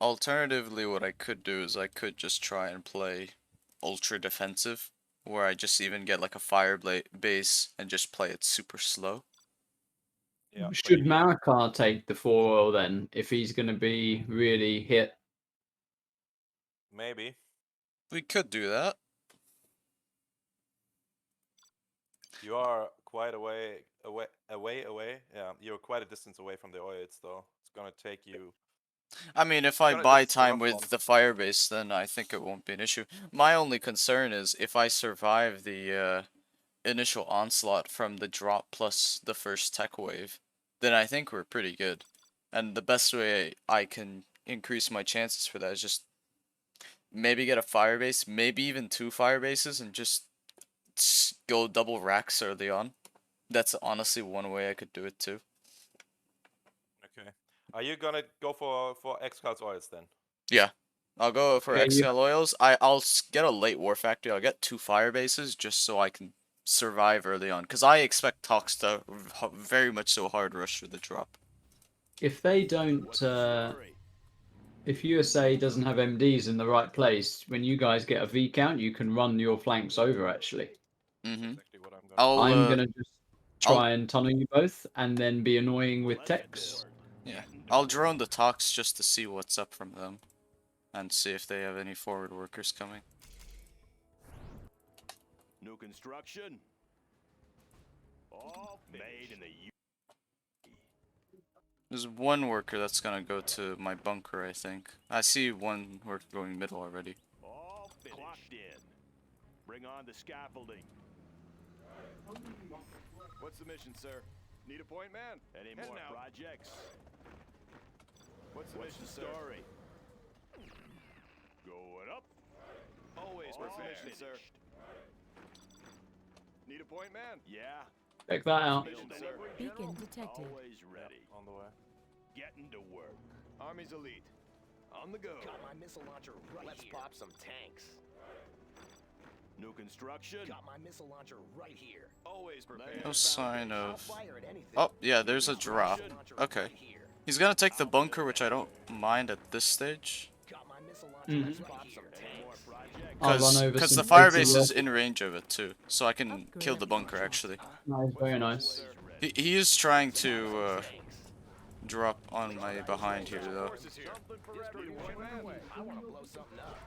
Alternatively, what I could do is I could just try and play ultra defensive, where I just even get like a fire base and just play it super slow. Yeah, but Should Marakar take the 4 oil then, if he's going to be really hit? maybe. We could do that. You are quite away. Yeah, you're quite a distance away from the oils, though. It's gonna take you. I mean, if I This buy is a time rough with one. the firebase, then I think it won't be an issue. My only concern is if I survive the initial onslaught from the drop plus the first tech wave, then I think we're pretty good. And the best way I can increase my chances for that is just maybe get a firebase, maybe even 2 firebases, and just go double racks early on. That's honestly one way I could do it too. Okay. Are you gonna go for Excal's oils then? Yeah. I'll go for Yeah, Excal oils. I'll get a late war factory. I'll get 2 fire bases just so I can survive early on. Because I expect Tox to very much so hard rush through the drop. If they don't, if USA doesn't have MDs in the right place, when you guys get a V count, you can run your flanks over actually. Mm-hmm. Exactly what I'm gonna do. I'm gonna just I'll try and tunnel you both, and then be annoying with techs. yeah. I'll drone the Tox just to see what's up from them. And see if they have any forward workers coming. New construction. All made in the U. There's one worker that's gonna go to my bunker, I think. I see one worker going middle already. All clocked in. Bring on the scaffolding. What's the mission, sir? Need a point man? Any Heading more out. projects? What's the What's mission, the sir? story? Going up. Always All prepared, sir. finished. Need a point man? Yeah. Check that out. Mission, sir. Beacon detected. Always ready. On the way. Getting to work. Army's elite. On the go. Got my missile launcher right Let's here. Pop some tanks. New construction. Got my missile launcher right here. Always prepared. No sign I'll of... fire at anything. Oh, yeah, there's a drop. Okay. Right here. He's gonna take the bunker, which I don't mind at this stage. Got my missile launcher. Mhm. Let's pop some Any more tanks. projects? I'll run over Because the some fire places base is off. in range of it too, so I can kill the bunker actually. Nice, very nice. He is trying to drop on my behind here though. Forces here. Need a point man? I want to blow something up.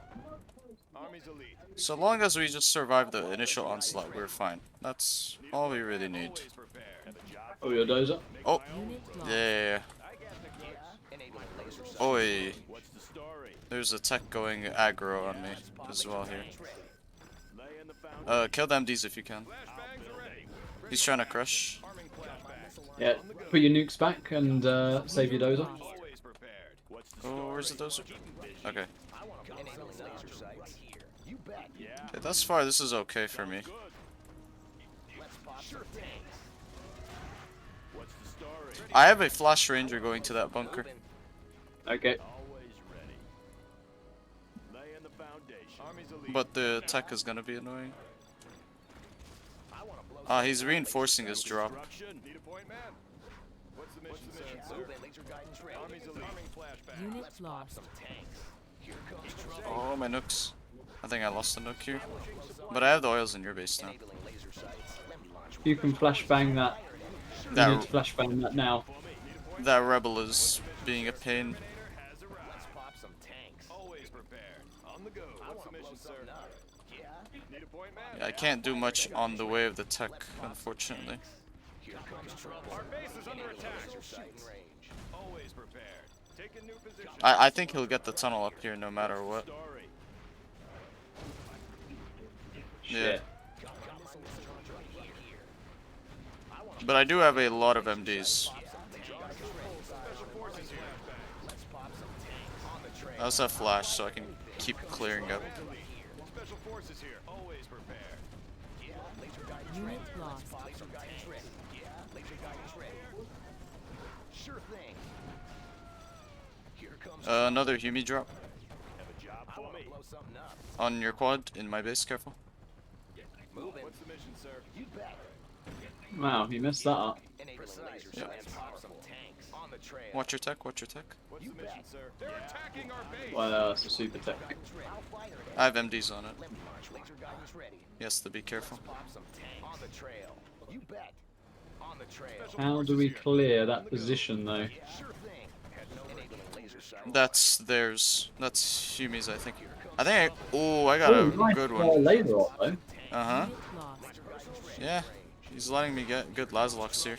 Army's elite. So long as we just survive the initial onslaught, we're fine. That's all we really need. Always prepared. Have a job. Oh, your dozer? Oh, Unit lost. yeah. Enabling laser sight. Oi, What's the story? there's a tech going aggro on me as well here. Laying the foundation. Kill the MDs if you can. Flashbangs are ready. He's trying to crush. Arming flashbangs. Yeah, put your nukes back and save your dozer. Always prepared. What's the story? Oh, where's the dozer? Okay. I want to enabling laser sight right here. You bet. Yeah. Yeah, thus far this is okay for me. Good. Let's pop some tanks. What's the story? I have a flash ranger going to that bunker. Moving. Okay. Always ready. Laying the foundation. Army's elite. But the tech is gonna be annoying. I want to blow He's reinforcing his drop. Construction. Need a point man? What's the mission, sir? Moving. Laser guidance ready. Army's elite. Arming flashbangs. Unit Let's pop lost. some tanks. Here comes trouble. Oh, my nooks. I think I lost the nook here. But I have the oils in your base now. Enabling laser sights. Let me launch You can flashbang that. You need That, to flashbang that now. that rebel is being a pain. Has arrived. Let's pop some tanks. Always prepared. On the go. I What's want the to blow mission, sir? something up. Yeah. Need a point man? Yeah, I can't do much on the way of the tech, unfortunately. Here comes trouble. Our base is under Enabling attack. laser sights. range. Always prepared. Take a new position. I think he'll get the tunnel up here no matter what. Story. Yeah. Shit. Got my missile launcher right here. I want to But I do have a lot of MDs. Special forces here. let's pop some tanks on the train. I also have flash, so I can keep clearing up. Special forces here. Always prepared. Yeah, laser guidance Unit ready. lost. Pop some guidance ready. Yeah, laser guidance ready. Sure thing. Here comes Another Hummi drop Have a job I for want to me. blow something up. on your quad in my base, careful. Moving. What's the mission, sir? You bet. Wow, you messed that up. Enabling laser Yep. sights. Pop some tanks on the trail. Watch your tech, watch your tech. What's You the mission, bet. sir? They're attacking our base. Well, it's a super tech. I'll fire it. I have MDs on it. Let me launch. Laser guidance ready. Yes, to be careful. Pop some tanks. On the trail. You bet. On the trail. How do we clear that position though? Sure thing. Had no enabling laser sight. That's theirs. That's Hummi's, I think. I got a Nice, good one. laser op though. Uh-huh. Unit lost. Yeah. He's letting me get good Lazlocks here.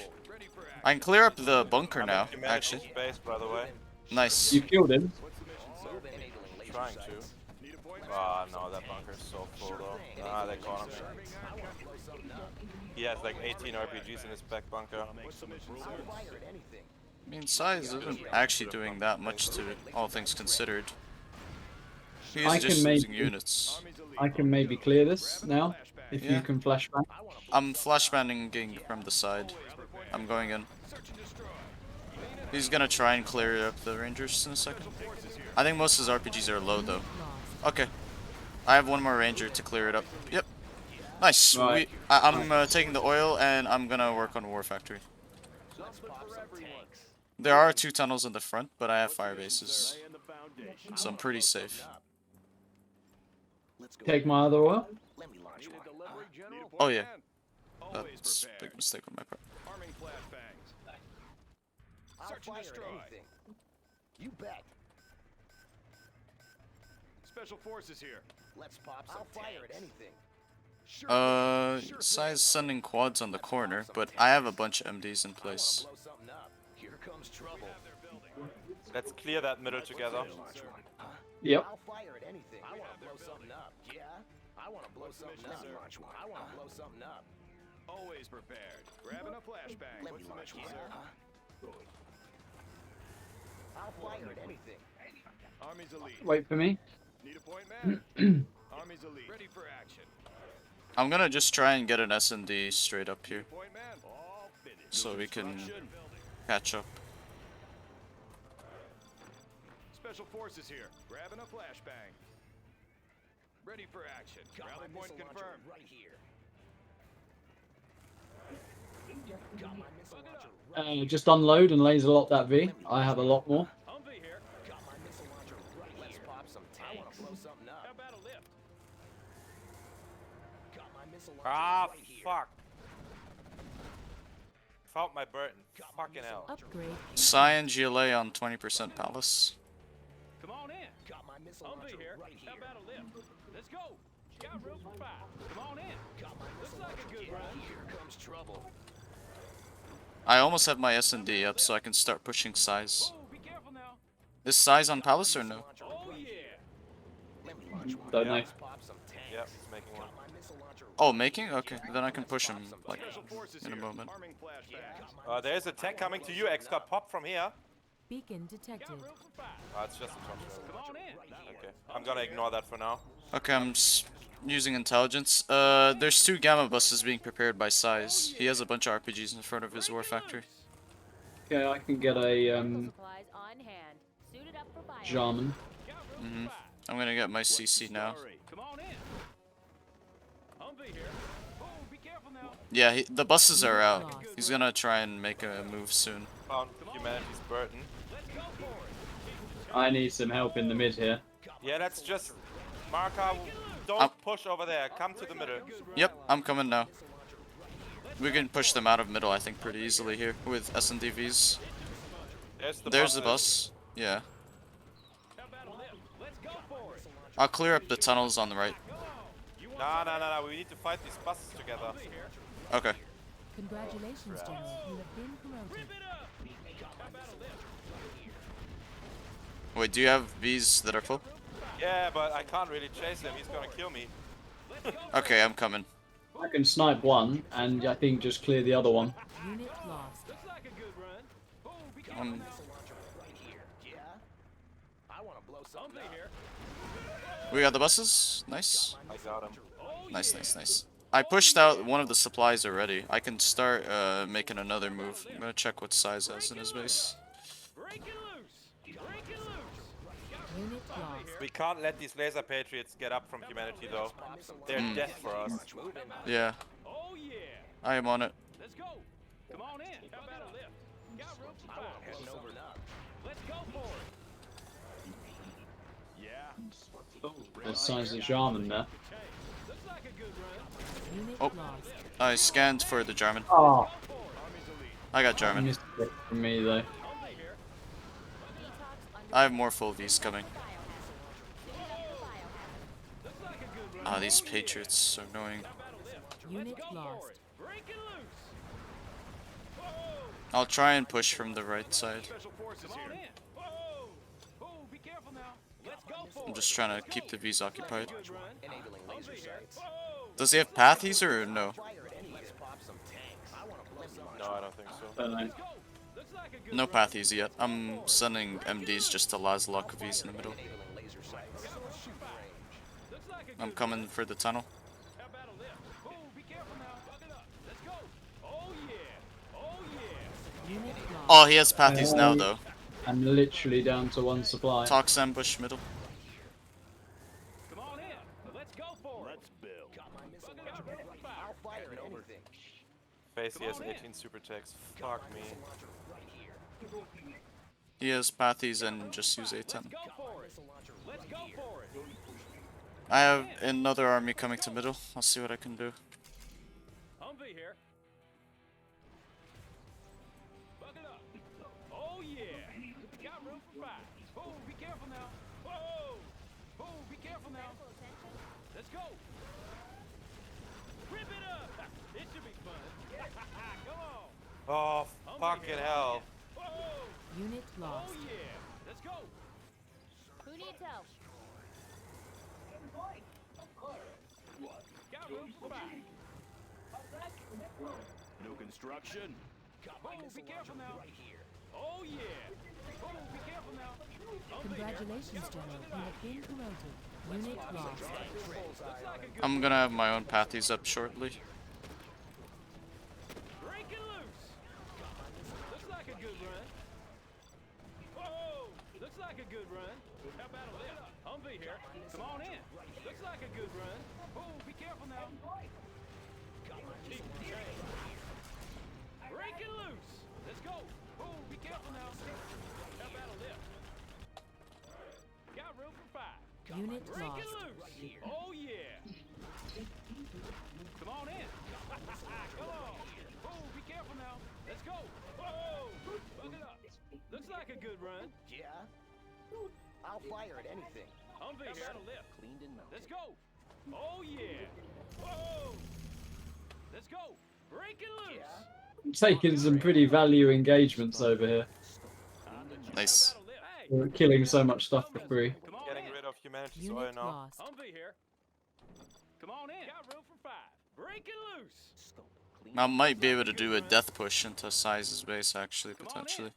I can clear up the bunker now, Humanity actually. space, by the way. Nice. You killed him. Trying to. Ah, no, that bunker's so full though. Ah, they caught him. He has like 18 RPGs in his back bunker. I mean, Size isn't actually doing that much to it, all things considered. He's I just can losing maybe- units. I can maybe clear this now, if Yeah. you can flashbang. I'm flashbanging from the side. I'm going in. He's gonna try and clear up the Rangers in a second. I think most of his RPGs are low though. Okay. I have one more Ranger to clear it up. Yep. Nice. Right. I'm taking the oil and I'm gonna work on War Factory. There are 2 tunnels in the front, but I have fire bases, Laying the foundation. so I'm pretty safe. Take my other oil. Let me launch Need a one. delivery, General? Oh yeah, Always that's a prepared. big mistake on my part. Arming flashbangs. I'll Search and fire destroy. anything. You bet. Special forces here. Let's pop some I'll fire at anything. Sure Size sending quads on the corner, but I have a bunch of MDs in place. Blow something up. Here comes trouble. Let's clear that middle together. Yep. I'll fire at anything. I want to blow something up. Yeah? I want to blow something up. Let me launch one. I want to blow something up. Always prepared. Grabbing a flashbang. Let What's me the launch mission, one. sir? I'll fire at anything. Army's elite. Wait for me. Need a point, man? Army's elite. Ready for action. I'm gonna just try and get an S&D straight up here, Point, man. All finished. so we can Construction. catch up. Special forces here. Grabbing a flashbang. Ready for action. Got Rally my point missile launcher confirmed. right here. Got my missile launcher right Just unload and laser lock that V. I have a lot more. Humvee here. Got my missile launcher right here. Let's pop some tanks. I want to blow something How up. about a lift? Got my missile launcher Ah, right here. fuck. Found my Burton. Fucking hell. Upgrade. Cyan GLA on 20% Palace. Come on in. Got my missile Humvee launcher here. right here. How about a lift? Let's go. Got room for 5. Come on in. Got my Looks missile like a launcher good right run. here. Comes trouble. I almost have my S&D up, so I can start pushing Size. Oh, be careful now. Is Size on Palace or no? Launcher Oh, right yeah. here. Let me launch one. Don't know. Let's pop some tanks. Yep, he's making one. Got my missile launcher Oh, making? Okay, then I can push him, like, Special forces in a here. moment. Arming flashbangs. There's a tech coming to you, Excal. Pop from here. Beacon detected. Got room for 5. It's just a touch. Come on in. Okay, I'm gonna ignore that for now. Okay, I'm using intelligence. There's 2 gamma buses being prepared by Size. He has a bunch of RPGs in front of his War Factory. Okay, I can get a Supplies on hand. Suited up for fire. Jarman. Got room for 5. I'm gonna get my CC now. Come on in. Humvee here. Oh, be careful now. Yeah, the buses are out. He's gonna try and make a move soon. Found humanity's Burton. Let's go for it. I need some help in the mid here. Yeah, that's just Marakar. Don't Up. push over there. Come to the middle. Yep, I'm coming now. We can push them out of middle, I think, pretty easily here with S&DVs. There's the bus. Yeah. How about a lift? Let's go for it. I'll clear up the tunnels on the right. No. We need to fight these buses together. Okay. Congratulations, General. You have been promoted. Rip it up. How about a lift? Wait, do you have Vs that are full? Yeah, but I can't really chase him. He's gonna kill me. Okay, I'm coming. I can snipe one, and I think just clear the other one. Unit lost. Looks like a good run. Oh, be careful. Um, Right here. Yeah? I want to blow something Humvee up. here. we got the buses. Nice. I got him. Oh, Nice. I pushed out one of the supplies already. I can start making another move. I'm gonna check what Size has in his base. break it loose. Break it loose. Unit lost. We can't let these laser patriots get up from humanity, though. They're death for us. Yeah, Oh, yeah. I am on it. Let's go. Come on in. How about a lift? Heading over now. Let's go for it. Yeah. There's signs of Jarman there. Looks like a good run. Unit Oh. lost. I scanned for the Jarman. Oh, I got Jarman. missed it from me though. I have more full Vs coming. Ah, these Patriots are annoying. Unit lost. Break it loose. I'll try and push from the right side. Special forces here. Whoa. Oh, be careful now. Let's go for I'm it. just trying to keep the Vs occupied. Good run. Enabling laser sights. Does he have pathies or no? Fire at any let's pop some tanks. I want to blow some. No, I don't think so. Don't know. Looks like a good No pathies yet. I'm sending MDs just to las lock Vs in the middle. Enabling laser sights. Shoot range. Looks like a I'm good coming for the tunnel. How about a lift? Oh, be careful now. Buck it up. Let's go. Oh yeah. Oh yeah. Unit lost. Oh, he has pathies now though. I'm literally down to one supply. Tox ambush middle. Come on in. Let's go for it. Let's build. Got my missile launcher ready. I'll fire at anything. Facey has 18 super techs. Fuck me. Launcher right here. He has pathies and just use A10. Go for it. Let's go for it. I have another army coming to middle. I'll see what I can do. Humvee here. Buck it up. Oh yeah. Got room for five. Oh, be careful now. Whoa. Oh, be careful now. Let's go. Rip it up. It should be fun. Come on. Oh, fucking hell. Whoa. Unit Oh lost. yeah. Let's go. Who needs help? Got room for five. New construction. Oh, be careful now. Oh yeah. Oh, be careful now. Congratulations, General. You have been promoted. Unit lost. I'm gonna have my own pathies up shortly. Break it loose. Looks like a good run. Whoa. Looks like a good run. How about a lift? Humvee here. Come on in. Looks like a good run. Oh, be careful now. Keep the change. Break it loose. Let's go. Oh, be careful now. How about a lift? Got room for five. Unit Break it lost. loose. Oh yeah. Come on in. Come on. Oh, be careful now. Let's go. Whoa. Look it up. Looks like a good run. Yeah. I'll fire at anything. Humvee here. Lift. Cleaned and melted. Let's go. Oh yeah. Whoa. Let's go. Break it loose. I'm taking some pretty value engagements over here. Nice. Hey, We're killing so much stuff for free. come on Getting in. rid of humanity's oil Unit now. lost. Humvee here. Come on in. Got room for five. Break it loose. Scope. Clean. I might be able to do a death push into Size's base actually, potentially.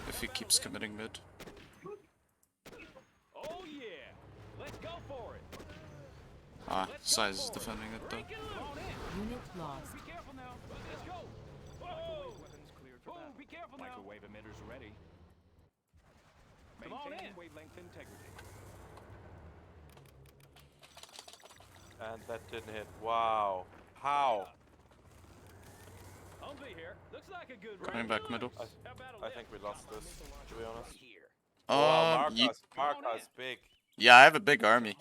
If he keeps committing mid. Oh yeah. Let's go for it. Ah, Size is defending it though. Break it loose. Unit lost. Be careful now. Let's go. Whoa. Weapons cleared for battle. Be careful now. Microwave emitters ready. Come on Maintaining in. wavelength integrity. And that didn't hit. Wow. How? Humvee here. Looks like a good run. Coming back middle. How about a I lift? think we lost this, to be honest. Here. Wow, Ye- Marakar is big. yeah, I have a big army.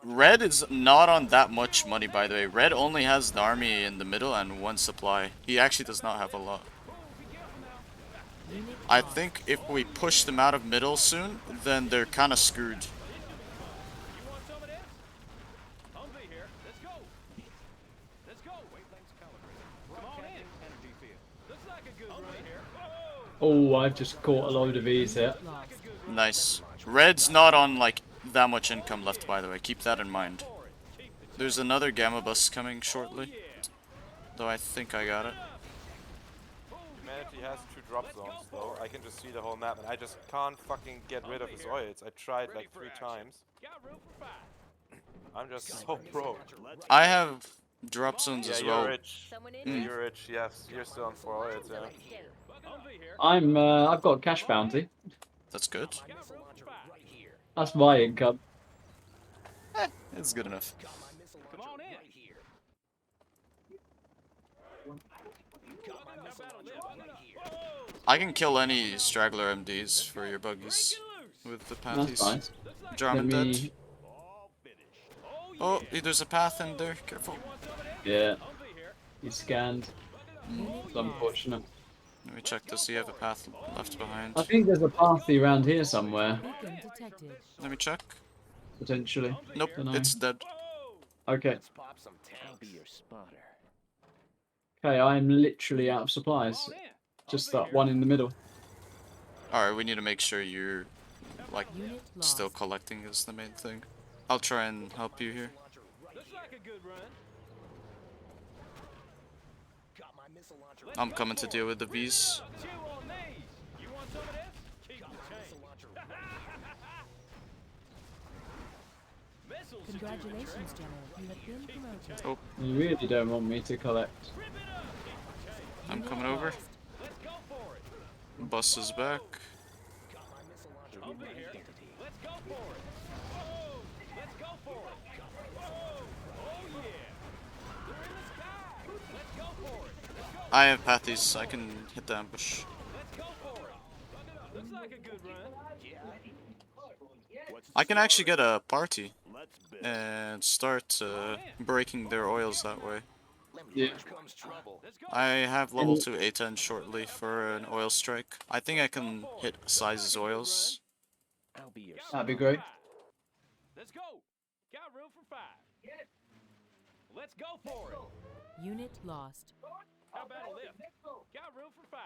Red is not on that much money, by the way. Red only has the army in the middle and one supply. He actually does not have a lot. Unit I lost. think if we push them out of middle soon, then they're kind of screwed. You want some of this? Humvee here. Let's go. Let's go. Wavelengths calibrated. Come on in. Energy field. Looks like a good run here. Whoa. Oh, I've just caught a load of these here. Lost. Nice. Red's not on like that much income left, by the way. Keep that in mind. There's another gamma bus coming shortly, though I think I got it. Humanity has 2 drop zones, though. I can just see the whole map, and I just can't fucking get rid of his oils. I tried like 3 times. Got room for five. I'm just so broke. I have drop zones Yeah, as you're well. rich. Someone in? Mm. You're rich, yes. You're still on 4 oils, yeah. Humvee here. I've got cash bounty. That's good. Got room for five. Right here. That's my income. It's good enough. Got my missile Come launcher on in. right here. Got my missile launcher right here. I can kill any straggler MDs for your buggies with the That's pathies. nice. Jarman Let dead. me. All finished. Oh, there's a path in there. Careful. Yeah. He's scanned. Unit It's lost. unfortunate. Let me check to see if you have a path left behind. I think there's a pathy around here somewhere, Beacon detected. Let me check. potentially. Nope, Dunno. it's dead. Okay. Let's pop some tanks. I'll be your spotter. Okay, I'm literally out of supplies. Just that one in the middle. Alright, we need to make sure you're, like, Unit still lost. collecting is the main thing. I'll try and help you here. Looks like a good run. Got my missile launcher. I'm coming to deal with the Vs. Chew on these. You want some of this? Keep Got the my change. missile launcher. Missiles should do the Congratulations, General. You have been promoted. Oh, You really don't want me to collect. trick. Rip it up. Keep the change. I'm Unit coming over. lost. Let's go for it. Bus is back. Got my missile launcher. I'll be here. Let's go for it. Whoa! Let's go for it. Whoa! Oh yeah! They're in the sky. Let's go for it. Let's go. I have pathies. I can hit the ambush. Let's go for it. Looks like a good run. What's I can actually get a party Let's build. and start breaking their oils that way. Yeah. Here comes trouble. Let's go. I have level 2 A10 shortly for an oil strike. I think I can hit sizes oils. I'll be your That'd be great. Let's go. Got room for 5. Let's go for it. Unit lost. How about a lift? Got room for 5.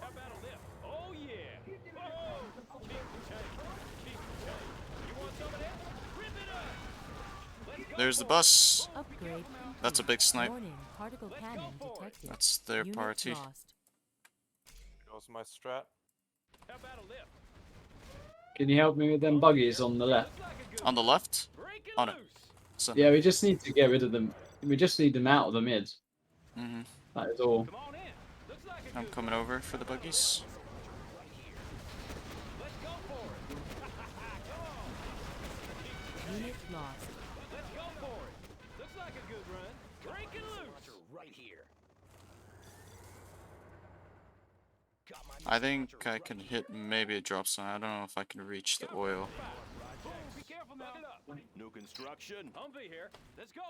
How about a lift? Oh yeah. Whoa! Keep the change. Keep the change. You want some of this? Rip it up. Let's go There's the for bus. Upgrade complete. That's a big snipe. Warning, particle cannon detected. That's their Unit party. lost. Goes my strat. it. How about a lift? Can you help me with them buggies on the left? Looks like a good On the left? break it On it. loose. So, Yeah, we just need to get rid of them. We just need them out of the mid. mhm. That is all. Come on in. Looks like a I'm good coming run. over for the buggies. Let's go for it. Come on. Unit lost. Let's go for it. Looks like a good run. Break it loose. right here. Got my I think I can hit maybe a drop zone. I don't know if I can reach the oil. Boom, be careful now. New construction. Humvee here. Let's go.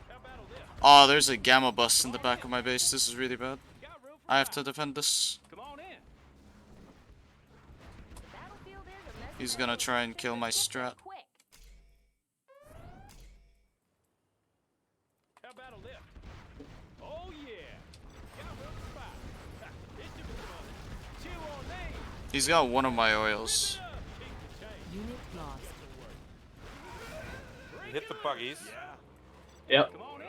How about a lift? Oh, there's a gamma bus in the back of my base. This is really bad. Got room for I have 5. to defend this. Come on in. The battlefield is a mess. He's gonna try and kill my strat. Quick. How about a lift? Oh yeah. Got room for 5. It should be fun. Chew on these. He's got one of my oils. Rip it up. Keep the change. Unit lost. You hit the buggies. Yep. Come on in.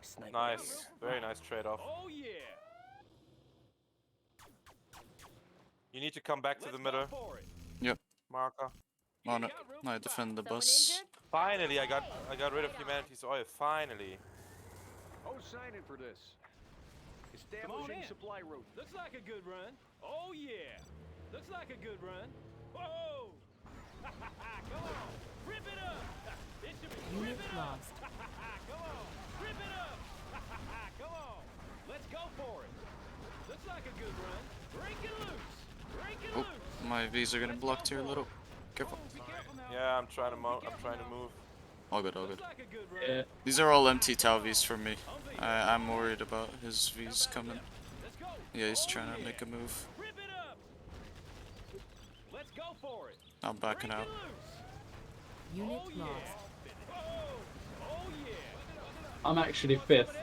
sniper. Nice. Very nice trade-off. Oh yeah. You need to come back to the middle, Go for it. Marker. Oh no, I defend the Someone bus. injured? Finally, I got rid of humanity's oil. Finally. Oh, sign in for this. Establishing in. supply route. Looks like a good run. Oh yeah. Looks like a good run. Whoa. Come on. Rip it up. It should be. Unit Rip it up. lost. Come on. Rip it up. Come on. Let's go for it. Looks like a good run. Break it loose. Break it Oh, loose. my V's are getting blocked here a little. Careful. Be careful now. Yeah, I'm trying to move. All good, all good. Looks like a good run. Yeah. These are all empty Tau Vs for me. I'm worried about his Vs coming. Let's go. Yeah, he's Oh, trying to yeah. make a move. Rip it up. Let's go for it. I'm backing Break out. it loose. Unit Oh yeah. lost. Oh yeah. I'm actually 5th.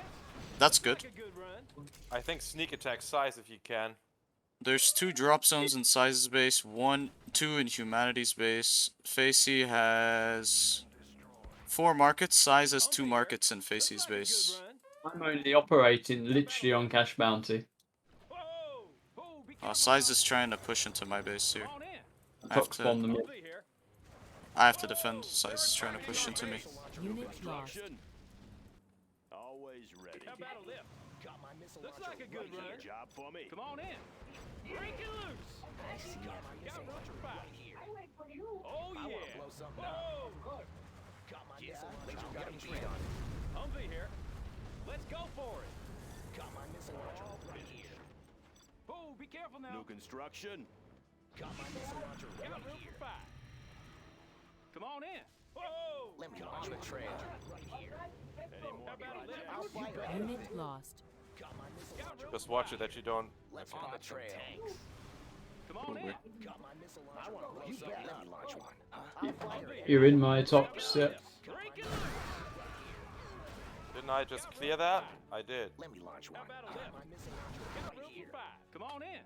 That's good. Like a good run. I think sneak attack size if you can. There's 2 drop zones in Size's base, 2 in Humanity's base. Facey has 4 markets. Size has 2 markets in Facey's Like a good base. run. I'm only operating literally on cash bounty. Whoa. Whoa, be careful Size now. is trying to push into my base here. Come on in. I have Top spawn to, them. I'll be here. I have to defend. Size is trying to push into me. Unit lost. Construction. Always ready. How about a lift? Got my missile Looks launcher like a good right run. here. Job for me. Come on in. Break it loose. I see ya. Got room for 5. Right here. Oh I wanna yeah. blow something up. Whoa. Got my missile launcher right here. Humvee here. Let's go for it. Got my missile be careful now. New construction. Got my missile launcher Got right room here. for 5. Come on in. Whoa! Let me launch the trail. Any more How about a lift? I'll fire it. Unit lost. Got my missile Got launcher. room Just for watch 5. it that you don't. Let's On pop the some trail. tanks. Come on in. Got my missile launcher. I want to blow something up. Let me launch one. I'll fire it. You're in my top set. Break it loose. Didn't I just clear that? I did. Let me launch one. How about a Got lift? my missile launcher Got right room here. for 5. Come on in.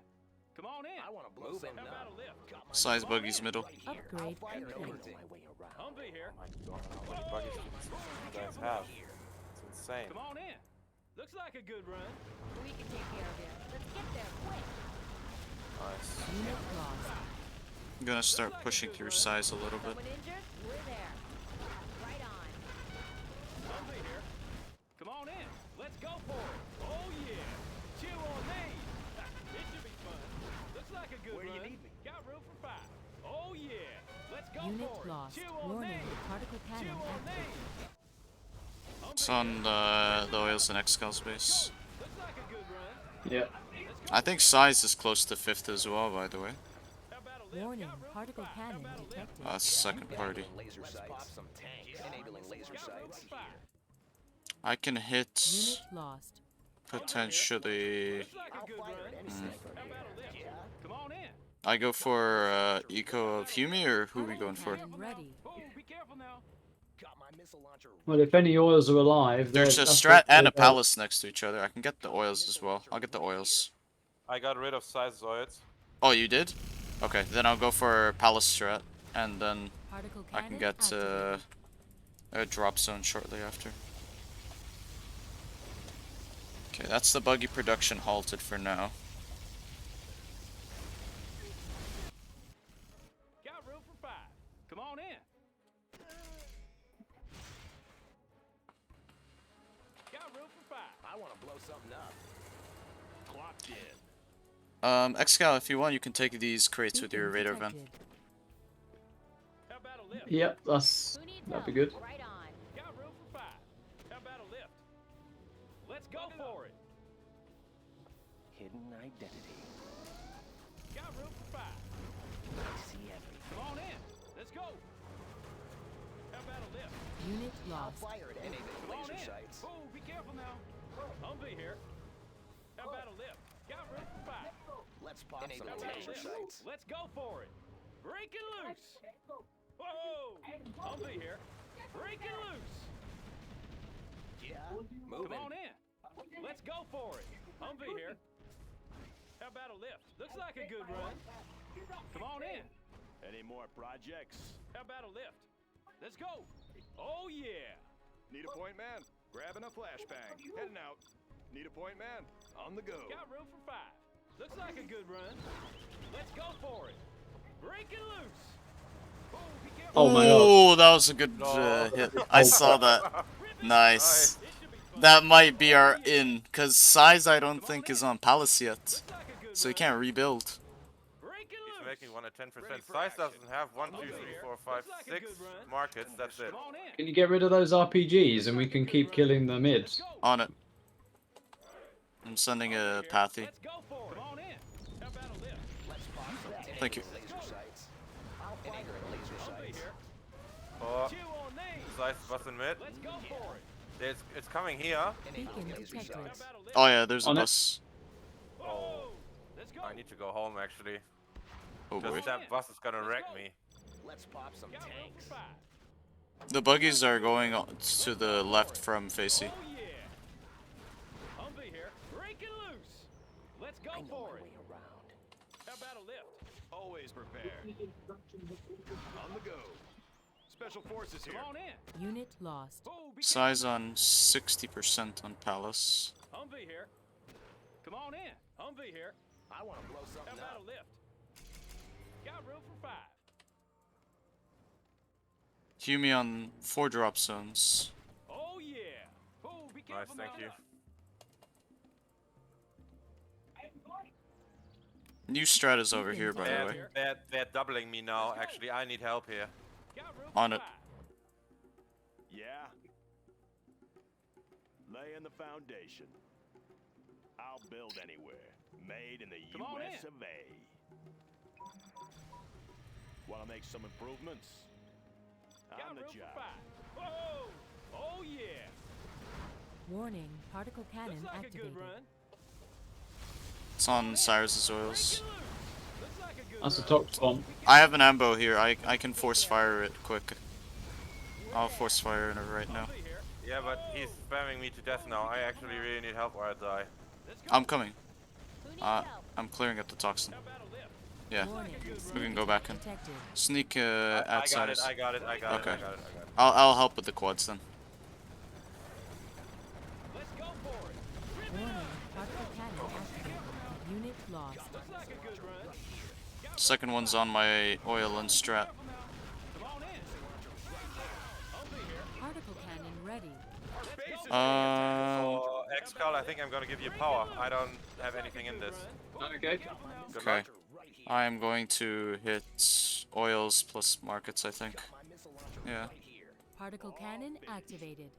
Come on in. I want to blow something How about up. a lift? Got my Size buggies middle. right here. I'll Upgrade fire it complete. my way around. Humvee here. Oh my god, how many buggies do you guys have? It's insane. Come on in. Looks like a good run. We can take care of it. Let's get there quick. Nice. Unit lost. I'm gonna start pushing through size a little bit. Someone injured? We're there. Right on. Humvee here. Come on in. Let's go for it. Oh yeah. Chew on me. It should be fun. Looks like a good Where do you run. need me? Got room for 5. Oh yeah. Let's go Unit for it. lost. Chew on Warning. me. Particle Chew cannon on me. active. It's on the oils and Excal space. Looks like a good run. Yeah. I think size is close to 5th as well, by the way. How about a lift? Warning. Got room for Particle 5. How cannon about a lift? detected. That's second party. Laser sights. Let's pop some tanks. Enabling laser Got room sights. for 5. I can hit Unit lost. potentially. Looks like a I'll good fire run. it any second How here. about a lift? Come on in. I go for eco of Hummi, or who we going for? Cannon ready. Oh, be careful now. Got my missile launcher. Well, if any oils are alive, There's a that's strat what and a they are. palace next to each other. I can get the oils as well. I'll get the oils. I got rid of size oils. Oh, you did? Okay, then I'll go for palace strat, and then Particle I cannon can get activated. a drop zone shortly after. Okay, that's the buggy production halted for now. Got room for 5. Come on in. Got room for 5. I want to blow something up. Clocked in. Excal, if you want, you can take these crates with your Beacon radar gun. detected. How about a lift? Yep, that's Who needs that'd be help? good. Right on. Got room for 5. How about a lift? Let's go for it. Hidden identity. Got room for 5. I see everything. Come on in. Let's go. How about a lift? Unit I'll lost. fire it. Enabling Come on laser in. sights. Oh, be careful now. Humvee here. How about a lift? Got room for 5. Let's pop some How about a laser lift? sights. Let's go for it. Break it loose. Whoa! Humvee here. Break it loose. Yeah. Come Moving. on in. Let's go for it. Humvee here. How about a lift? Looks like a good run. Come on in. Any more projects? How about a lift? Let's go. Oh yeah. Need a point man? Grabbing a flashbang. Heading out. Need a point man? On the go. Got room for 5. Looks like a good run. Let's go for it. Break it loose. Oh, be careful. Oh my god. Oh, that was a good No. hit. I saw that. Rip it. Nice. It should be fun. That might be our in, because size I don't think is on palace yet, Looks like a good so you run. can't rebuild. Break it He's loose. making 1 at 10%. Ready for Size action. doesn't have 1, 2, 3, 4, 5, 6 markets. That's it. Come on in. Can you get rid of those RPGs and we can keep killing the mid? Let's go. On it. I'm sending a pathy. Let's go for it. Come on in. How about a lift? Let's pop some Thank you. laser sights. I'll fire it. Laser Humvee sights. here. Oh, Chew on me. size bus in mid. Let's go for it. It's coming here. Beacon Enabling laser detected. How sights. about a lift? Oh yeah, there's a On it. bus. Whoa. Let's go. I need to go home actually. Oh boy. Just that bus is gonna wreck me. Let's pop some Got room tanks. for 5. The buggies are going to the left from Facey. Oh yeah. Humvee here. Break it loose. Let's go I know for my it. way around. How about a lift? Always prepared. On the go. Special forces here. Come on in. Unit lost. Oh, be Size on 60% on palace. careful. Humvee here. Come on in. Humvee here. I want to blow How something about up. a lift? Got room for 5. Hummi on 4 drop zones. Oh yeah. Oh, be Nice, careful thank now. you. New strat is over here, by the way. They're doubling me now. Actually, I need help here. Got room On for it. 5. Yeah. Laying the foundation. I'll build anywhere. Made in the Come on US in. of A. Want to make some improvements? Got On the room for job. 5. Whoa! Oh yeah! Warning, particle cannon Looks like a activated. good run. It's on CirezD's oils. Looks like a good That's a run. top bomb. I have an ambo here. I can force fire it quick. I'll force fire it right now. Humvee here. Yeah, but he's spamming me to death now. I actually really need help or I die. Let's go. I'm coming. Who needs help? I'm clearing up the toxin. How about a lift? Yeah, Warning, we can go back in. detected. Sneak I got outside. it, I got it, I got it, Okay. I got it, I got it. I'll help with the quads then. Let's go for it. Warning, particle cannon activated. Unit lost. Looks like a good run. Second one's on my oil and strat. Come on in. Humvee here. Particle cannon ready. For Excal, I think I'm gonna give you power. I don't have anything in this. Okay. Good Okay. luck. I am going to hit oils plus markets, I think. Yeah. Particle cannon activated.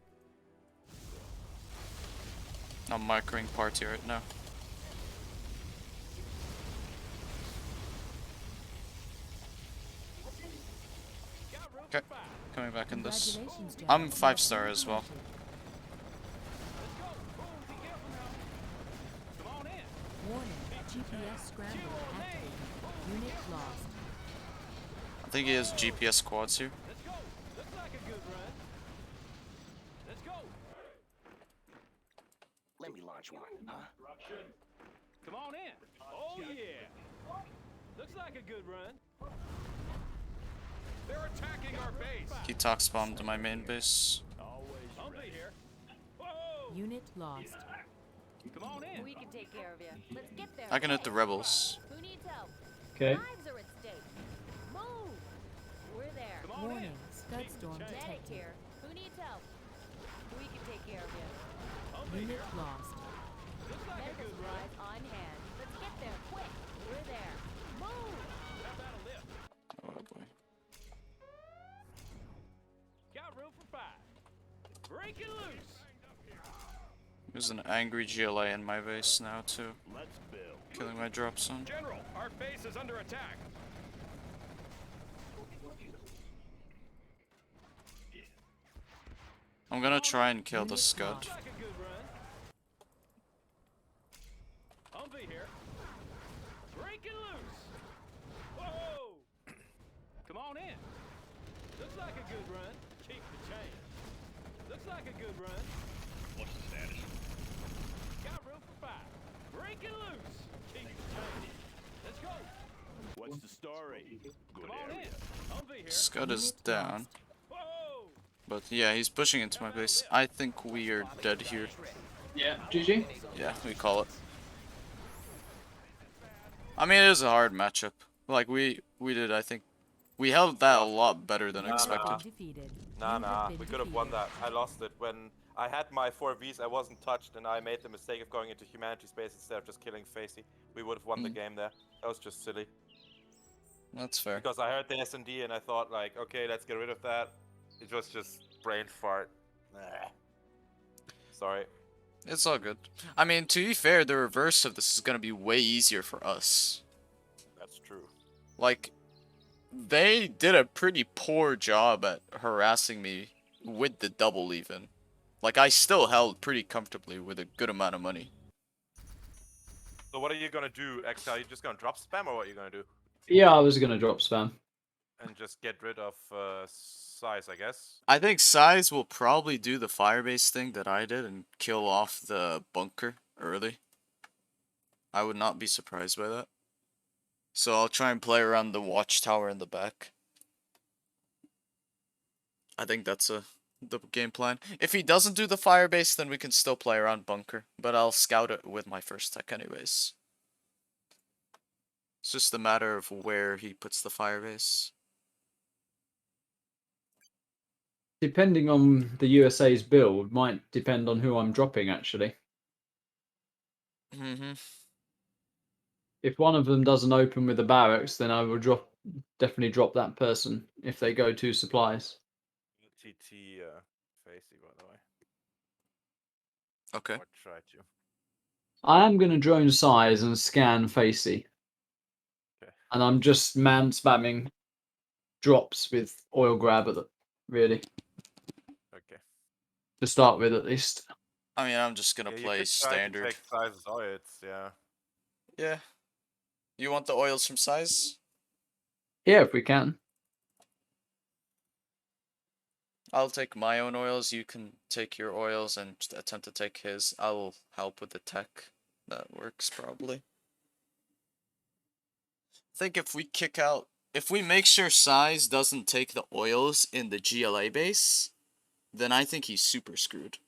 I'm microing party right now. Okay, coming back in this. Congratulations, Jack. I'm 5-star as well. Come on in. Warning, GPS scramble activated. Unit lost. I think he has GPS quads here. Let's go. Looks like a good run. Let's go. Let me launch one, huh? Come on in. Oh yeah. Looks like a good run. They're attacking our base. He tox bombed my main base. Humvee here. Whoa! Unit lost. Come on in. We can take care of you. Let's get there. I can hit the quick. rebels. Who needs help? Okay. Lives are at stake. Move. We're there. Come on Warning, in. scud storm Medic detected. here. Who needs help? We can take care of you. Humvee Unit here. lost. Looks like a Medical good run. supplies on hand. Let's get there quick. We're there. Move. How about a lift? Oh boy. Got room for 5. Breaking loose. There's an angry GLA in my base now too. Let's build. Killing my drop zone. General, our base is under attack. I'm gonna try and kill the Unit scud. lost. Like a good run. Humvee here. Breaking loose. Whoa! Come on in. Looks like a good run. Keep the change. Looks like a good run. What's the status? Got room for 5. Breaking loose. Keep the change. Let's go. What's the story? Good Come on area. in. Humvee here. Scud is Unit down. lost. Whoa! But yeah, he's pushing into my base. I think we are dead here. Yeah. GG. Yeah, we call it. I mean, it is a hard matchup. Like, we did, I think, we held that a lot better than expected. Defeated. Nah, You have nah, been we could have won defeated. that. I lost it when I had my 4Vs, I wasn't touched, and I made the mistake of going into humanity space instead of just killing Facey. We would have won the game there. That was just silly. That's fair. Because I heard the S&D and I thought like, okay, let's get rid of that. It was just brain fart. Nah. Sorry. It's all good. I mean, to be fair, the reverse of this is gonna be way easier for us. That's true. Like, they did a pretty poor job at harassing me with the double even. Like, I still held pretty comfortably with a good amount of money. So what are you gonna do, Excal? Are you just gonna drop spam or what are you gonna do? Yeah, I was gonna drop spam. And just get rid of size, I guess. I think Size will probably do the firebase thing that I did and kill off the bunker early. I would not be surprised by that. So I'll try and play around the watchtower in the back. I think that's the game plan. If he doesn't do the firebase, then we can still play around bunker. But I'll scout it with my first tech anyways. It's just a matter of where he puts the firebase. Depending on the USA's build, might depend on who I'm dropping actually. Mm-hmm. If one of them doesn't open with the barracks, then I will definitely drop that person if they go to supplies. TT Facey, by the way. Okay. Or try to. I am going to drone size and scan Facey. Okay. And I'm just man spamming drops with oil grab at the really Okay. to start with at least. I mean, I'm just gonna Yeah, you play could try to standard. take size Zoids, yeah. Yeah. You want the oils from size? Yeah, if we can. I'll take my own oils. You can take your oils and just attempt to take his. I'll help with the tech. That works probably. I think if we kick out, if we make sure size doesn't take the oils in the GLA base, then I think he's super screwed.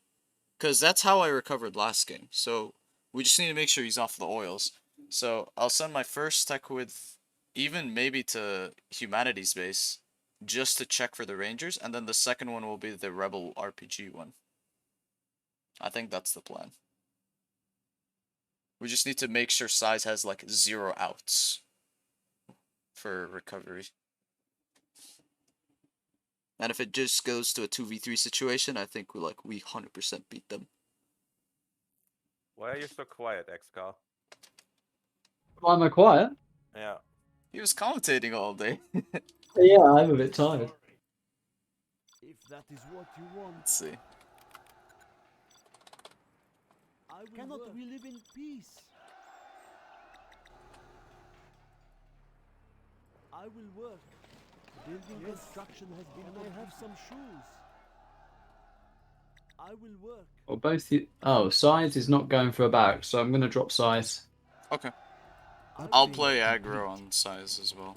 Because that's how I recovered last game. So we just need to make sure he's off the oils. So I'll send my first tech with even maybe to Humanity's base just to check for the Rangers. And then the second one will be the Rebel RPG one. I think that's the plan. We just need to make sure size has like 0 outs for recovery. And if it just goes to a 2v3 situation, I think we 100% beat them. Why are you so quiet, Excal? Why am I quiet? Yeah. He was commentating all day. Yeah, I'm a bit tired. If that is what you want, Let's see. cannot we live in peace? I will work. Building construction has been. Can I have some shoes? I will work. Well, both you. Oh, size is not going for a back, so I'm going to drop size. Okay. I'll play aggro on size as well.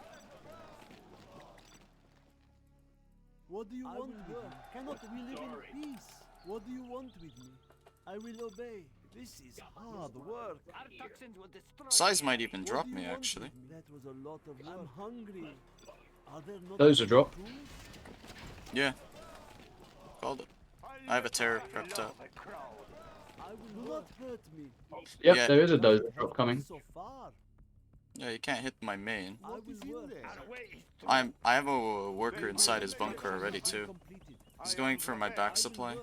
What do you want with me? Cannot we live in peace? What do you want with me? I will obey. This is hard work. Our toxins will destroy. Size might even What drop do you me want actually. with me? That was a lot of work. I'm hungry. Are there not Those are drop. tools? Yeah. Called it. I have a terror prepped up. I will not hurt me. Yep, Yeah. there is a dozer drop coming. So far. Yeah, you can't hit my main. I will work. I have a worker inside his bunker already too. He's going for my back supply.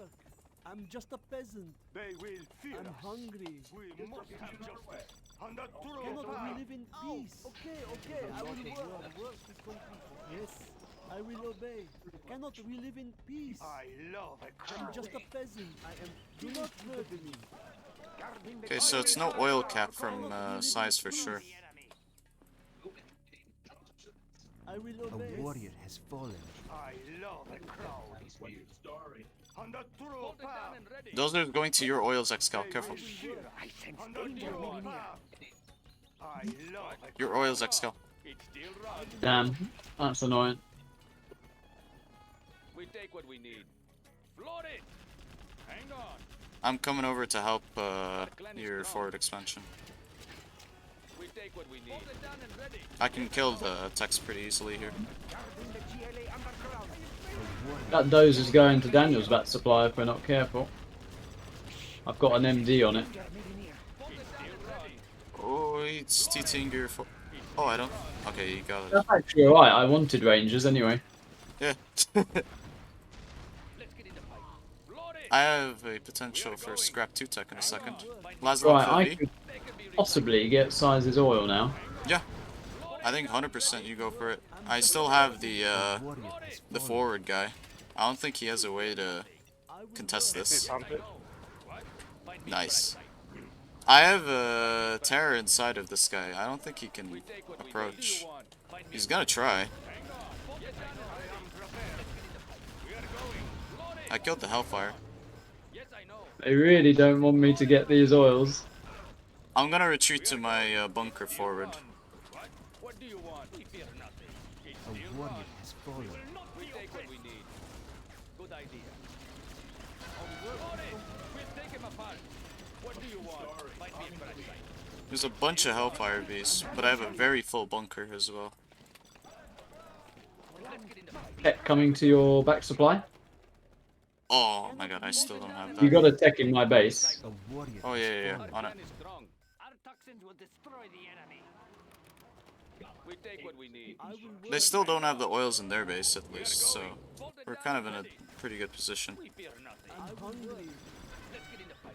I'm just a peasant. I'm hungry. Cannot we live in peace? Okay, I will work. Yes, I will obey. Cannot we live in peace? I'm just a peasant. Do not hurt me. Okay, so it's no oil cap from size for sure. I will obey. A warrior has fallen. Those are going to your oils, Excal. Careful. Your oils, Excal. Damn, that's annoying. We take what we need. Float it. Hang on. I'm coming over to help your forward expansion. We take what we need. I can kill the techs pretty easily here. That dozer's going to Daniel's back supply if we're not careful. I've got an MD on it. Oh, it's TTing your for. Oh, I don't. Okay, you got it. That's actually alright, I wanted Rangers anyway. Yeah. I have a potential for scrap 2 tech in a second. Laszlo Right, I 50. could possibly get Size's oil now. Yeah. I think 100% you go for it. I still have the forward guy. I don't think he has a way to contest this. Nice. I have a terror inside of this guy. I don't think he can approach. He's gonna try. I killed the Hellfire. They really don't want me to get these oils. I'm gonna retreat to my bunker forward. What do you want? We fear nothing. A warrior has fallen. We take what we need. Good idea. We'll take him apart. What do you want? Might be a fresh sight. There's a bunch of Hellfire beasts, but I have a very full bunker as well. Tech coming to your back supply. Oh my god, I still don't have You that. got a tech in my base. A warrior Oh yeah, on it. Our toxins will destroy the enemy. We take what we need. They still don't have the oils in their base at least, so we're kind of in a pretty good position. We fear nothing. I'm hungry. Let's get in the fight.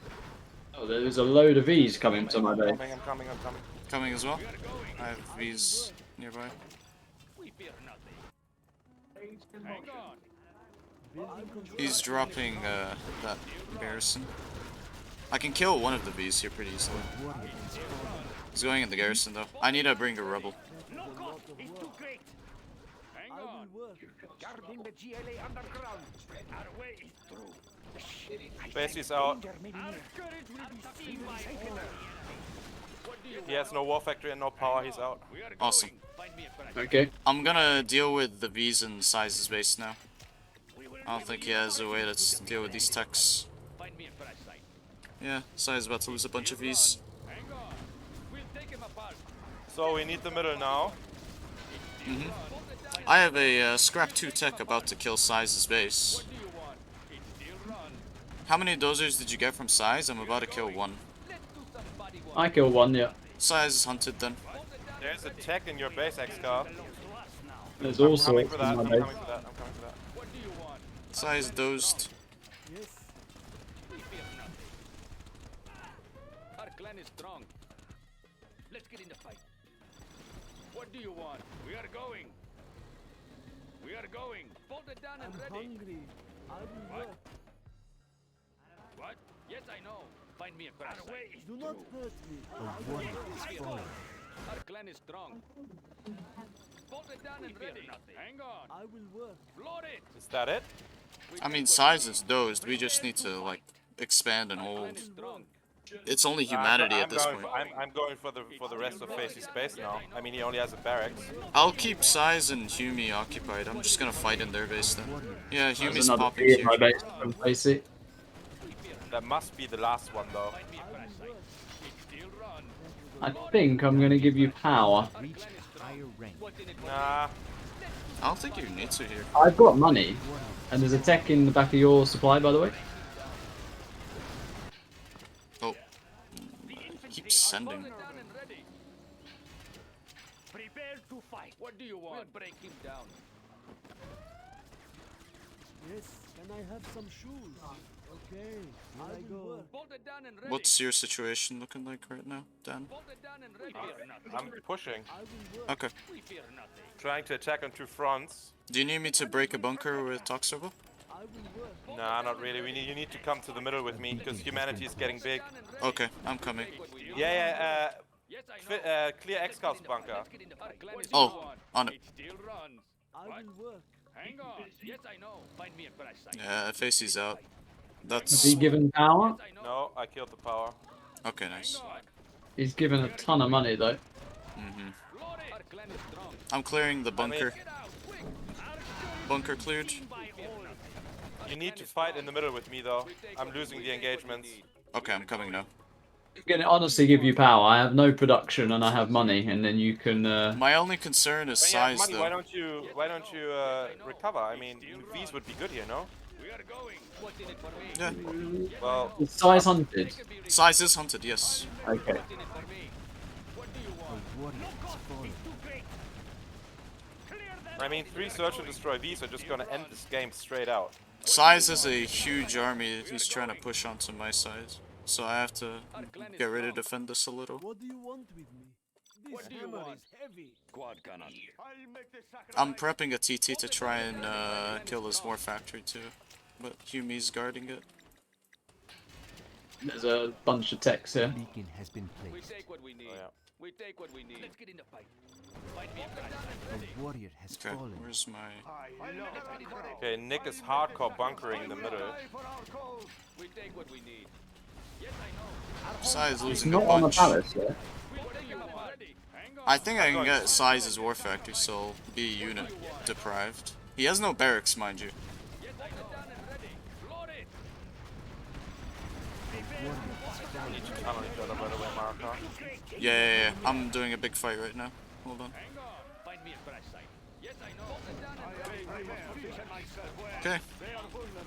Oh, there's a load of V's coming to my base. I'm coming. Coming as well. I have V's nearby. We fear nothing. Hang on. He's dropping that garrison. I can kill one of the V's here pretty easily. He's going in the garrison though. I need to bring a rebel. No cost is too great. Hang on. Guarding the GLA underground. Our way is through. Facey's out. Danger may be near. Courage will be seen by all. What do you He has no war factory and no power. He's out. We are going. Awesome. Find me a price. Okay. I'm gonna deal with the V's and Size's base now. I don't think he has a way to deal with these techs. Find me a price site. Yeah, Size about to lose a bunch of V's. Hang on. We'll take him apart. So we need the middle now. I have a scrap 2 tech about to kill Size's base. What do you want? It's still run. How many dozers did you get from Size? I'm about to kill one. Let's do somebody one. I kill one, yeah. Size is hunted then. There's a tech in your base, Excal. There's all I'm coming sorts for in that. my I'm base. coming for that. What do you want? Size dozed. We fear nothing. Our clan is strong. Let's get in the fight. What do you want? We are going. We are going. Fold it down and ready. Hungry. I will What? work. What? Yes, I know. Find me a price site. Do not hurt me. Our clan is strong. Fold it down and ready. Hang on. I will work. Float it. Is that it? I mean, Size is dozed. We just need to, like, expand and Clan hold. is strong. It's only humanity I'm at this going point. I'm going for the rest of Facey's base now. I mean, he only has a barracks. I'll keep Size and Hummi occupied. I'm just gonna fight in their base then. Yeah, There's Humi's another popping V in my here. base from Facey. That must be the last one though. Find me a price site. It's still run. I think I'm gonna give you power. Our clan is strong. What's in it for me? Nah. I don't think your needs are here. I've got money. And there's a tech in the back of your supply, by the way. Oh. Keep sending. Fold it down and ready. Prepare to fight. What do you want? We'll break him down. Yes. Can I have some shoes? Okay. Here I go. Fold it down and ready. What's your situation looking like right now, Dan? Fold it down and ready. We fear nothing. I'm pushing. I will work. Okay. We fear nothing. Trying to attack on two fronts. Do you need me to break a bunker with Talk Circle? I will work. Nah, not really. You need to come to the middle with me because humanity is getting big. Okay, I'm coming. Yeah. Yes, I know. Clear Excal's bunker. Let's get in the fight. Clan is Oh, strong. on it. It still runs. I What? will work. Hang on. Yes, I know. Find me a price site. Yeah, Facey's out. Is That's... he given power? Yes, I know. No, I killed the power. Okay, nice. Hang on. He's given a ton of money, though. Float it. Our clan is strong. I'm clearing the bunker. Get out, quick. Bunker cleared. You need to fight in the middle with me though. I'm losing the engagements. Okay, I'm coming now. I'm gonna honestly give you power. I have no production and I have money, and then you can. My only concern is When you have size, money, though. why don't you recover? I mean, V's would be good here, no? We are going. What's in it for me? Yeah, Well, Is Size hunted? size is hunted, yes. Okay. What's in it for me? What do you want? I mean, 3 search and destroy V's are just gonna end this game straight out. Size is a huge army that he's trying to push onto my side. So I have to get ready to defend this a little. What do you want with me? This What do you hammer want? is heavy. Quad cannon. I'm prepping a TT to try and kill his war factory too. But Humi's guarding it. There's a bunch of techs here. Beacon has been We placed. take what we need. Oh, yeah. We take what we need. Let's get in the fight. Fight me a price site. A warrior has Okay, fallen. where's my... Okay, Nick is hardcore bunkering in the middle. We take what we need. Yes, I know. Size He's losing a not on the bunch. palace yet. We'll take him apart. Hang on. I think I can get Size's war factory, so I'll be unit deprived. He has no barracks, mind you. Yes, I know. Done and ready. Float it. We need to tunnel each other, by the way, Marakar. Yeah. I'm doing a big fight right now. Hold on. Hang on. Find me a price site. Yes, I know. Done and ready. Okay.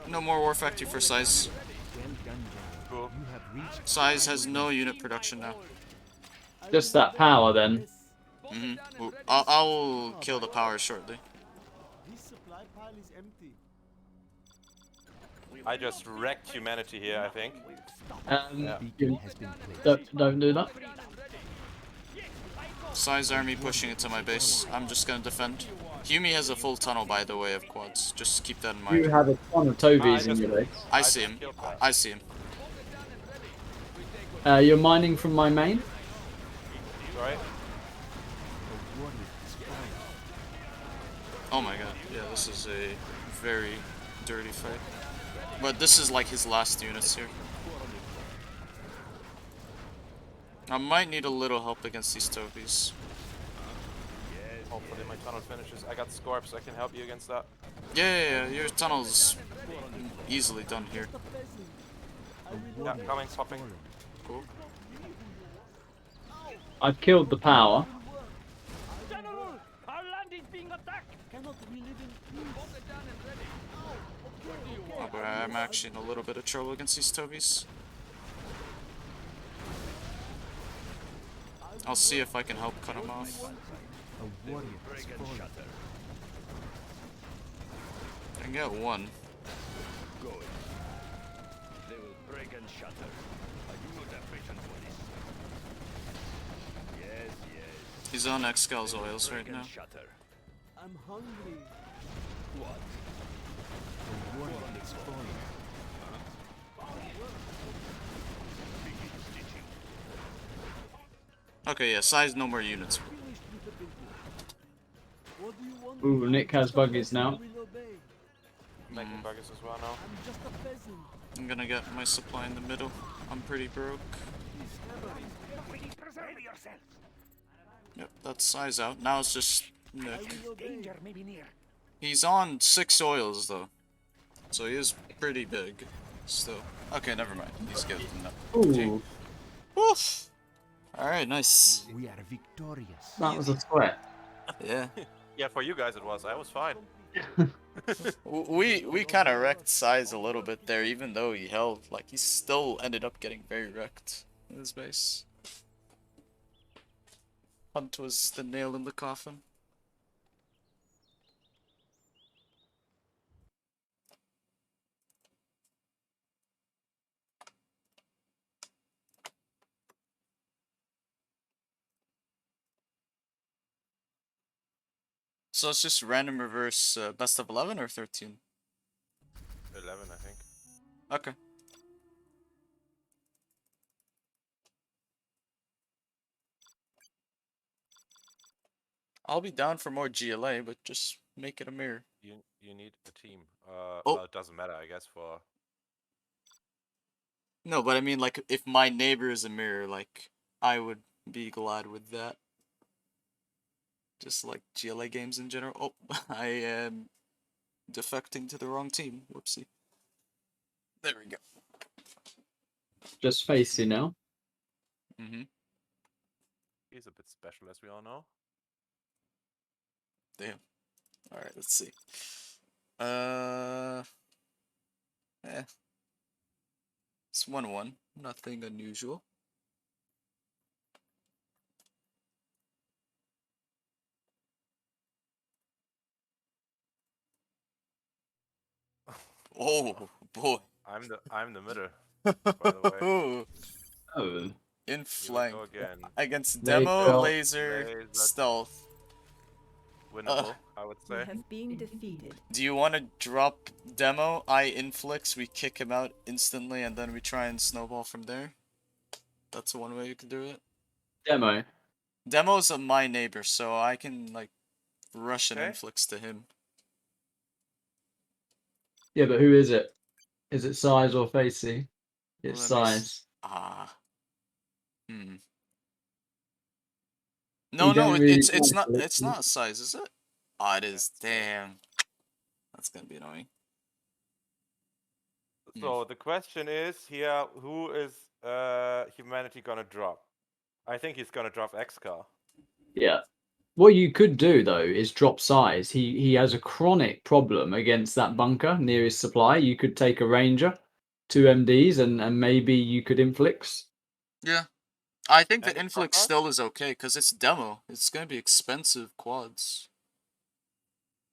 No more war factory for Size. Well done, General. Cool. You have reached Size has no unit production now. Just that power, then. I'll kill the power shortly. This supply pile is empty. I just wrecked humanity here, I think. Um, Beacon you- has been placed. don't do that. Size army pushing into my base. I'm just gonna defend. Hummi has a full tunnel, by the way, of quads. Just keep that in mind. You have a ton of I Tobies in just, your base. I I see just him. killed that. I see him. You're mining from my main. Right? Oh my god. Yeah, this is a very dirty fight. But this is like his last units here. I might need a little help against these Tobies. Hopefully my tunnel finishes. I got Scorps, I can help you against that. Yeah, your tunnel's easily done here. Yeah, coming, popping. Cool. I've killed the power. General, our land is being attacked. Cannot we live in peace? Oh, but I'm actually in a little bit of trouble against these Tobies. I'll see if I can help cut him off. A warrior has fallen. I can get one. Good. They will break and shatter. Are you not efficient for this? Yes, yes. He's on Excal's oils Break right and now. shatter. I'm hungry. What? A warrior has fallen. Begin stitching. Okay, yeah, size no more units. Finished with the business. What do you want? Ooh, Nick has buggies now. I will obey. Making buggers as well now. I'm just a peasant. I'm gonna get my supply in the middle. I'm pretty broke. Preserve yourself. Yep, that's size out. Now it's just I Nick. will obey. Danger may be near. He's on 6 oils though. So he is pretty big. Still. Okay, never mind. He's good. No. Ooh, Woof! Alright, nice. We are victorious. that was a sweat. Yeah. Yeah, for you guys it was. I was fine. We kind of wrecked size a little bit there, even though he held. Like, he still ended up getting very wrecked in his base. Hunt was the nail in the coffin. So it's just random reverse best of 11 or 13? 11, I think. Okay. I'll be down for more GLA, but just make it a mirror. You need a team. Oh. Well, it doesn't matter, I guess, for... No, but I mean, like, if my neighbor is a mirror, like, I would be glad with that. Just like GLA games in general. Oh, I am defecting to the wrong team. Whoopsie. There we go. Just Facey now. Mm-hmm. He's a bit special, as we all know. Damn. Alright, let's see. It's 1-1. Nothing unusual. Oh boy. I'm the middle, by the way. Oh, In flank. Go again. Against They demo, felt- laser, stealth. Winnable, I would We say. have been defeated. Do you want to drop demo? I inflix, we kick him out instantly, and then we try and snowball from there. That's one way you can do it. demo. Demo's my neighbor, so I can like rush an Okay. inflix to him. Yeah, but who is it? Is it size or Facey? It's Let me size. No, You no, don't really it's want not. to, It's not size, is it? Oh, it is. Damn. That's gonna be annoying. So the question is here, who is humanity gonna drop? I think he's gonna drop Excal. Yeah. What you could do though is drop size. He has a chronic problem against that bunker near his supply. You could take a ranger, 2 MDs, and maybe you could inflix. Yeah. I think the And it's inflix proper? still is okay because it's demo. It's gonna be expensive quads.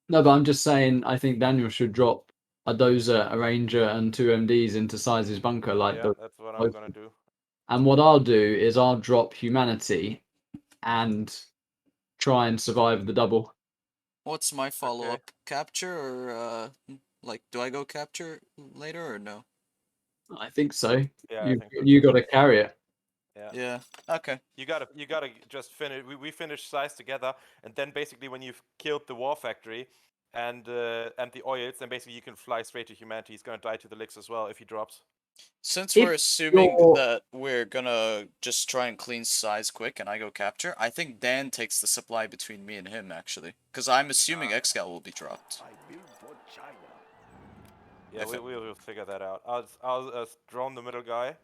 No, but I'm just saying I think Daniel should drop a dozer, a ranger, and 2 MDs into Size's bunker like Yeah, the. that's what I'm gonna do. And what I'll do is I'll drop humanity and try and survive the double. What's my follow-up? Capture or like do I go capture later or no? I think so. Yeah, I You think so you too. got to carry it. Yeah. Yeah. Okay. You gotta just finish. We finish Size together, and then basically when you've killed the war factory and the oils, then basically you can fly straight to humanity. He's gonna die to the licks as well if he drops. Since If we're assuming you're- that we're gonna just try and clean Size quick and I go capture, I think Dan takes the supply between me and him actually. Because I'm assuming Excal will be dropped. I built for China. Yeah, If it- we'll figure that out. I'll drone the middle guy,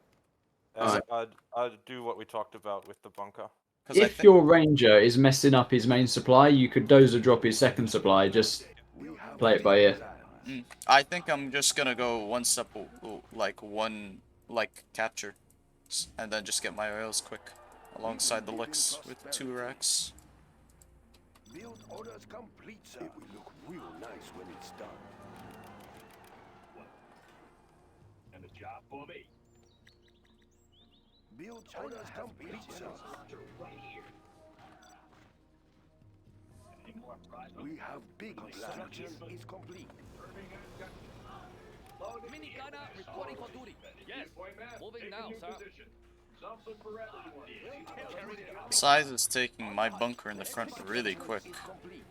and Alright. I'll do what we talked about with the bunker. Because I If think your ranger is messing up his main supply, you could dozer drop his second supply. Just play it by ear. I think I'm just gonna go one step like capture, and then just get my oils quick alongside the licks with 2 racks. Build orders complete, sir. It will look real nice when it's done. And a job for me. Build orders complete, sir. We have big construction is complete. Mini gunner reporting for duty. Yes. Moving now, sir. Something for everyone. Size is taking my bunker in the front really quick. Complete.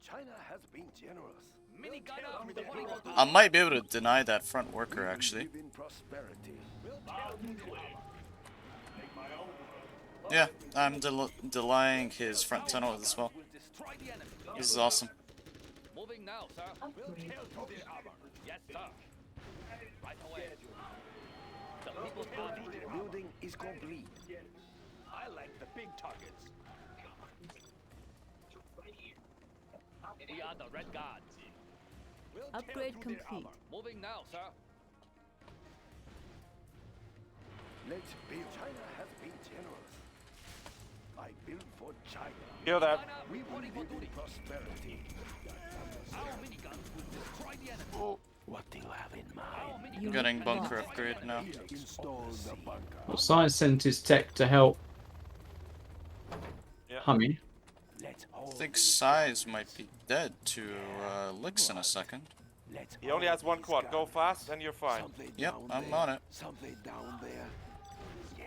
China has been generous. Mini gunner reporting for duty. I might be able to deny that front worker actually. Live in prosperity. Yeah, I'm delaying his front tunnel as well. Will destroy the enemy. This is awesome. Moving now, sir. Will kill to the armor. Yes, sir. Right away. The people's army. Building is complete. I like the big targets. We are the Red Guards. We'll Upgrade kill to the complete. armor. Moving now, sir. Let's build. China has been generous. I build for China. Kill that. Gunner We will reporting for live in duty. prosperity. Our miniguns will destroy the enemy. What do you have in mind? Our miniguns You Getting need bunker lost. upgrade now. Install the bunker. Well, Size sent his tech to help Yeah. Hummi. Let's I hold. think Size might be dead to licks in a second. Let's He only has one quad. Go fast, and you're fine. Something Yep, down I'm there. on it. Something down there. Yeah.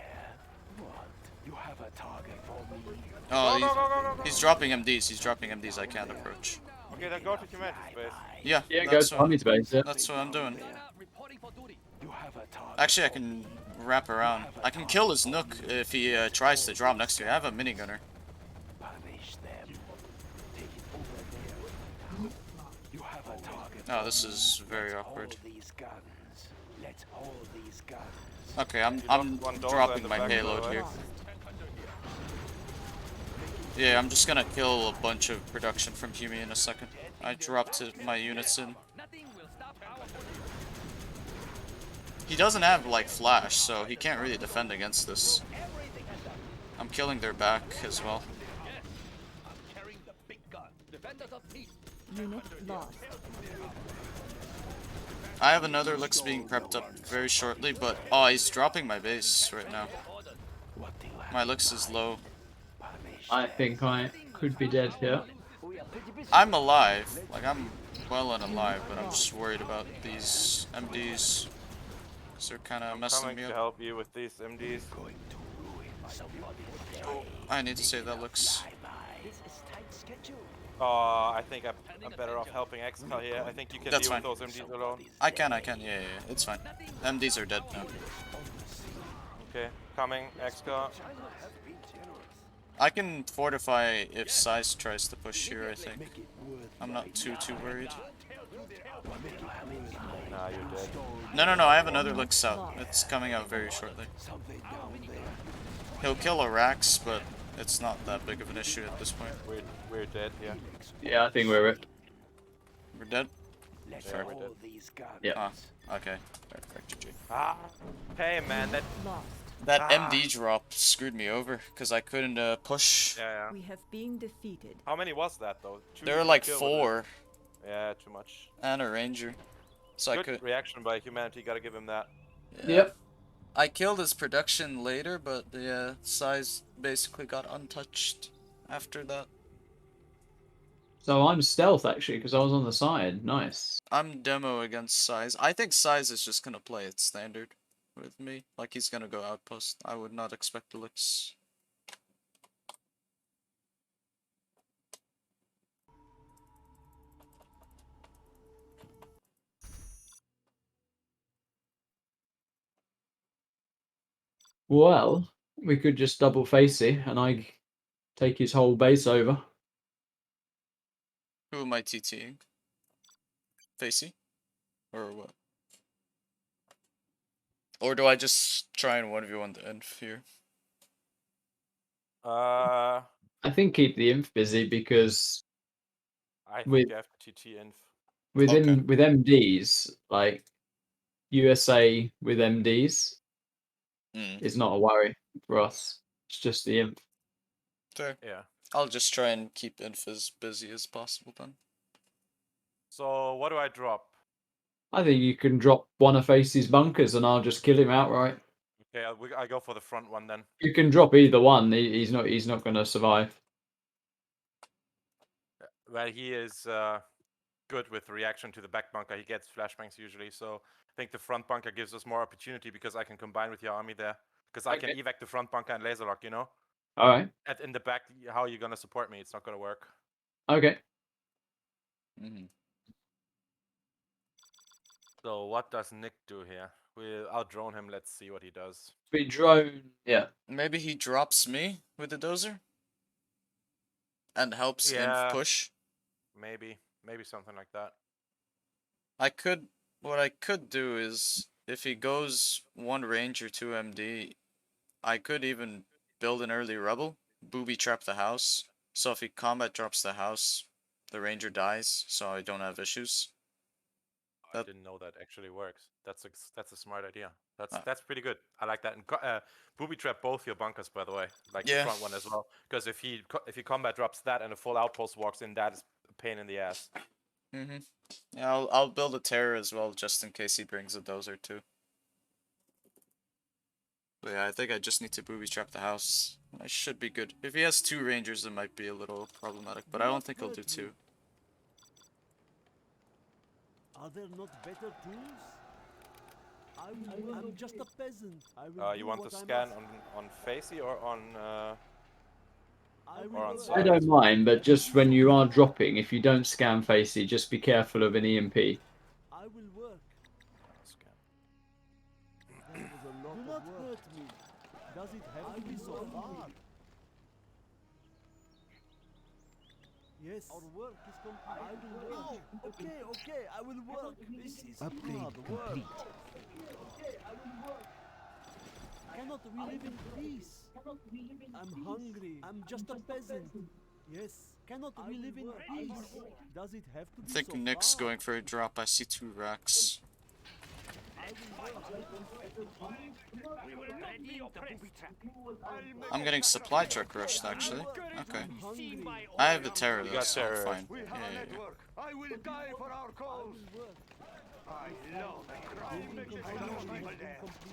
What? You have a target for me. Oh, Go, go, go, go, go. he's dropping MDs. He's dropping MDs. I can't approach. Okay, then go to humanity space. Yeah, Yeah, go that's to what, Hummi's base. Yeah. that's what I'm doing. Gunner reporting for duty. You have a target. Actually, I can wrap around. I can kill his Nook if he tries to drop next to you. I have a minigunner. Punish them. Take it over there. You have a target. Oh, this is very awkward. Hold these guns. Let's hold these guns. Okay, I'm One dozer in dropping the my back, payload by the way. here. Yeah, I'm just gonna kill a bunch of production from Hummi in a second. I dropped my units in. Nothing will stop our forces. He doesn't have like flash, so he can't really defend against this. I'm killing their back as well. Yes. I'm carrying the big gun. Defenders of peace. Unit lost. I have another Licks being prepped up very shortly, but oh, he's dropping my base right now. Orders. What do you have? My Licks is low. Punish. I think I could be dead here. I'm alive, like I'm well and alive, but I'm just worried about these MDs. Cause they're kind of messing Coming me to up. help you with these MDs. Going to ruin somebody's day. I need to save that Licks. This is tight schedule. I think I'm better off helping Excal here. I think you can That's deal fine. with those MDs alone. I can, yeah, it's fine. MDs are dead now. Okay, coming, Excal. China has been generous. I can fortify if Size tries to push here, I think. Make it worth. I'm not too worried. What do you have in mind? Nah, you're dead. No, I have another Licks out. It's coming out very shortly. Something down there. He'll kill a Rax, but it's not that big of an issue at this point. We're dead, yeah. Yeah, I think we're it. We're dead? Let's Yeah, we hold did. these guns. Yeah. Ah, okay. Perfect, GG. Ah, hey man, that Lost. That MD drop screwed me over because I couldn't push. Yeah. We have been defeated. How many was that though? There were like kill with it. 4 Yeah, too much. and a ranger. So I Good could. reaction by humanity. Gotta give him that. Yeah. Yep. I killed his production later, but the size basically got untouched after that. So I'm stealth actually because I was on the side. Nice. I'm demo against size. I think size is just gonna play it standard with me. Like he's gonna go outpost. I would not expect licks. Well, we could just double Facey and I take his whole base over. Who am I TTing? Facey? Or what? Or do I just try and 1v1 the inf here? I I think keep the inf busy because think with you have to TT inf. with Okay. with MDs like USA with MDs is not a worry for us. It's just the inf. Fair. Yeah. I'll just try and keep inf as busy as possible then. So what do I drop? I think you can drop one of Facey's bunkers and I'll just kill him outright. Okay, I go for the front one then. You can drop either one. He's not going to survive. Well, he is good with reaction to the back bunker. He gets flashbangs usually, so I think the front bunker gives us more opportunity because I can combine with your army there. Because I can Okay. evac the front bunker and laser lock, you know? All right. In the back, how are you gonna support me? It's not gonna work. Okay. So what does Nick do here? I'll drone him. Let's see what he does. We drone. Yeah. Maybe he drops me with the dozer? And helps Yeah. inf push? Maybe something like that. What I could do is, if he goes 1 ranger 2 MD, I could even build an early rebel, booby trap the house, so if he combat drops the house, the ranger dies, so I don't have issues. I didn't know that actually works. That's a smart idea. That's pretty good. I like that. And booby trap both your bunkers, by the way, like the front one as well. Because if he combat drops that and a full outpost walks in, that is a pain in the ass. Yeah, I'll build a terror as well, just in case he brings a dozer too. But yeah, I think I just need to booby trap the house. I should be good. If he has 2 rangers, it might be a little problematic, but I don't think he'll do 2. Are there not better tools? I'm just a peasant. You want to scan on Facey or on I don't mind, but just when you are dropping, if you don't scan Facey, just be careful of an EMP. I will work. Scan. That was a lot Do not hurt me. Does it have to be so hard? Yes. Our work is complete. I will work. Okay, I will work. This is hard work. Okay, I will work. Cannot we live in peace? I'm hungry. I'm just a peasant. Yes. Cannot we live in peace? Does it have to be I think so Nick's hard? going for a drop. I see 2 racks. I'm getting supply truck rushed, actually. Okay. I have the terror though, so I'm fine. Yeah. I will die for our cause. I love the crowd.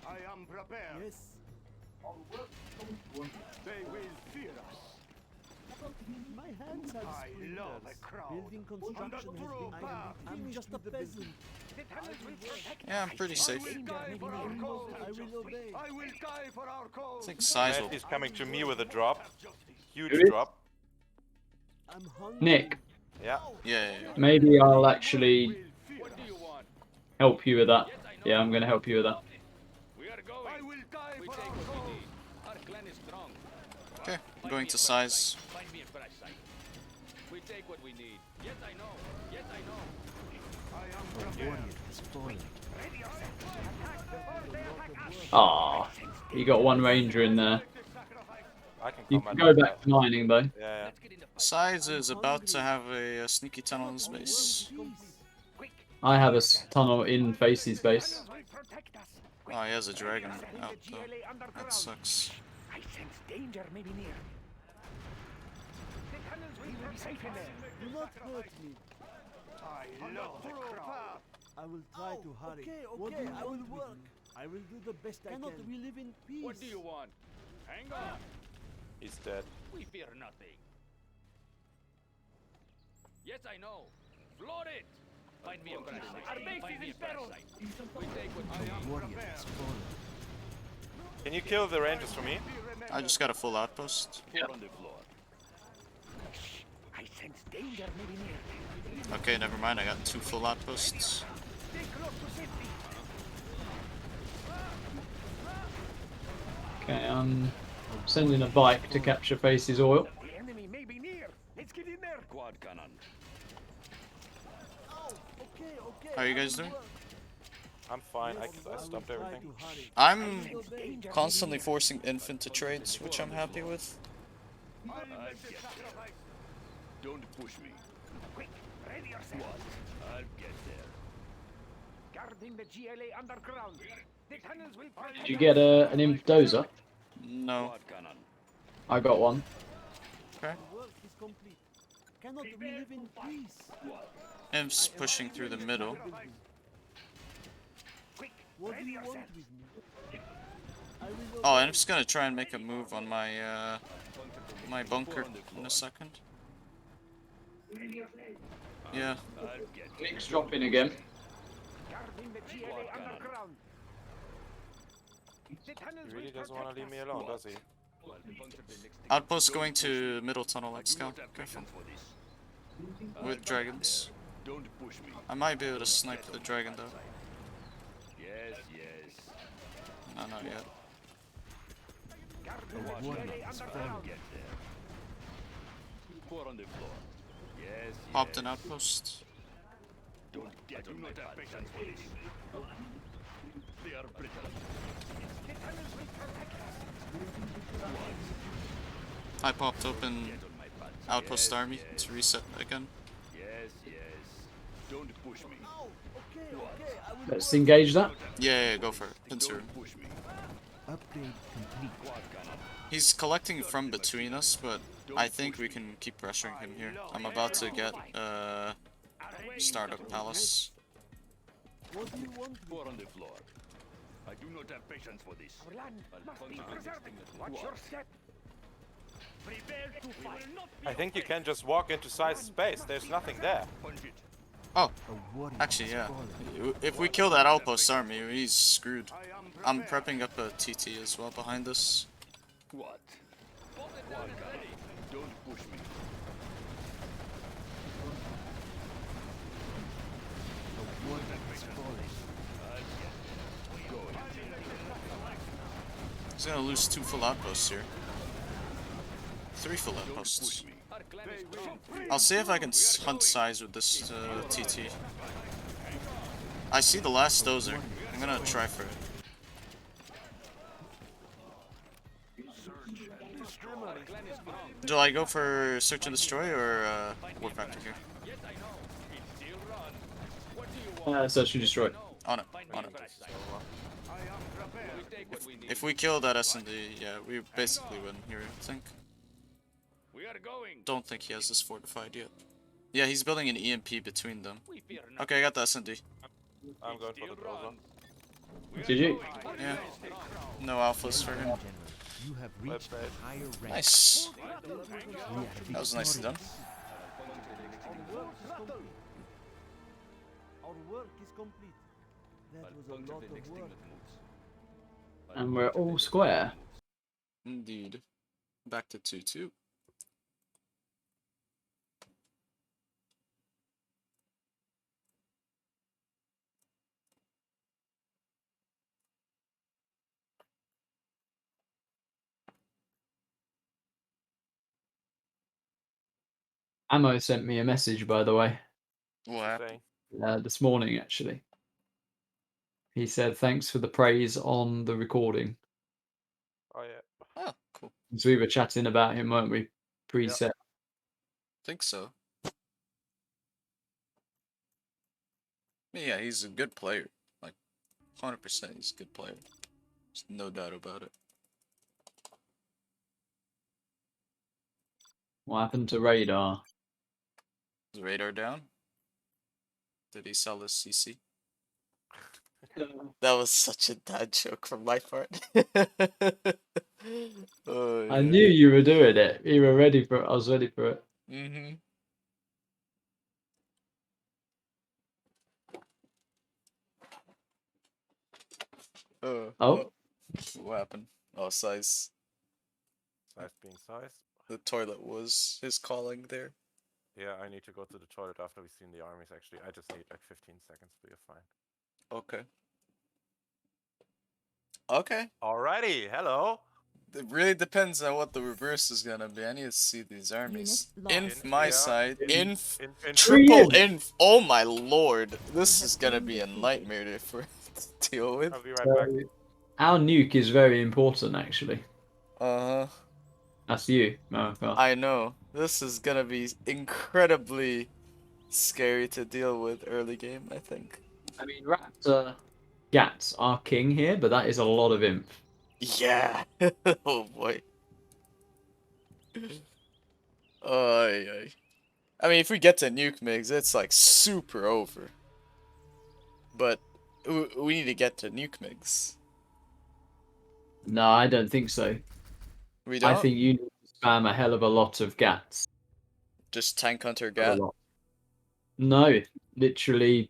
I am prepared. Yes. They will fear us. My hands have I splinters. love a crowd. Building construction has true been path. I'm just a peasant. Yeah, I'm pretty safe. I will die for our cause. I will obey. I will die for our I cause. think size will... He's coming to me with a drop. Huge Who is? drop. I'm hungry. Nick, Yeah. Yeah. maybe I'll actually What do you want? help you with that. Yeah, I'm going to help you with that. We are going. I will die We for take our what cause. we need. Our clan is strong. Okay, I'm going to size. Find me a fresh site. We take what we need. Yes, I know. Yes, I know. I am prepared. Ah, you got 1 ranger in there. I can You combat can go that. back to mining though. Yeah. Size is about to have a sneaky tunnel in his base. I have a tunnel in Facey's base. Oh, he has a dragon out though. That sucks. I sense danger may be near. The tunnels will be safe in there. Do not hurt me. I love the crowd. I will try to hurry. Okay, I will work. I will do the best I can. Cannot we live in peace? What do you want? Hang on. He's dead. We fear nothing. Yes, I know. Flood it. Find me a crash site. Our base Find is me in a crash peril. site. We take what I am. Warrior has fallen. Can you kill the rangers for me? I just got a full outpost. On the floor. I sense danger may be near. Okay, never mind. I got 2 full outposts. Stay close to safety. Okay, I'm sending a bike to capture Facey's oil. The enemy may be near. Let's get in there. Quad cannon. Okay, okay. How are you guys doing? I'm fine. I stopped everything. I'm constantly forcing infant to trades, which I'm happy with. Don't push me. Quick, ready yourself. I'll get there. Guarding the GLA underground. The tunnels will fall. Did you get an imp dozer? No. Quad cannon. I got one. Okay. The work is complete. Cannot we live in peace? Imp's pushing through the middle. Quick, What do ready you want yourself. with me? I will Oh, Imp's gonna try and make a move on my my bunker in a second. Yeah. I'll get there. Nick's dropping again. Guarding the GLA underground. The tunnels He really will doesn't want to leave me alone, does he? Outpost going to middle tunnel, Excal. Careful. Patience for this. With dragons. Don't push me. I might be able to snipe the dragon though. Yes, yes. No, not yet. Guarding the GLA underground. Get there. Pour on the floor. Yes, Popped yes. an outpost. Don't get on my bad patience for this. They are brittle. The tunnels will protect us. I popped open Get on my bad outpost yes, army yes. to reset again. Yes, yes. Don't push me. Okay, okay. I will Let's engage that. Yeah, go for it. Pincer. Don't push me. upgrade complete. Quad cannon. He's collecting from between us, but I think we can keep pressuring him here. I'm about to get Startup Palace. What do you want with Pour on the floor. I do not have patience for this. Our land I'll must be punch preserved. this thing Watch at your once. step. Prepare to fight. I think you can just walk into size space. There's nothing there. Punch it. Oh, a warrior? actually, has yeah. fallen. If we kill that outpost army, he's screwed. I'm prepping up a TT as well behind us. What? Quad cannon. Don't push me. A warrior has fallen. He's gonna lose 2 full outposts here. 3 full outposts. Our clan is strong. I'll see if I can hunt size with this TT. I see the last dozer. I'm gonna try for it. Our clan is strong. Do I go for search and destroy or war factor here? Yes, I know. It still runs. What do you want? Search and destroy. On it, Find me on a it. crash site. We take what we need. If we kill that S&D, yeah, we basically win here, I think. We are going. Don't think he has this fortified yet. Yeah, he's building an EMP between them. We fear nothing. Okay, I got the S&D. I'm going for the dozer. GG. Yeah. No alphas for him. General, you have Well reached played. a higher rank. Nice. We are That was nicely done. Our work is complete. That was a lot of work. And we're all square. Indeed. Back to 2-2. Ammo sent me a message, by the way, What happened? Saying, this morning actually. He said thanks for the praise on the recording. oh yeah. Oh, cool. Because we were chatting about him, weren't we? Preset. Think so. Yeah, he's a good player. Like, 100% he's a good player. There's no doubt about it. What happened to Radar? Is Radar down? Did he sell his CC? That was such a dad joke from my part. Oh, I yeah. knew you were doing it. You were ready for it. I was ready for it. Mm-hmm. Oh. What happened? Oh, size. Size being size. The toilet was his calling there. Yeah, I need to go to the toilet after we've seen the armies, actually. I just need like 15 seconds, but you're fine. Okay. Okay. Alrighty, hello. It really depends on what the reverse is gonna be. I need to see these armies. Unit Inf lost. my Yeah. side. Inf. In Triple Three inf. Oh my lord. This You is have gonna been be a defeated. nightmare for to deal with. I'll be right So, back. our nuke is very important, actually. Uh-huh. That's you, Marakar. I know. This is gonna be incredibly scary to deal with early game, I think. I mean, Raptor Gats are king here, but that is a lot of imp. Yeah. Oh boy. Ay, ay. I mean, if we get to nuke migs, it's like super over. But we need to get to nuke migs. No, I don't think so. We I don't? think you need to spam a hell of a lot of Gats. Just tank hunter A gat? lot. No, literally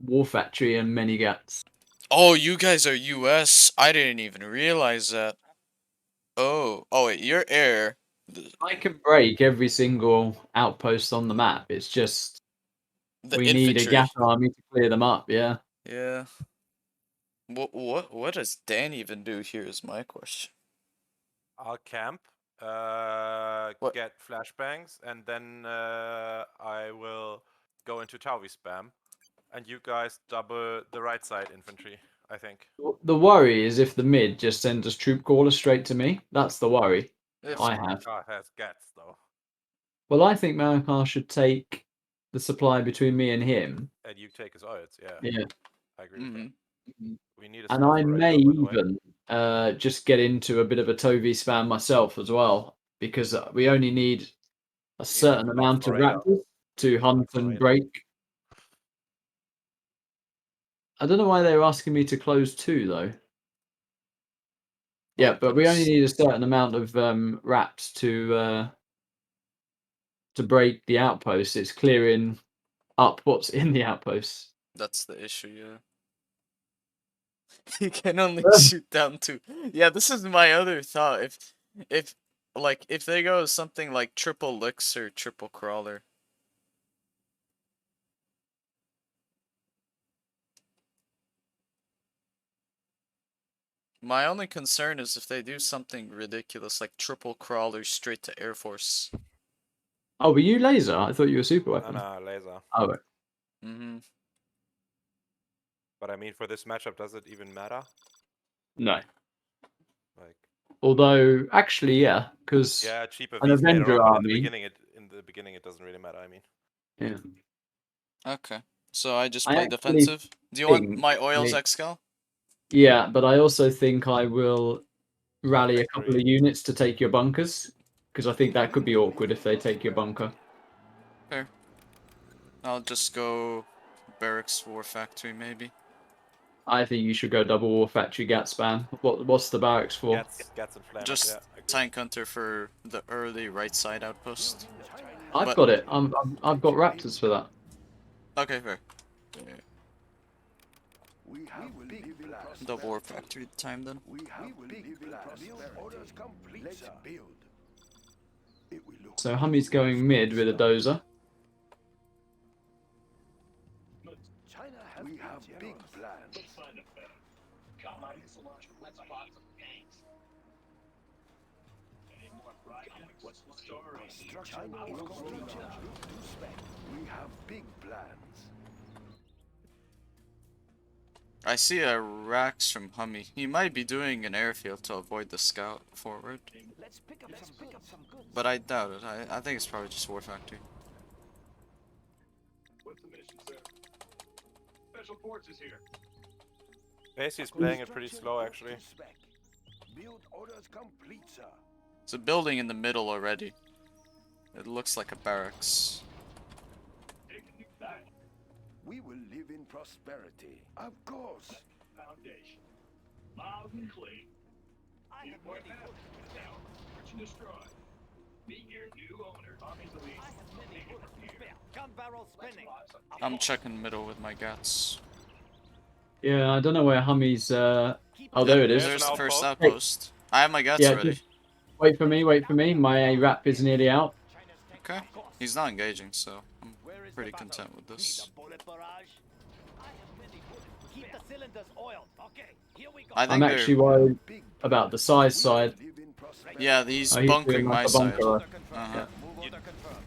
War Factory and many Gats. Oh, you guys are US. I didn't even realize that. Oh, wait, you're air. I can break every single outpost on the map. It's just The we need a infantry. Gat army to clear them up. Yeah. Yeah. What does Dan even do here is my question. I'll camp, What? get flashbangs, and then I will go into Tauri spam. And you guys double the right side infantry, I think. The worry is if the mid just sends us troop caller straight to me. That's the worry I have. Marakar has gats, though. Well, I think Marakar should take the supply between me and him. And you take his oils, yeah. Yeah. I agree with that. Mhm. We need a And spot I for may radar, by the way. even just get into a bit of a Tovi spam myself as well, because we only need a certain spot amount for of radar. raptors to hunt for and radar. break. I don't know why they were asking me to close 2 though. Yeah, but we only need a certain amount of raps to break the outposts. It's clearing up what's in the outposts. That's the issue, yeah. You can only shoot down 2. Yeah, this is my other thought. If they go something like triple licks or triple crawler. My only concern is if they do something ridiculous like triple crawler straight to Air Force. Oh, were you laser? I thought you were super weapon. Nah, laser. Oh, right. Mm-hmm. But I mean, for this matchup, does it even matter? No. Like. Although, actually, yeah, because Yeah, cheaper an Vs later Avenger on, but army. in the beginning, it doesn't really matter. I mean. Yeah. Okay. So I just I play actually defensive. Do you want think my oils, I- Excal? Yeah, but I also think I will rally a couple Factory. of units to take your bunkers, because I think that could be awkward if they take your bunker. Fair. I'll just go barracks war factory maybe. I think you should go double war factory gat spam. What's the barracks for? Gats and flammers. Just Yeah, I agree. tank hunter for the early right side outpost. I've got it. I've got raptors for that. Okay, fair. Yeah. We have big plans. The war factory time then. We have big plans. Orders complete. Let's build. It will look. So Hummi's going mid with a dozer. China has we have big plans. Construction is complete. We have big plans. I see a Rax from Hummi. He might be doing an airfield to avoid the scout forward. Let's pick up some goods. But I doubt it. I think it's probably just war factory. What's the mission, sir? Special forces here. Facey's playing it pretty slow, actually. Build orders complete, sir. There's a building in the middle already. It looks like a barracks. We will live in prosperity. Of course. Foundation. Mild and clean. I have many down. Search and destroy. Meet your new owner. Gun barrel spinning. I'm checking middle with my gats. Yeah, I don't know where Hummi's. Oh, there it is. There's the first outpost. outpost. I have my gats Yeah, ready. just wait for me. Wait for me. My wrap is nearly out. Okay. He's not engaging, so I'm pretty content with this. Bullet barrage. I have many bullets. Keep the cylinders oiled. Okay, here we go. I think I'm they're actually worried about the size side. Live in prosperity. yeah, he's Oh, he's doing bunkering like my a side. bunker. Uh-huh. Move order confirmed.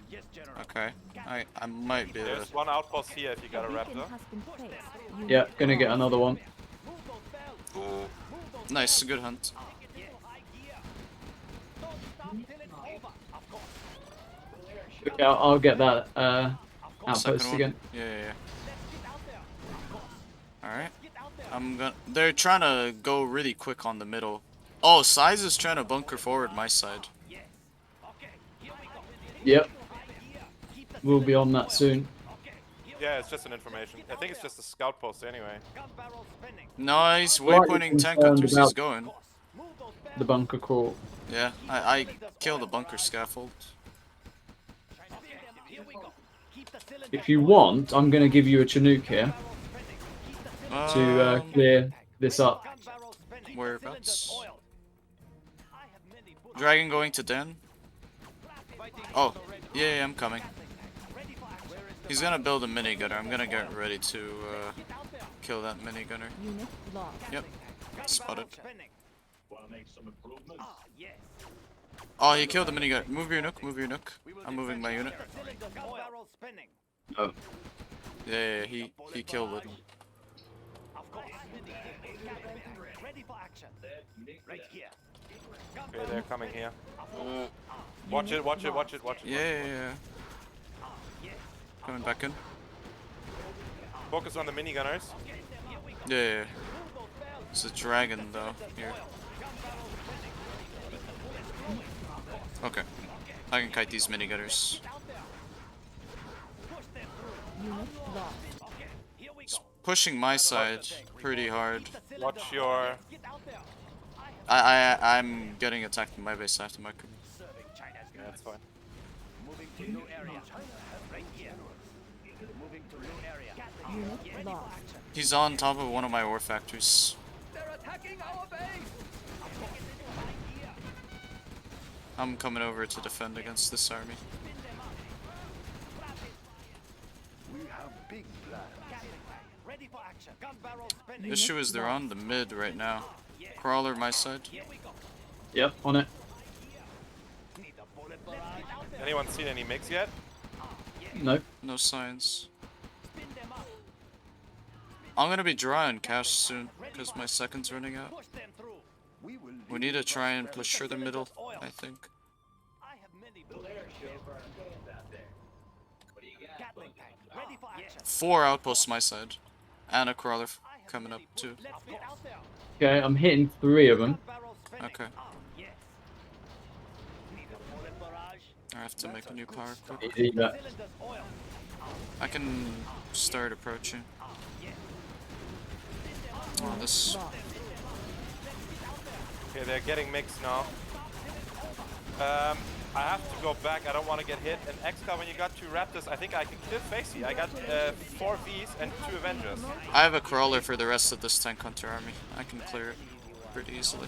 Yes, General. Okay. I might be able There's to. one outpost here if you got a Beacon raptor. has been placed. Unit Yeah, gonna get lost. another one. Move those bells. Nice, good hunt. Yes. High gear. Don't stop till it's over. Of course. Okay, I'll get that Second outpost one. again. Yeah, yeah, Let's get out there. Of course. yeah. Alright. Get out there. I'm gonna. They're trying to go really quick on the middle. Oh, Size is trying to bunker forward my side. Yes. Okay, here we go. Yep, High gear. Keep the we'll be on that soon. Okay, here Yeah, it's just an information. I think it's just a scout post anyway. gun barrel spinning. Nice, Slightly waypointing tank concerned hunters, he's about- going. Move those bells. The bunker crawl. Yeah, I killed the bunker scaffold. Here we go. Keep the cylinder If you want, I'm gonna give you a Chinook here spinning. Keep the cylinder to clear this up. gun barrel spinning. Keep the Whereabouts? cylinders oiled. I have many bullets. Dragon going to Den. Oh, yeah, I'm coming. Ready for action. He's gonna build a minigunner. I'm gonna get ready to kill that minigunner. Unit lost. Yep, spotted. Spinning. Want to make some improvements? Ah, yes. Oh, he killed the minigun. Move your nook, move your nook. I'm moving my unit. Cylinder gun barrel spinning. Oh, Yeah, he killed it. Of course. Ready for action. Right here. Gun Okay, they're coming here. Uh, Watch it, watch it, watch it, watch it. yeah. Coming back in. Focus on the minigunners. Yeah. It's a dragon though here. Okay. I can kite these minigunners. Unit lost. It's pushing my side pretty hard. Watch your... I'm getting attacked in my base after my crew. Yeah, that's fine. Moving to new area. Right here. Moving to new area. Unit lost. He's on top of one of my ore factories. They're attacking our base. I'm coming over to defend against this army. We have big plans. Ready for action. Gun barrel spinning. The issue is they're on the mid right now. Crawler my side. yep, on it. Need a bullet barrage. Anyone seen any mix yet? Nope. No signs. Spin them up. I'm gonna be dry on cash soon because my second's running out. Push them through. We will We need to try and push through the middle, I think. I have many bullets. Gatling tank. Ready for action. 4 outposts my side. And a crawler coming up too. Let's get out there. Okay, I'm hitting 3 of them. Gun barrel spinning. Okay. Ah, yes. Need a bullet barrage. I have to make a new power quick. Easy, that. Cylinders oiled. I can start approaching. Oh, this. Lost. Okay, they're getting mixed now. I have to go back. I don't want to get hit. And Excal, when you got 2 raptors, I think I can kill Facey. I got 4 Vs and 2 Avengers. I have a crawler for the rest of this tank hunter army. I can clear it pretty easily.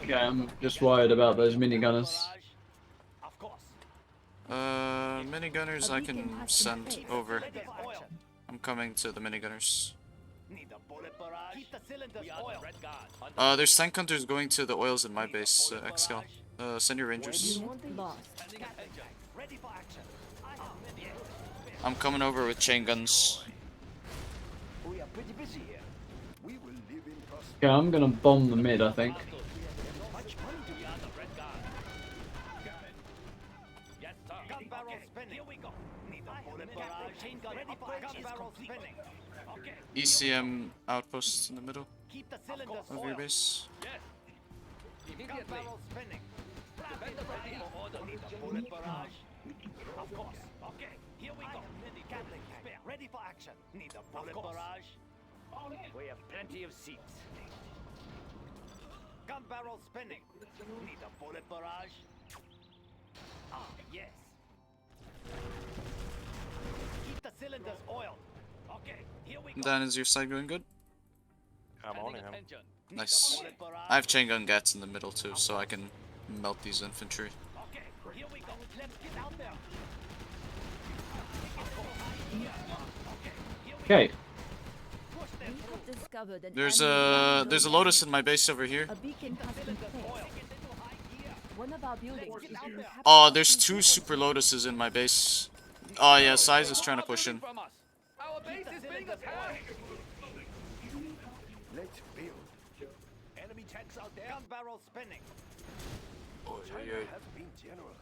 Okay, I'm just worried about those minigunners. Of course. Minigunners I can send over. Oil. I'm coming to the minigunners. Need a bullet barrage. Keep the cylinders oiled. There's tank hunters going to the oils in my base, Excal. Send your rangers. Unit lost. Ready for action. I have many. I'm coming over with chain guns. We are pretty busy here. We will live in prosperity. Okay, I'm gonna bomb the mid, I think. Much money do we have the red guard? Yes, sir. Gun barrel spinning. Here we go. Need a bullet barrage. Chain gun ready for gun barrel spinning. Okay. ECM outposts in the middle Keep the cylinders of your base. Yes. Gun Immediately. barrel spinning. Defenders ready for order. Need a bullet barrage. Of course. Okay. Here we go. Gatling tank. Ready for action. Need a bullet barrage. We have plenty of seats. Gun barrel spinning. Need a bullet barrage. Ah, yes. Keep the cylinders oiled. Okay, here we go. Dan, is your side going good? I'm Standing owning him. attention. Nice. Bullet barrage. I have chain gun gats in the middle too, so I can melt these infantry. Okay, here we go. Let's get out there. Okay. Push We them have through. discovered an There's enemy a lotus in my base over here. A beacon has been placed. One of our buildings is being captured. Oh, there's 2 super lotuses in my base. Oh yeah, Size is trying to push in. From us. Our base is being attacked. Let's build. Enemy tanks out there. Gun barrel spinning. China has been generous.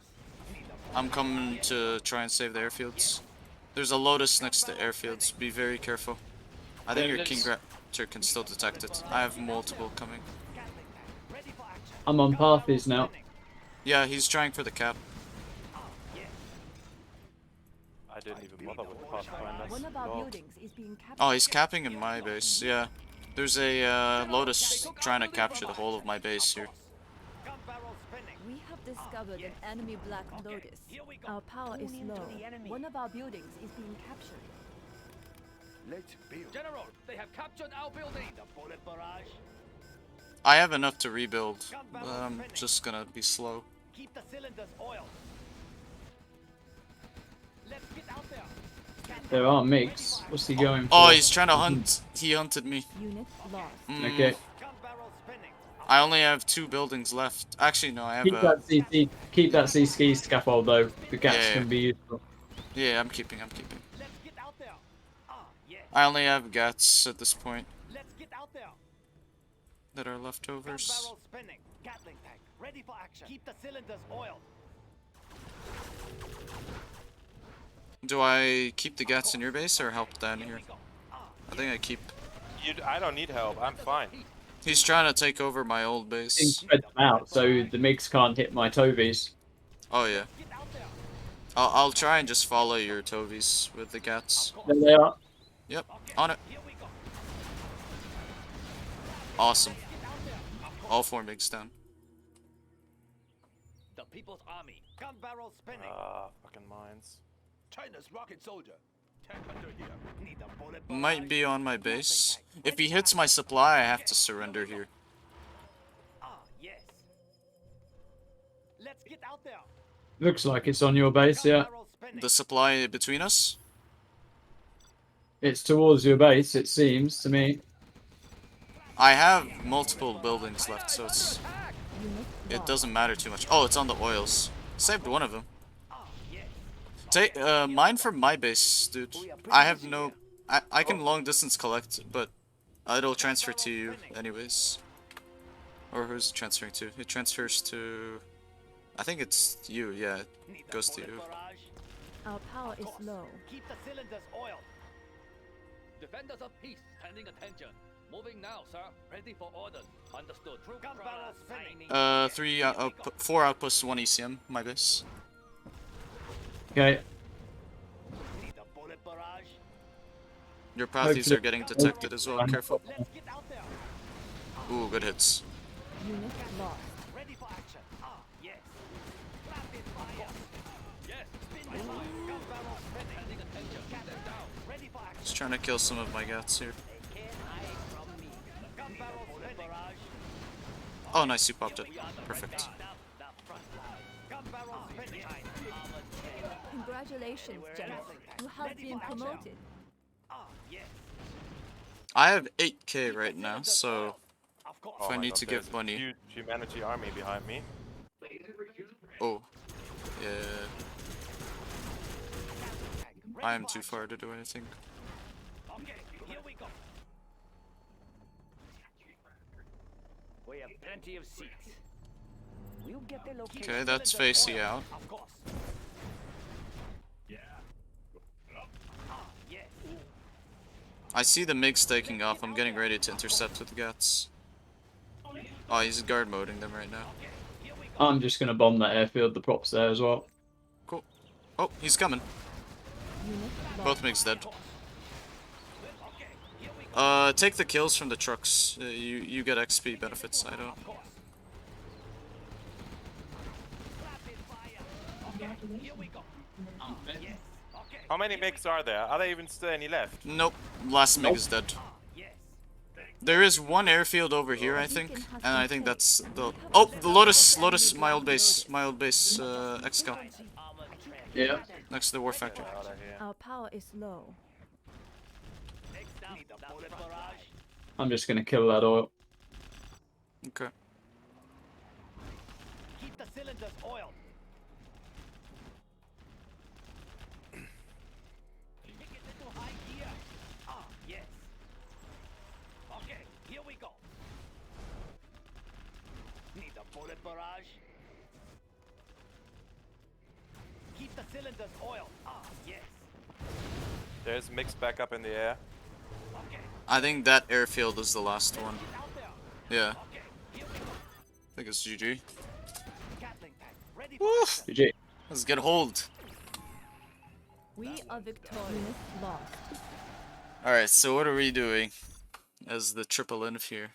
I'm coming to try and save the airfields. There's a lotus next to airfields. Be very careful. I think your King Raptor can still detect it. I have multiple coming. Gatling tank. Ready for action. I'm on Gun barrel Pathies now. spinning. Yeah, he's trying for the cap. Yes. I didn't even bother with the pathfinder. One of our Oh. buildings is being captured. Oh, he's capping in my base. Yeah. There's a lotus trying to capture the whole of my base here. Gun barrel spinning. We have discovered an enemy Black Lotus. Here we go. Our power is low. One of our buildings is being captured. Let's build. General, they have captured our building. The bullet barrage. I have enough to rebuild, but I'm just gonna be slow. Keep the cylinders oiled. Let's get out there. There are MiGs. What's he going for? Oh, he's trying to hunt. He hunted me. Unit lost. Okay. Gun barrel spinning. I only have 2 buildings left. Actually, no, I have Keep that CC. Keep that CC scaffold though. The gaps Yeah. can be useful. Yeah, I'm keeping. Let's get out there. Ah, yes. I only have gats at this point Let's get out there. that are Gun leftovers. barrel spinning. Gatling tank. Ready for action. Keep the cylinders oiled. Do I keep the gats in your base or help Dan Here here? we go. Ah, I think I keep. I don't need help. I'm fine. He's trying to take over my old Thing base. spread them out so the MiGs can't hit my Tovies. Oh yeah. get out there. I'll try and just follow your Tovies with the gats. There they are. Yep, on it. Here we go. Awesome. Get out there. All 4 MiGs down. The People's Army. Gun barrel spinning. Fucking mines. China's rocket soldier. Tank hunter here. Need a bullet Might barrage. be on my base. If he hits my supply, I have to surrender here. Ah, yes. Let's get out there. Looks like it's on your base, yeah. Gun barrel spinning. The supply between us? It's towards your base, it seems to me. I have multiple buildings left, so Unit it lost. doesn't matter too much. Oh, it's on the oils. Saved one of them. Ah, yes. Take mine from my base, dude. I have no. I can long distance collect, but it'll transfer to you anyways. Or who's it transferring to? It transfers to. I think it's you. Yeah, it Need a goes to bullet you. barrage. Our power is low. Keep the cylinders oiled. Defenders of peace, standing attention. Moving now, sir. Ready for orders. Understood. Troop Gun barrel spinning. 4 outposts, 1 ECM. My base. Okay. Need a bullet barrage. Your pathies are getting detected as well. Careful. Let's get out there. Ooh, good hits. Unit lost. Ready for action. Ah, yes. Rapid fire. Yes. Spin the fire. Gun barrel spinning. Standing attention. Get them down. Ready for action. Just trying to kill some of my gats here. Gun barrel spinning. Oh, nice, you popped it. Perfect. Gun barrel spinning. Congratulations, General. You have been promoted. Ah, yes. I have 8k right now, so Of course. if I my need God, to there's give a money. Huge humanity army behind me. Oh. Yeah. I am too far to do anything. Okay, here we go. We have plenty of seats. We'll get the location. Okay, that's Facey out. Of course. I see the MiGs taking off. I'm getting ready to intercept with the Gats. Oh, he's guard moding them right now. I'm just gonna bomb that airfield. The props there as well. Cool. Oh, he's coming. Both MiGs dead. Take the kills from the trucks. You get XP benefits. I don't. How many MiGs are there? Are there even still any left? Nope. Last MiG is dead. There is one airfield over here, I think, and I think that's the. Oh, the Lotus, my old base, Excal. Yeah. Next to the war factory. Our power is low. I'm just gonna kill that oil. Okay. Keep the cylinders oiled. Take it into high gear. Ah, yes. Okay, here we go. Need a bullet barrage. Keep the cylinders oiled. Ah, yes. There's MiGs back up in the air. I think that airfield is the last one. Yeah. I think it's GG. Woof! GG. Let's get hold. We are victorious. Lost. Alright, so what are we doing as the triple inf here?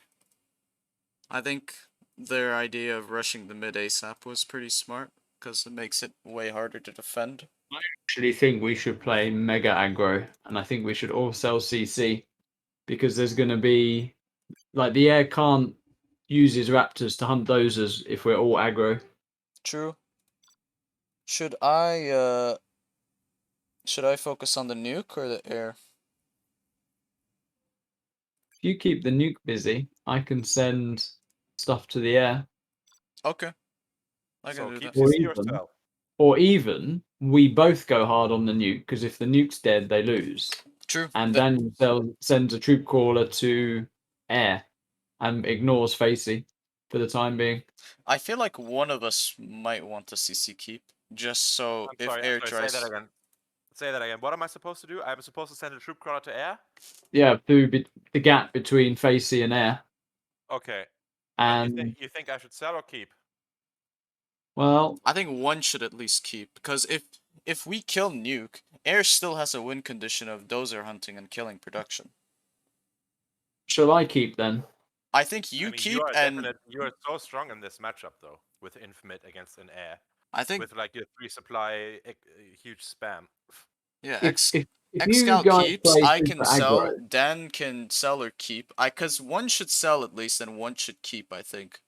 I think their idea of rushing the mid ASAP was pretty smart, because it makes it way harder to defend. I actually think we should play mega aggro, and I think we should all sell CC, because there's going to be, like, the air can't use his raptors to hunt dozers if we're all aggro. True. Should I focus on the nuke or the air? If you keep the nuke busy, I can send stuff to the air. Okay. I So can do keep that. CC yourself. Or even we both go hard on the nuke, because if the nuke's dead, they lose. True. And Daniel sends a troop crawler to air and ignores Facey for the time being. I feel like one of us might want to CC keep, just so if air tries. Say that again. Say that again. What am I supposed to do? I'm supposed to send a troop crawler to air? Yeah, through the gap between Facey and air. Okay. And you think I should sell or keep? well, I think one should at least keep, because if we kill nuke, air still has a win condition of dozer hunting and killing production. shall I keep then? I think you keep, and you are so strong in this matchup though, with Infinite against an air. I think with like your 3 supply huge spam. Yeah, If Excal you guys keeps. play I can super sell. aggro- Dan can sell or keep. Cause one should sell at least, and one should keep. I think,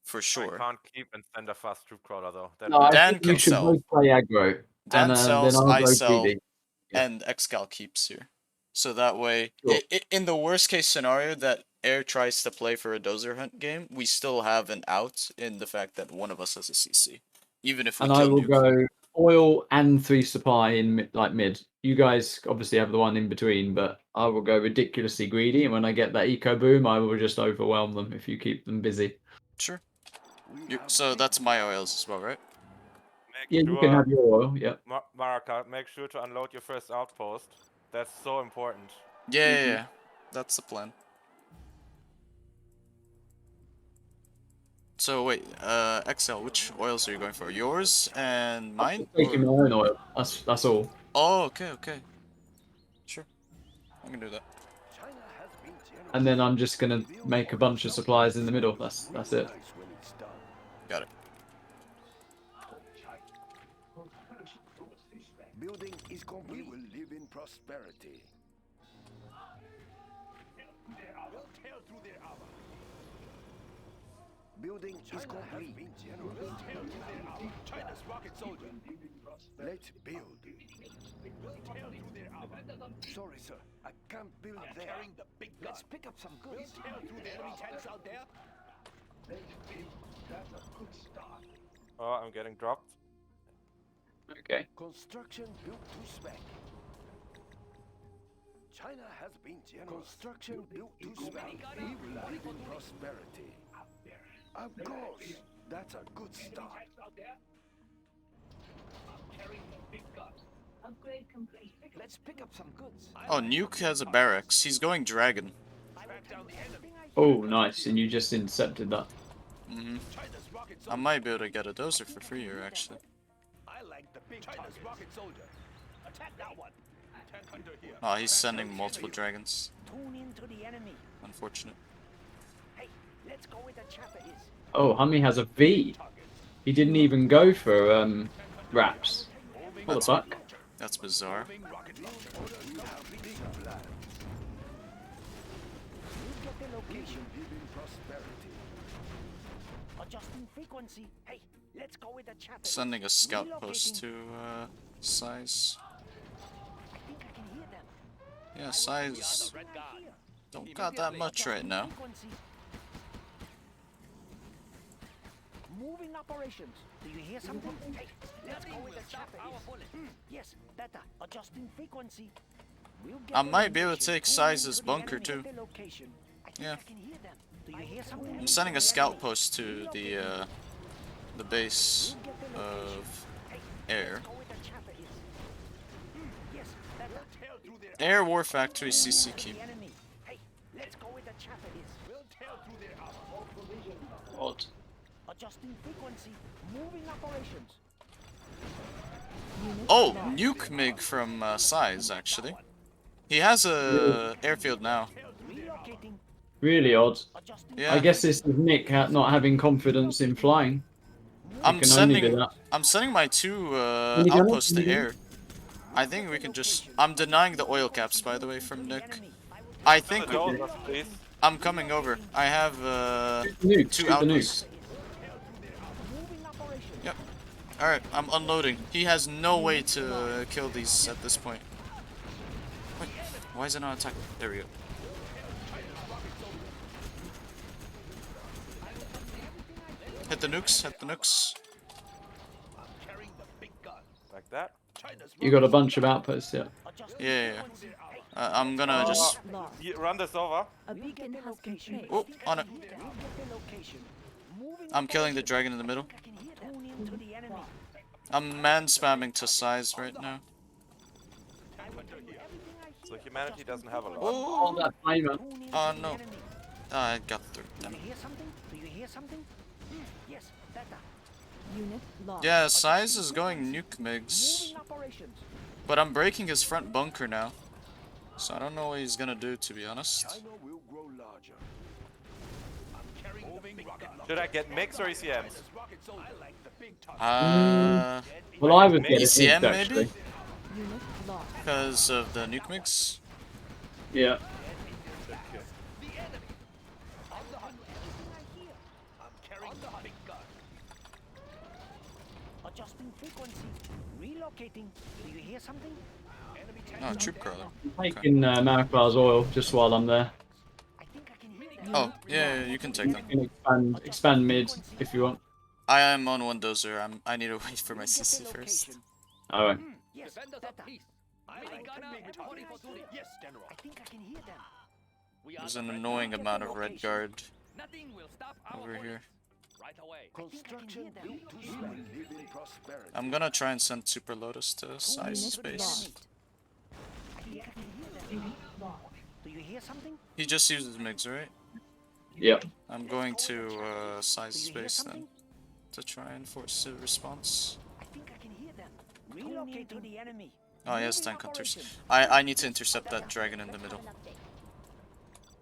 for sure. I can't keep and send a fast troop crawler though. No, I Dan think we can should sell. both play aggro. Dan and, sells. then I'll I go sell. greedy. Yeah. And Excal keeps here. So that way, Sure. in the worst case scenario that air tries to play for a dozer hunt game, we still have an out in the fact that one of us has a CC, even if we And kill I will nuke. go oil and 3 supply in mid. You guys obviously have the one in between, but I will go ridiculously greedy. And when I get that eco boom, I will just overwhelm them if you keep them busy. Sure. So that's my oils as well, right? You can have your oil. Yeah. Marakar, make sure to unload your first outpost. That's so important. Yeah. That's the plan. So wait, Excal, which oils are you going for? Yours and mine? I'm taking my own oil. That's all. Oh, okay. Sure. I can do that. And then I'm just gonna make a bunch of supplies in the middle. That's it. Got it. Building is complete. We will live in prosperity. Building is complete. China's rocket soldier. Let's build. Sorry, sir. I can't build there. Carrying the big gun. Let's pick up some goods. Tear through the enemy tanks out there. Oh, I'm getting dropped. Okay. Construction built to spec. China has been generous. Construction built to spec. We will live in prosperity. Of course, that's a good start. Let's pick up some goods. Oh, Nuke has a barracks. He's going dragon. Oh, nice. And you just intercepted that. Mm-hmm. I might be able to get a dozer for free here, actually. I like the big China's rocket soldier. Attack that one. Tank hunter here. Oh, he's sending multiple dragons. Tune into the enemy. Unfortunate. Hey, let's go where the chopper is. Oh, Hummi has a V. He didn't even go for wraps. What the fuck? That's bizarre. You get the location. Adjusting frequency. Hey, let's go with the chopper. Sending a scout post to Size. I think I can hear them. Yeah, Size don't got that much right now. Frequency. Moving operations. Do you hear something? Hey, let's go with the chopper. Yes, better. Adjusting frequency. We'll get I the might be able to location. take Tune Size's into the bunker enemy. too. Get the location. I think Yeah. I can hear them. Do you hear something? I'm sending a scout post to the base We'll get the location. of Hey, air. let's go where the chopper is. Yes, better. Tail through their Air War Factory Tune CC into keep. the enemy. Hey, let's go where the chopper is. We'll tail through their armor. Odd. Adjusting frequency. Moving operations. Oh, Nuke Mig from Size, actually. He has a airfield now. Relocating. Really odd. Adjusting. Yeah. I guess this is Nick not having confidence in flying. I'm can only be sending that. I'm sending my two Can you do it? outposts Can to you do it? air. I think we can just. I'm denying the oil caps, by the way, from Nick. I think The dozers, please. I'm coming over. I have Nuke, two shoot the outposts. nuke. Moving operations. Yep. All right, I'm unloading. He has no way to kill these at this point. Wait, why is it not attacking? There we go. Hit the nukes. Hit the nukes. Carrying the big gun. Like that. China's You got a bunch of outposts, yeah. Adjusting Yeah. frequency. Hey, I'm gonna just. Lost. Run this over. A beacon has been placed. Oh, on it. we'll get the location. Moving I'm killing the operations. dragon in the middle. I can hear them. Tune into the enemy. I'm man spamming to Size right now. So humanity doesn't have a lot. Oh, Oh, that timer. Tune into Oh, the no. enemy. I got through. Do Damn you it. hear something? Do you hear something? Yes, better. Unit lost. Yeah, Size is going nuke migs, Moving operations. but I'm breaking his front bunker now. So I don't know what he's gonna do, to be honest. China will grow larger. I'm carrying the big rocket launcher. Should I get mix or ECMs? China's rocket soldier. I like the big target. Well, I would get a ECM nuke, maybe? actually. Unit lost. Because of the nuke mix? Yeah. The enemy. On the hunt. I'm carrying the big gun. Adjusting frequency. Relocating. Do you hear something? Enemy tank. No, troop crawler. Taking Marakar's oil just while I'm there. I think I can hear them. Oh, yeah, you can take You them. can expand mid if you want. I am on one dozer. I need to wait for my We'll get CC the first. location. Alright. Yes, Defenders better. of peace. I like the big target. Yes, General. I think I can hear them. We are There's the an red annoying guard. amount of red guard Nothing will stop our over orders. here. Right away. Construction built to swing. Live in prosperity. I'm gonna try and send Super Lotus to Size Unit space. lost. I think I can hear them. Do you hear something? He just uses MiGs, right? Yep. I'm going to Size Do you hear space then something? to try and force a response. I think I can hear them. Relocate to the enemy. Oh, he has Moving tank hunters. operations. I need to intercept that dragon in the middle.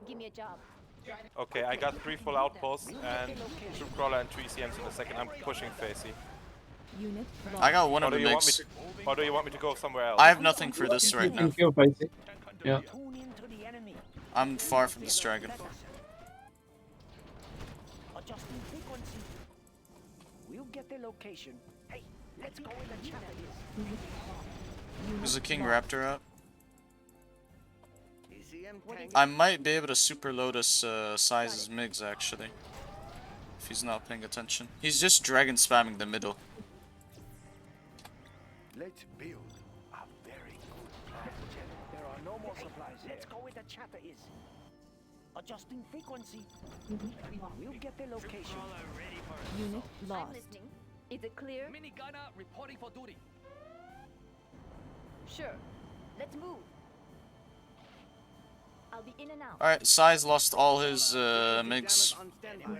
Give me a job. Okay, I got 3 full outposts and troop crawler and 3 CMs in a second. I'm pushing Facey. Unit lost. I got one Or of do the you want me MiGs. to? Or do you want me to go somewhere else? I have nothing for this right You can now. kill Facey. Yeah. Tune into the enemy. I'm far from this dragon. Adjusting frequency. We'll get the location. Hey, let's go where the chopper is. There's a King Raptor out. ECM tank. I might be able to Super Lotus Size's MiGs actually. If he's not paying attention. He's just dragon spamming the middle. Let's build a very good plan, General. There are no more supplies. Let's go where the chopper is. Adjusting frequency. We'll get the location. Unit lost. Is it clear? Mini gunner reporting for duty. Sure. Let's move. I'll be in and out. Alright, Size lost all his MiGs. On standby.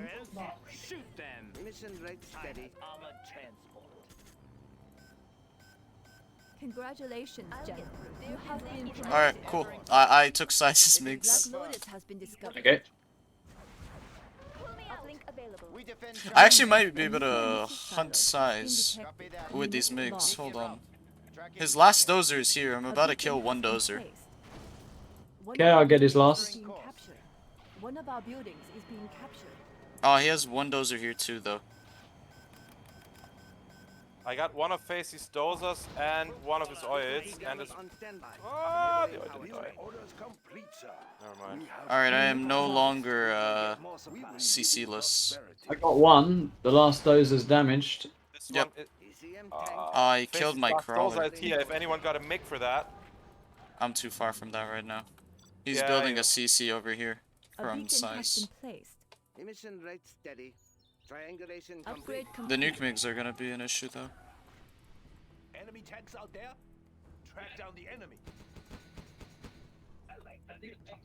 Shoot them. Mission right steady. Armored transport. Congratulations, General. You have been promoted. Alright, cool. I took Size's MiGs. Black Lotus has been discovered. Okay. Uplink available. We defend. I actually might be able to hunt Size Copy that. with these MiGs. Hold on. His last dozer is here. I'm about to kill one dozer. Okay, I'll get his last. One of our buildings is being captured. Oh, he has one dozer here too, though. I got one of Facey's dozers and one of his oils, and it's... On standby. Oh, the oil didn't die. Orders complete, sir. Never mind. Alright, I am no longer CC-less. I got one. The last dozer's damaged. This Yep. one... ECM tank. I killed my Facey's last dozer crawler. is here. If anyone got a MiG for that... I'm too far from that right now. He's Yeah, building yeah. a CC over here A from beacon has Size. been placed. Mission right steady. Triangulation Upgrade complete. The complete. nuke MiGs are gonna be an issue, though. Enemy tanks out there? Track down the enemy.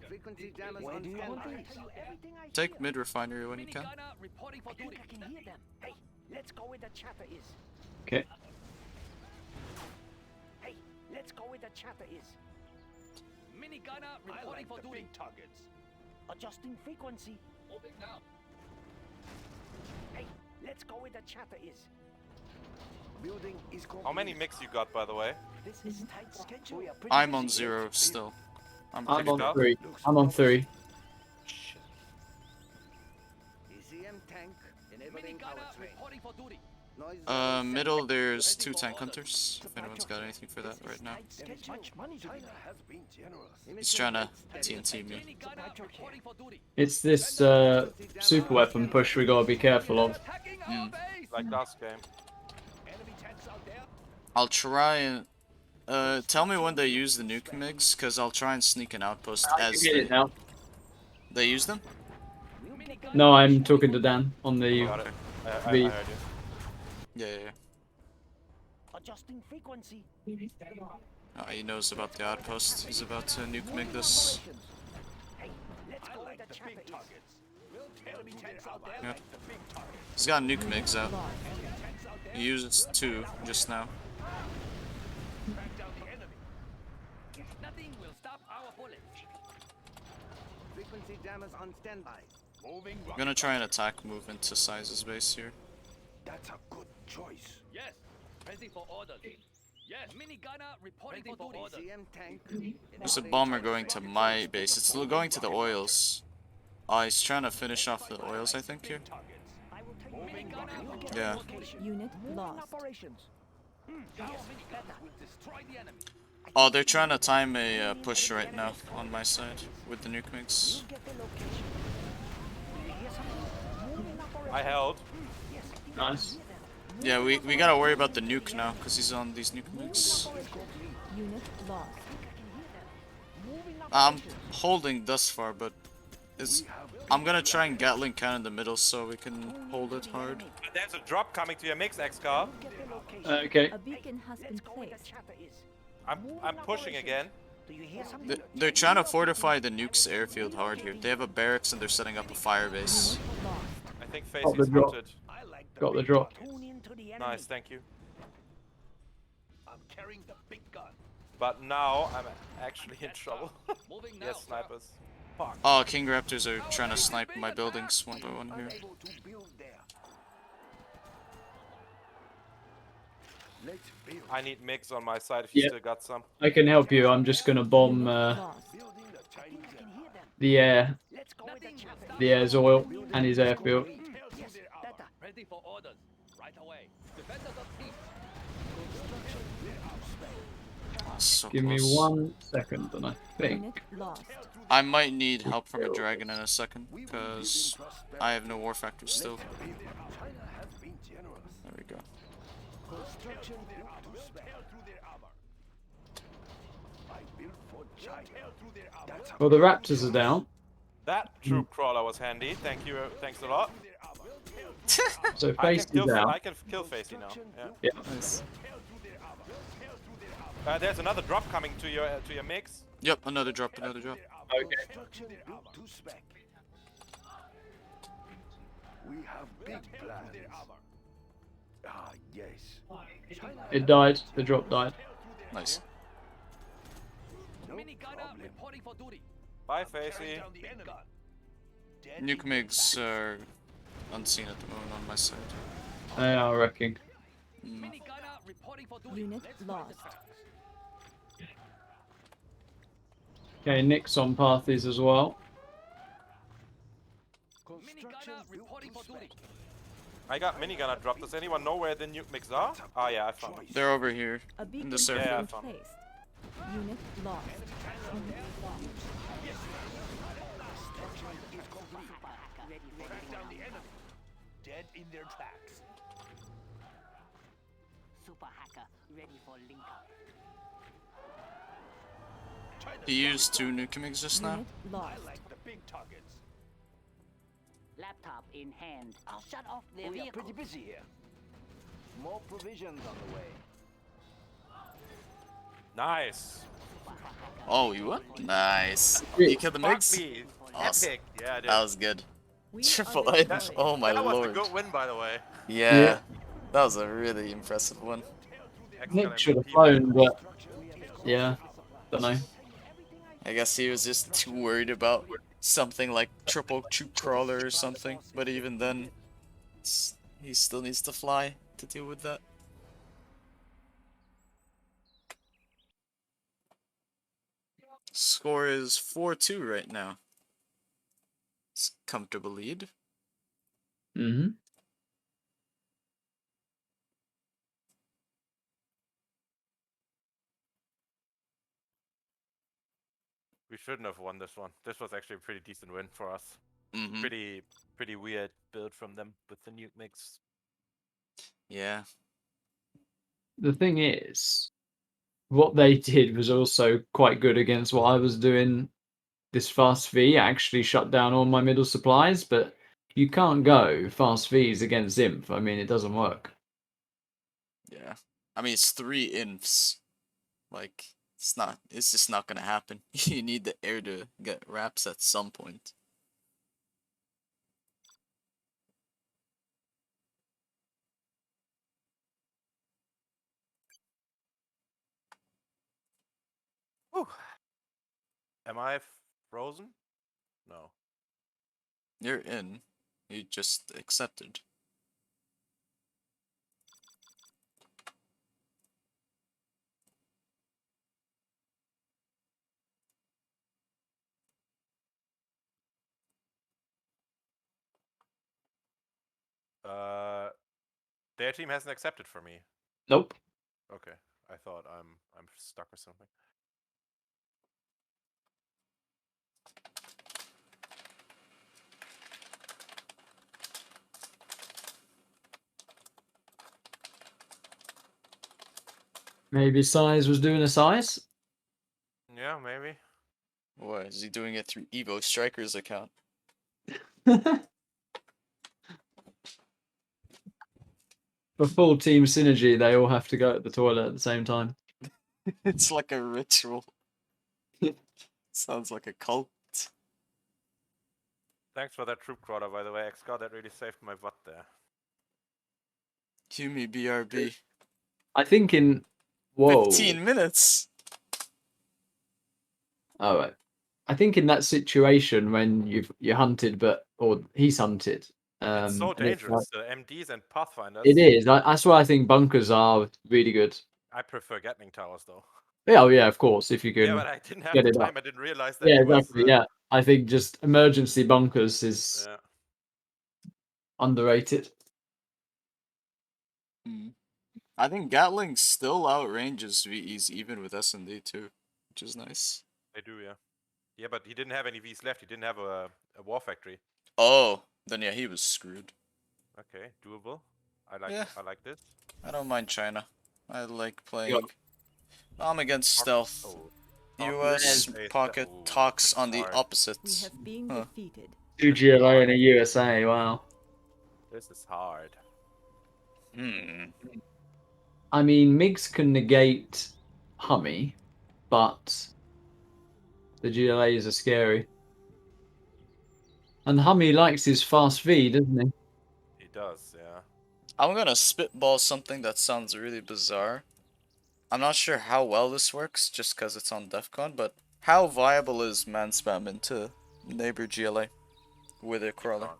Frequency jammers on standby. Take mid refinery when you can. Gunner reporting for duty. I can hear them. Hey, let's go where the chatter is. Okay. Hey, let's go where the chatter is. Mini gunner I reporting like for the duty. big targets. Adjusting frequency. Moving now. Hey, let's go where the chatter is. Building is complete. How many MiGs you got, by the way? This is tight schedule. We are pretty I'm on busy. 0 still. I'm I'm pretty on up. 3. I'm on 3. ECM tank Mini enabling gunner power train. reporting for duty. Noise level set. middle there's 2 tank hunters. If anyone's got anything for that right now. Tight schedule. Much money to be China has been generous. He's trying to TNT me. Mini gunner reporting for duty. It's this super weapon push we gotta be careful of. Attacking Mm. our base. Like last game. Enemy tanks out there? I'll try and tell me when they use the nuke MiGs, cause I'll try and sneak an outpost I as can get it now. they use them. Mini gunner No, I'm talking to Dan on the. Got it. I The- heard you. Yeah. Adjusting frequency. He knows about the outpost. He's about to nuke MiG this. Hey, let's I go where like the the chatter big is. targets. Enemy tanks out there? Yeah. Like the big targets. He's got nuke MiGs out. Tanks out there? He used 2 just now. Track down the enemy. Nothing will stop our bullets. Frequency jammers on standby. Moving I'm gonna try and attack move into Size's base here. That's a good choice. Yes. Ready for orders. Yes. Mini gunner reporting for duty. ECM tank. There's a bomber going to my base. It's going to the oils. He's trying to finish off the oils, I think, here. Targets. I will take Mini gunner Yeah. Unit lost. operations. Mini gunner will destroy the enemy. Oh, they're trying to time a push right now on my side with the nuke MiGs. Get the location. Do you hear something? Moving operations. I held. Yes, Nice. Yeah, we gotta worry about the nuke now, because he's on these nuke MiGs. Unit lost. I'm holding thus far, but I'm gonna try and Gatling cannon in the middle so we can hold it hard. There's a drop coming to your mix, Excal. get the location. Okay. A beacon has been Let's go where the placed. chatter is. I'm pushing again. Do you hear something? They're trying to fortify the nuke's airfield hard here. They have a barracks and they're setting up a fire base. Unit lost. I think the Facey's drop. hunted. I like the Got the big drop. targets. Tune into the enemy. Nice, thank you. I'm carrying the big gun. But now I'm actually in trouble. Moving now. Yes, snipers. Oh, King Raptors are trying to snipe my buildings one by one here. Unable to build there. Let's build. I need MiGs on my side if you Yeah. still got some. I can help you. I'm just gonna bomb Lost. Building the Chinese I can hear them. the air, Let's go where the Nothing will chatter stop the air's oil, and his airfield. Tell through Yes, their armor. better. Ready for orders. Right away. Defenders of peace. So Give me close. 1 second, and I think. Unit lost. I might need help from a dragon in a second, because I have no war factor still. China has been generous. There we go. Construction built to spec. Tell through their armor. I built for China. Tell through their armor. That's a Well, the Raptors are down, That troop crawler was handy. Thank you. Thanks a lot. their armor. so I Facey's can out. kill Facey now. Yeah. Yeah. Nice. Tell through their armor. Tell through their armor. There's another drop coming to your mix. Yep, another drop, another drop. Okay. Construction built to spec. We have big plans. Ah, yes. It died. The drop died. Nice. No Mini gunner problem. reporting for duty. Bye, Facey. Nuke MiGs are unseen at the moment on my side. They are wrecking. Mini gunner reporting for duty. Unit lost. Okay, Nick's on Pathies as well. Mini gunner reporting for duty. I got minigun dropped. Does anyone know where the nuke mix are? Ah, yeah, I found them. They're over here A in beacon the has circle. Yeah, been fine. placed. Unit lost. Unit lost. Down the enemy. Dead in their tracks. Super hacker ready for link up. He used 2 nuke MiGs just now. Unit lost. Like the big targets. Laptop in hand. I'll shut off their We are vehicle. pretty busy here. More provisions on the way. Nice. Oh, you what? Nice. You killed the Fuck MiGs? me. Awesome. Epic. Yeah, I did. That was good. We Triple are A. deployed. Oh my that was a lord. good win, by the way. Yeah. That was a really impressive one. Nick should have MVP. flown, but yeah, don't know. I guess he was just too worried about something like triple troop crawler or something. But even then, he still needs to fly to deal with that. Score is 4-2 right now. It's a comfortable lead. Mm-hmm. We shouldn't have won this one. This was actually a pretty decent win for us. Mm-hmm. Pretty weird build from them with the nuke mix. Yeah. The thing is, what they did was also quite good against what I was doing. This fast V actually shut down all my middle supplies, but you can't go fast Vs against Zinf. I mean, it doesn't work. Yeah. I mean, it's 3 infs. Like, it's just not gonna happen. You need the air to get wraps at some point. Whew. Am I frozen? No. You're in. You just accepted. Their team hasn't accepted for me. Nope. Okay. I thought I'm stuck or something. Maybe Size was doing a Size? Yeah, maybe. What, is he doing it through Evo Striker's account? For full team synergy, they all have to go at the toilet at the same time. It's like a ritual. Sounds like a cult. Thanks for that troop crawler, by the way. Excal, that really saved my butt there. Hummi BRB. I think in... Whoa. 15 minutes! Alright. I think in that situation when you're hunted, or he's hunted. It's so and dangerous. The MDs and Pathfinders. It is. That's why I think bunkers are really good. I prefer Gatling towers, though. Yeah, oh yeah, of course. If you can. Yeah, but I didn't have get the it time. up. I didn't realize that. Yeah, it was, exactly. Yeah, I think just emergency bunkers is underrated. I think Gatling still outranges VEs even with S&D too, which is nice. They do, yeah. Yeah, but he didn't have any Vs left. He didn't have a war factory. Oh, then yeah, he was screwed. Okay, doable. I like. Yeah. I like this. I don't mind China. I like playing. I'm against stealth. US pocket talks on the We opposites. have been defeated. 2 GLO in a USA. Wow. This is hard. Hmm. I mean, MiGs can negate Hummi, but the GLAs are scary. And Hummi likes his fast V, doesn't he? He does, yeah. I'm gonna spitball something that sounds really bizarre. I'm not sure how well this works, just because it's on Defcon, but how viable is man spam into neighbor GLA with a crawler?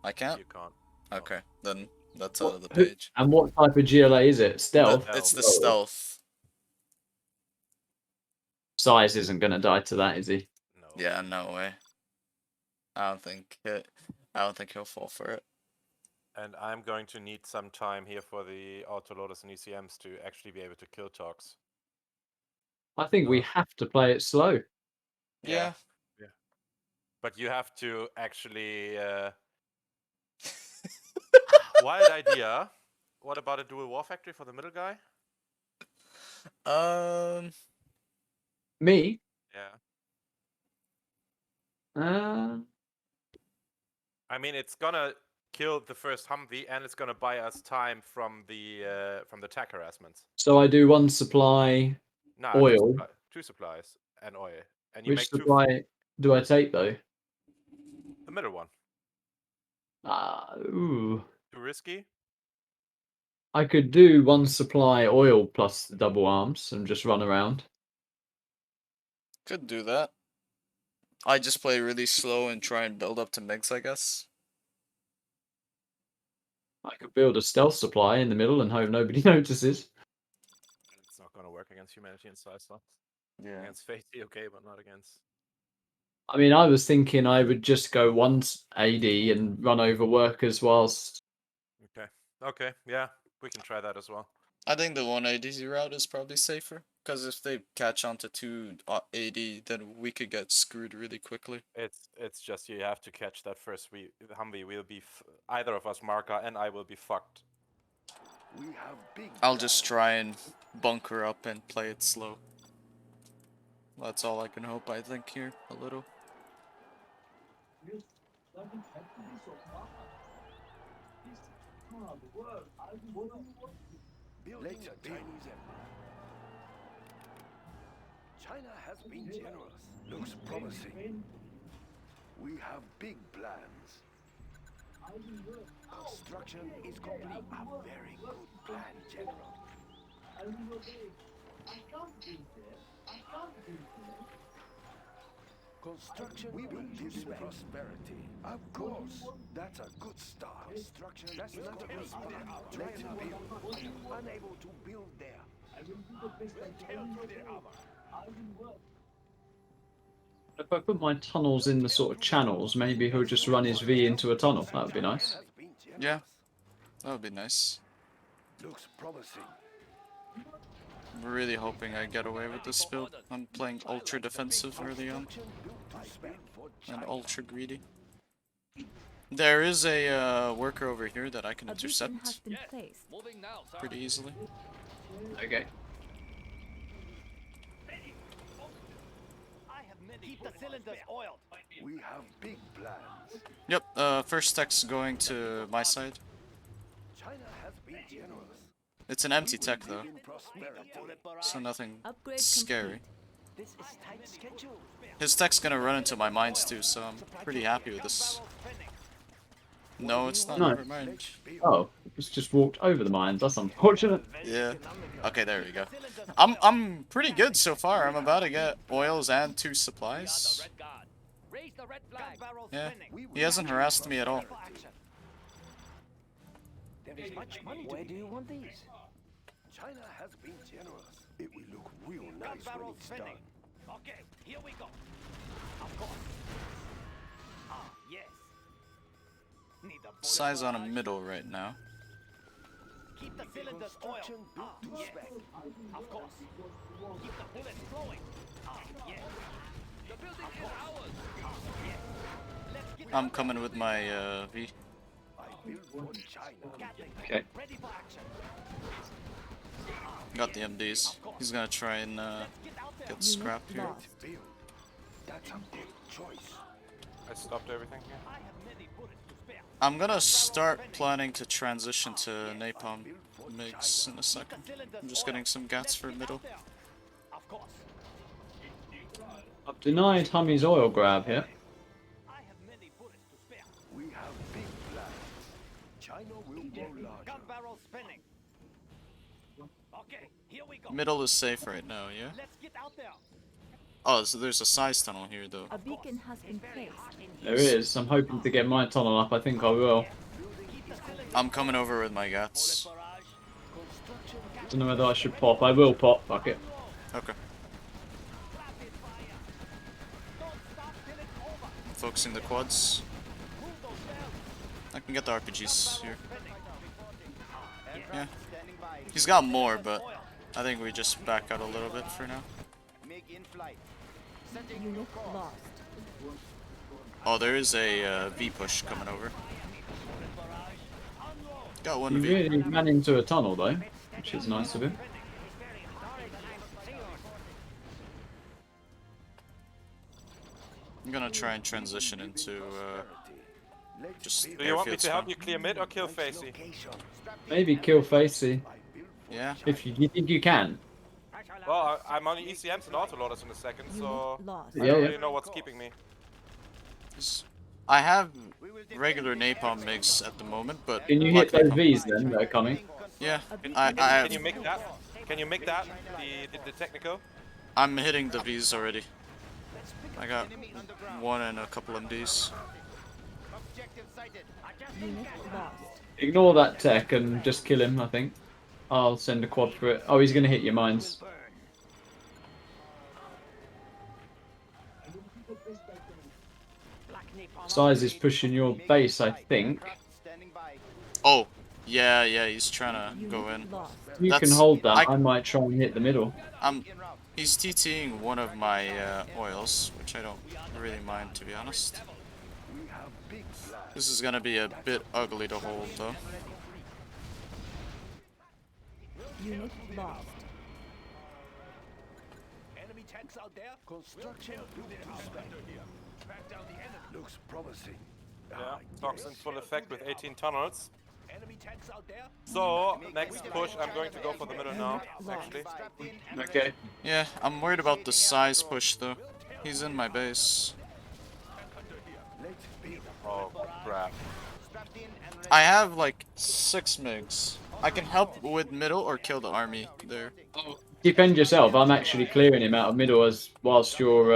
I can't? You can't. Okay, then that's out of the Who- page. And what type of GLA is it? Stealth? It's the Oh. stealth. Size isn't going to die to that, is he? No. Yeah, no way. I don't think he'll fall for it. And I'm going to need some time here for the autoloaders and ECMs to actually be able to kill talks. I think we have to play it slow. Yeah. But you have to actually... Wild idea. What about a dual war factory for the middle guy? Me? Yeah. I mean, it's gonna kill the first Humvee, and it's gonna buy us time from the tech harassments. So I do one supply oil. Two supplies and oil, and you Which make supply do I take though? the middle one. Ooh. Too risky. I could do one supply oil plus the double arms and just run around. Could do that. I just play really slow and try and build up to MiGs, I guess. I could build a stealth supply in the middle and hope nobody notices. It's not gonna work against humanity and size slots. Yeah. Against Facey, okay, but not against. I mean, I was thinking I would just go once AD and run over workers whilst. Okay, yeah, we can try that as well. I think the 1 ADZ route is probably safer, because if they catch on to 2 AD, then we could get screwed really quickly. It's just you have to catch that first Humvee. We'll be either of us, Marakar and I, will be fucked. We have big I'll just try and bunker up and play it slow. That's all I can hope, I think, here, a little. Later, Chinese Empire. China has been generous. Looks promising. We have big plans. Construction is complete. A very good plan, General. Construction we will give prosperity. Of course, that's a good start. Construction, that's not a good start. Let's build. Unable to build there. If I put my tunnels in the sort of channels, maybe he'll just run his V into a tunnel. That would be nice. Yeah, that would be nice. Looks promising. I'm really hoping I get away with this build. I'm playing ultra defensive early on. And ultra greedy. There is a worker over here that I can intercept pretty easily. Okay. Keep the cylinders oiled. We have big plans. Yep, first tech's going to my side. China has been generous. It's an empty tech though, so nothing scary. This is tight schedule. His tech's gonna run into my mines too, so I'm pretty happy with this. No, it's not. No. Never mind. Oh, it's just walked over the mines. That's unfortunate. Yeah. Okay, there we go. I'm pretty good so far. I'm about to get oils and 2 supplies. Yeah. He hasn't harassed me at all. There is much money. Where do you want these? China has been generous. It will look real nice when it's done. Okay, here we go. Of course. Ah, yes. Need a bullet Size on a barrage. middle right now. Keep the cylinders oiled. Ah, yes. Of course. Keep the bullets flowing. Ah, yes. The building is ours. Ah, yes. Let's get I'm coming with my V. I built for China. Okay. ready for action. Got the MDs. He's gonna try and get scrap here. Build. That's a good choice. I stopped everything here. I have many bullets to spare. I'm gonna start planning to transition to napalm MiGs in a second. I'm just getting some gats for middle. I've denied Hummi's oil grab here. I have many bullets to spare. We have big plans. China will grow larger. Gun barrel spinning. Okay, here we go. Middle is safe right now, yeah? Let's get out there. Oh, so there's a size tunnel here, though. A beacon has been placed. There is. I'm hoping to get my tunnel up. I think I will. I'm coming over with my gats. Don't know whether I should pop. I will pop. Fuck it. Okay. Focusing the quads. I can get the RPGs here. Yeah. He's got more, but I think we just back out a little bit for now. Unit lost. Oh, there is a V push coming over. Got one He V. really ran into a tunnel though, which is nice of him. I'm gonna try and transition into just Do you want me airfield to help spawn. you clear mid or kill Facey? Maybe kill Facey Yeah. if you think you can. Well, I'm on ECMs and autoloaders in a second, so Unit lost. I Yeah, don't yeah. really know what's keeping me. I have regular napalm MiGs at the moment, but Can you hit luckily those I'm- V's then that are coming? Yeah, Can you make that? Can you make that the technical? I'm hitting the V's already. I got one and a couple MDs. Unit lost. Ignore that tech and just kill him, I think. I'll send a quad for it. Oh, he's gonna hit your mines. Size is pushing your base, I think. Oh, yeah, he's trying to go in. Unit lost. You can That's- hold that. I- I might try and hit the middle. He's TTing one of my oils, which I don't really mind, to be honest. We have big plans. This is gonna be a bit ugly to hold, though. Unit lost. Enemy tanks out there. Construction built to spec. Back down the enemy. Looks promising. Yeah, talks in full effect with 18 tunnels. Enemy tanks out there. So, next push, I'm going to go for the middle now, actually. Okay. Yeah, I'm worried about the size push, though. He's in my base. Let's build. Oh, crap. I have, like, 6 MiGs. I can help with middle or kill the army there. Defend yourself. I'm actually clearing him out of middle as whilst you're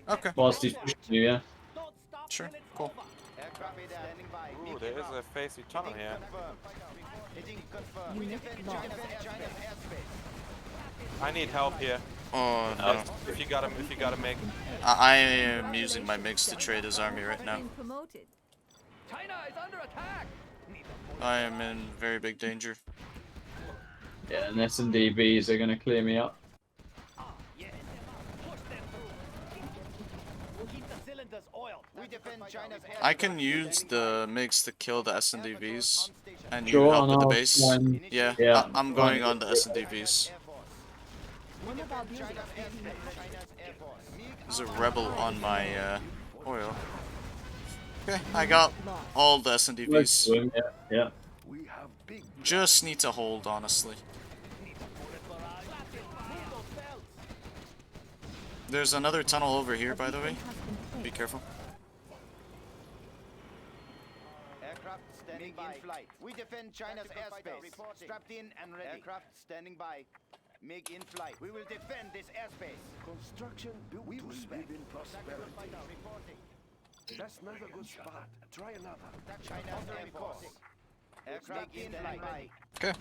Okay, whilst he's pushing you. Yeah. sure, cool. Ooh, there is a Facey tunnel here. Unit lost. I need help here. Oh, no. If you got a make. I am using my MiGs to trade his army right now. Been promoted. China is under attack. I am in very big danger. Yeah, and S&DVs are gonna clear me up. I can use the MiGs to kill the S&DVs, and you Sure, help and with the I'll base. try and- Yeah, yeah, I'm going on the S&DVs. One of our buildings is being There's a rebel on my oil. Okay, I got lost. all the Most of S&DVs. them, yeah, yeah. We have big Just need to hold, honestly. There's another tunnel over here, by the way. Has been Be placed. careful. Aircraft standing by. In flight. We defend China's airspace. Strapped in and ready. Aircraft standing by. MiG in flight. We will defend this airspace. construction built to spec. Live in prosperity. That's not a good spot. Try another. China's air force. Aircraft in flight. Okay.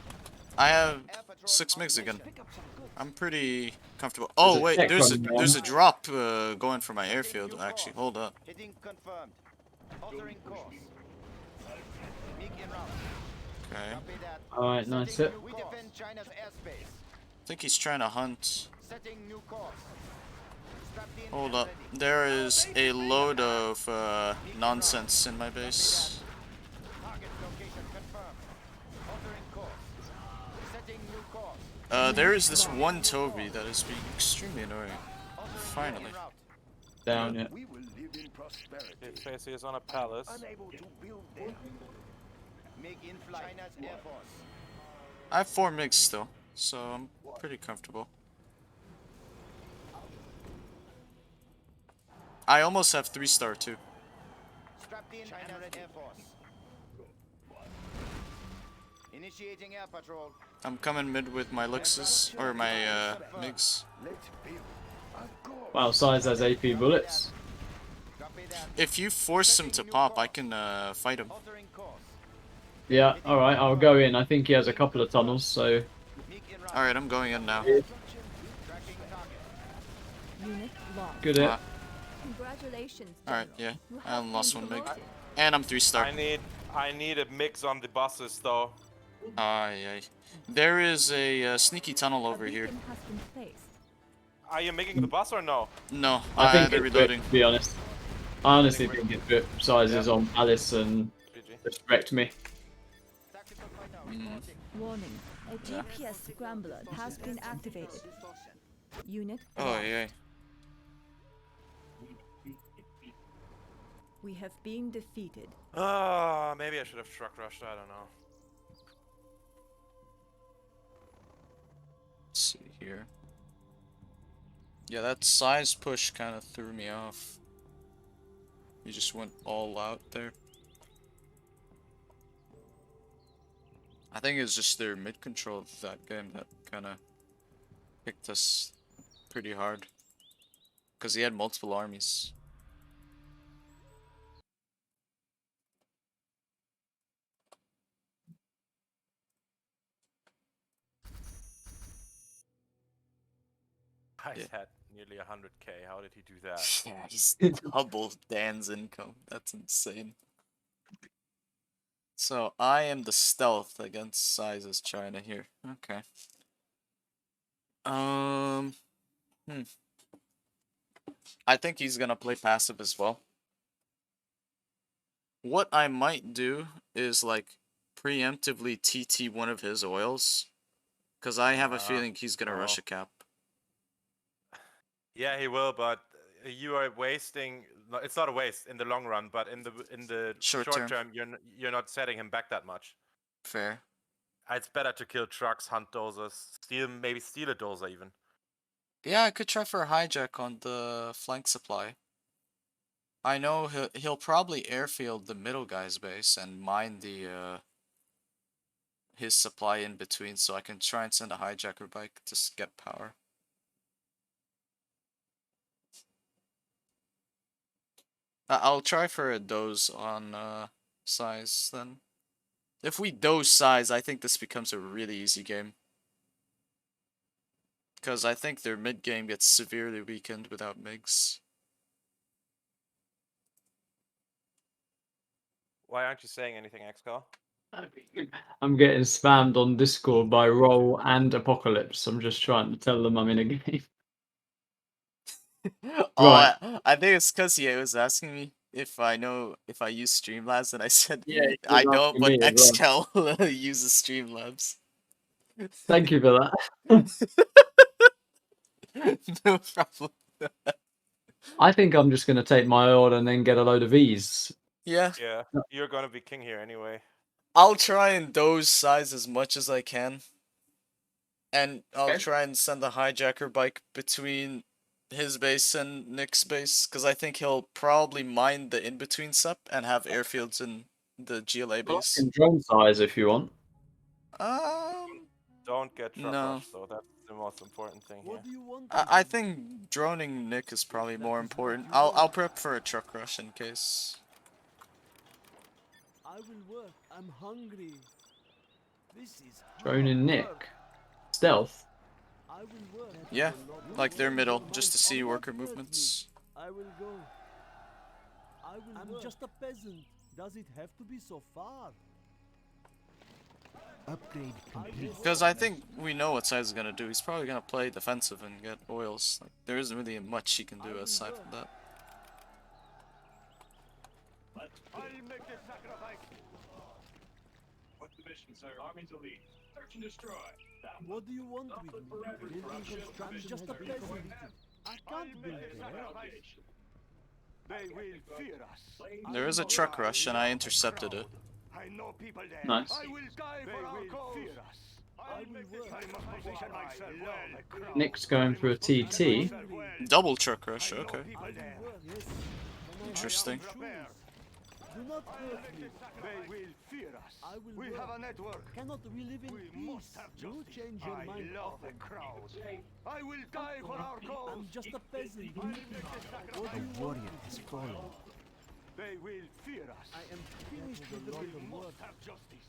I have 6 MiGs again. I'm pretty comfortable. Oh a wait, tech there's run a drop going for my airfield. Actually, hold up. Hitting confirmed. Altering course. MiG en route. Okay. Copy that. Alright, nice hit. We defend China's airspace. I think he's trying to hunt. Setting new course. Strapped in Hold and up. ready. There is a load of nonsense in my base. Target location confirmed. Altering course. Setting new course. There is this one Toby that is being extremely annoying. Finally. En route. Down, yeah. We will live in prosperity. Facey is on a palace. Unable to build there. MiG in flight. China's air force. I have 4 MiGs still, so I'm pretty comfortable. I almost have 3-star too. Strapped in China Red Air Force. Initiating air patrol. I'm coming mid with my Luxus, or my MiGs. Let's build. Of course. Wow, Size has AP bullets. Copy that. If you force him to pop, I can fight him. Altering course. Yeah, alright, I'll go in. I think he has a couple of tunnels, so... MiG en route. Alright, I'm going in now. Tracking target. Unit lost. Good hit. Congratulations. Alright, General. yeah. You I have lost been one MiG. promoted. And I'm 3-star. I need a mix on the buses though. Aye. There is a sneaky tunnel over A here. beacon has been placed. Are you making the bus or no? No, I think they're it's reloading. good, to be honest. I honestly think it's good. Size is on Alice and GG. just wrecked me. Tactical fighter Mm. reporting. Warning. A GPS scrambler has been activated. Unit Oh, lost. yeah. We have been defeated. Ah, maybe I should have truck rushed. I don't know. Let's see here. Yeah, that size push kind of threw me off. He just went all out there. I think it's just their mid control of that game that kind of picked us pretty hard. Because he had multiple armies. I Yeah. had nearly 100k. How did he do that? Yeah, he's double Dan's income. That's insane. So I am the stealth against Size's China here. Okay. I think he's gonna play passive as well. What I might do is like preemptively TT one of his oils, because I have a feeling he's gonna rush a cap. Yeah, he will, but you are wasting. No, it's not a waste in the long run, but in the Short short term. term, you're not setting him back that much. Fair. It's better to kill trucks, hunt dozers, maybe steal a dozer even. Yeah, I could try for a hijack on the flank supply. I know he'll probably airfield the middle guy's base and mine the his supply in between, so I can try and send a hijacker bike to get power. I'll try for a dose on Size then. If we dose Size, I think this becomes a really easy game. Because I think their mid game gets severely weakened without MiGs. Why aren't you saying anything, Excal? I'm getting spammed on Discord by Roll and Apocalypse. I'm just trying to tell them I'm in a game. Right. I think it's because he was asking me if I use Streamlabs, and I said I don't, but Excal uses Streamlabs. Thank you for that. No problem. I think I'm just going to take my order and then get a load of E's. Yeah. Yeah, you're gonna be king here anyway. I'll try and dose Size as much as I can. And I'll try and send the hijacker bike between his base and Nick's base, because I think he'll probably mine the in-between sup and have airfields in the GLA base. In drone size if you want. Don't get truck No. rush though. That's the most important thing here. I think droning Nick is probably more important. I'll prep for a truck rush in case. I will work. I'm hungry. This is Droning Nick. Stealth. I will work. Yeah, like their middle, just to see worker movements. I will go. I'm just a peasant. Does it have to be so far? Upgrade complete. Because I think we know what Size is gonna do. He's probably gonna play defensive and get oils. Like, there isn't really much he can do aside from that. I'll make this sacrifice. What's the mission, sir? Army to lead. Search and destroy. What do you want with me? Building construction just a peasant. I can't build there. They will fear us. There is a truck rush, and I intercepted it. I know people there. Nice. I will die for our cause. Fear us. I must position myself well. Nick's going for a TT. Double truck rush, okay. I will work, yes. Interesting. Do not hurt me. They will fear us. I will We work. have a network. Cannot we live in We peace? must have You justice. change your I mind love often. the crowd. I will die for our cause. I'm just a peasant. I'll make the sacrifice. What do you warrior has fallen. They will fear us. I am finished with the lot of work. Have justice.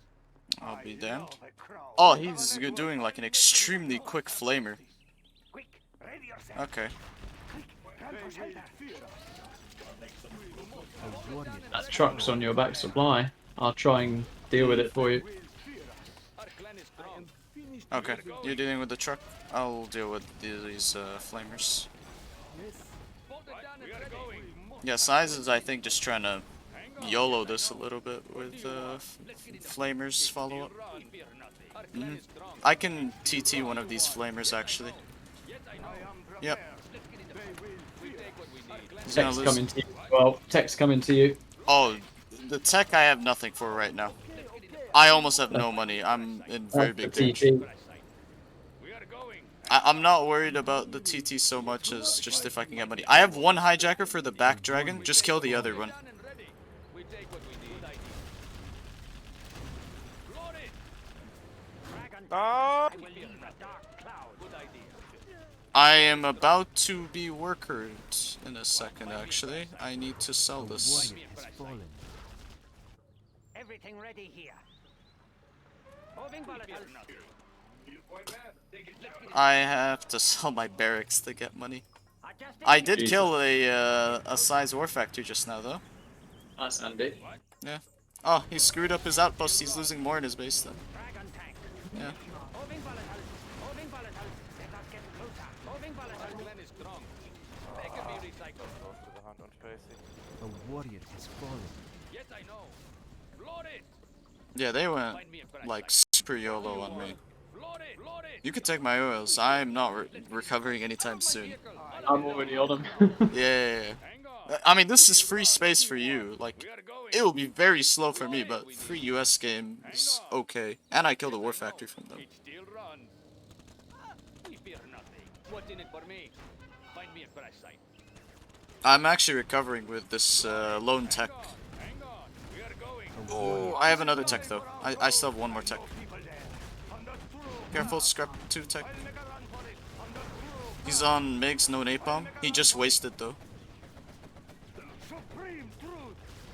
I'll be I damned. love the crowd. Oh, We have a he's network. doing like an extremely quick flamer. Quick, ready yourself. Okay. They will fear us. A warrior That truck's on your back supply. I'll try and deal with it for you. Will fear us. Our clan is I strong. am finished. Okay. You're dealing with the truck. I'll deal with these flamers. Yes. Bolted down and ready. Yeah, Size is, I think, just trying to YOLO this a little bit with flamers follow up. Run, fear nothing. Our clan is strong. I can TT one of these flamers actually. Yes, I know. Yep. We take what we need. He's gonna Tech's lose. coming to you. Well, tech's coming to you. Oh, the tech I have nothing for right now. I almost have no money. I'm in very big danger. TT. We are going. I'm not worried about the TT so much as just if I can get money. I have one hijacker for the back dragon. Just kill the other one. Down and ready. We take what we need. Good idea. Load it. Oh! I will leave a dark cloud. Good idea. I am about to be workered in a second, actually. I need to sell this. Warrior has fallen. Everything ready here. Moving volatiles. I have to sell my barracks to get money. Adjusting. I did Jesus. kill a size war factory just now, though. That's handy. Yeah. Oh, he screwed up his outpost. He's losing more in his base then. Dragon tank. Yeah. Moving volatiles. Moving volatiles. Let us get closer. Moving Our volatiles. clan is strong. They can be recycled. Goes to the hunt on Facey. A warrior has fallen. Yes, I know. Load it. Yeah, they went Find me a price like tag. super YOLO on me. Load it. Load it. You could take my oils. I'm not recovering anytime soon. Vehicle. I'm already on them. Yeah. Hang on. I mean, this is free space for you. Like, We are going. it will be very slow for me, but free US game is okay. And I killed a war factory from them. It still runs. We fear nothing. What's in it for me? Find me a price sign. I'm actually recovering with this lone tech. Hang on. We are going. Oh, I have another tech though. I still have one more tech. Careful, scrap 2 tech. He's on Migs, no napalm. He just wasted though.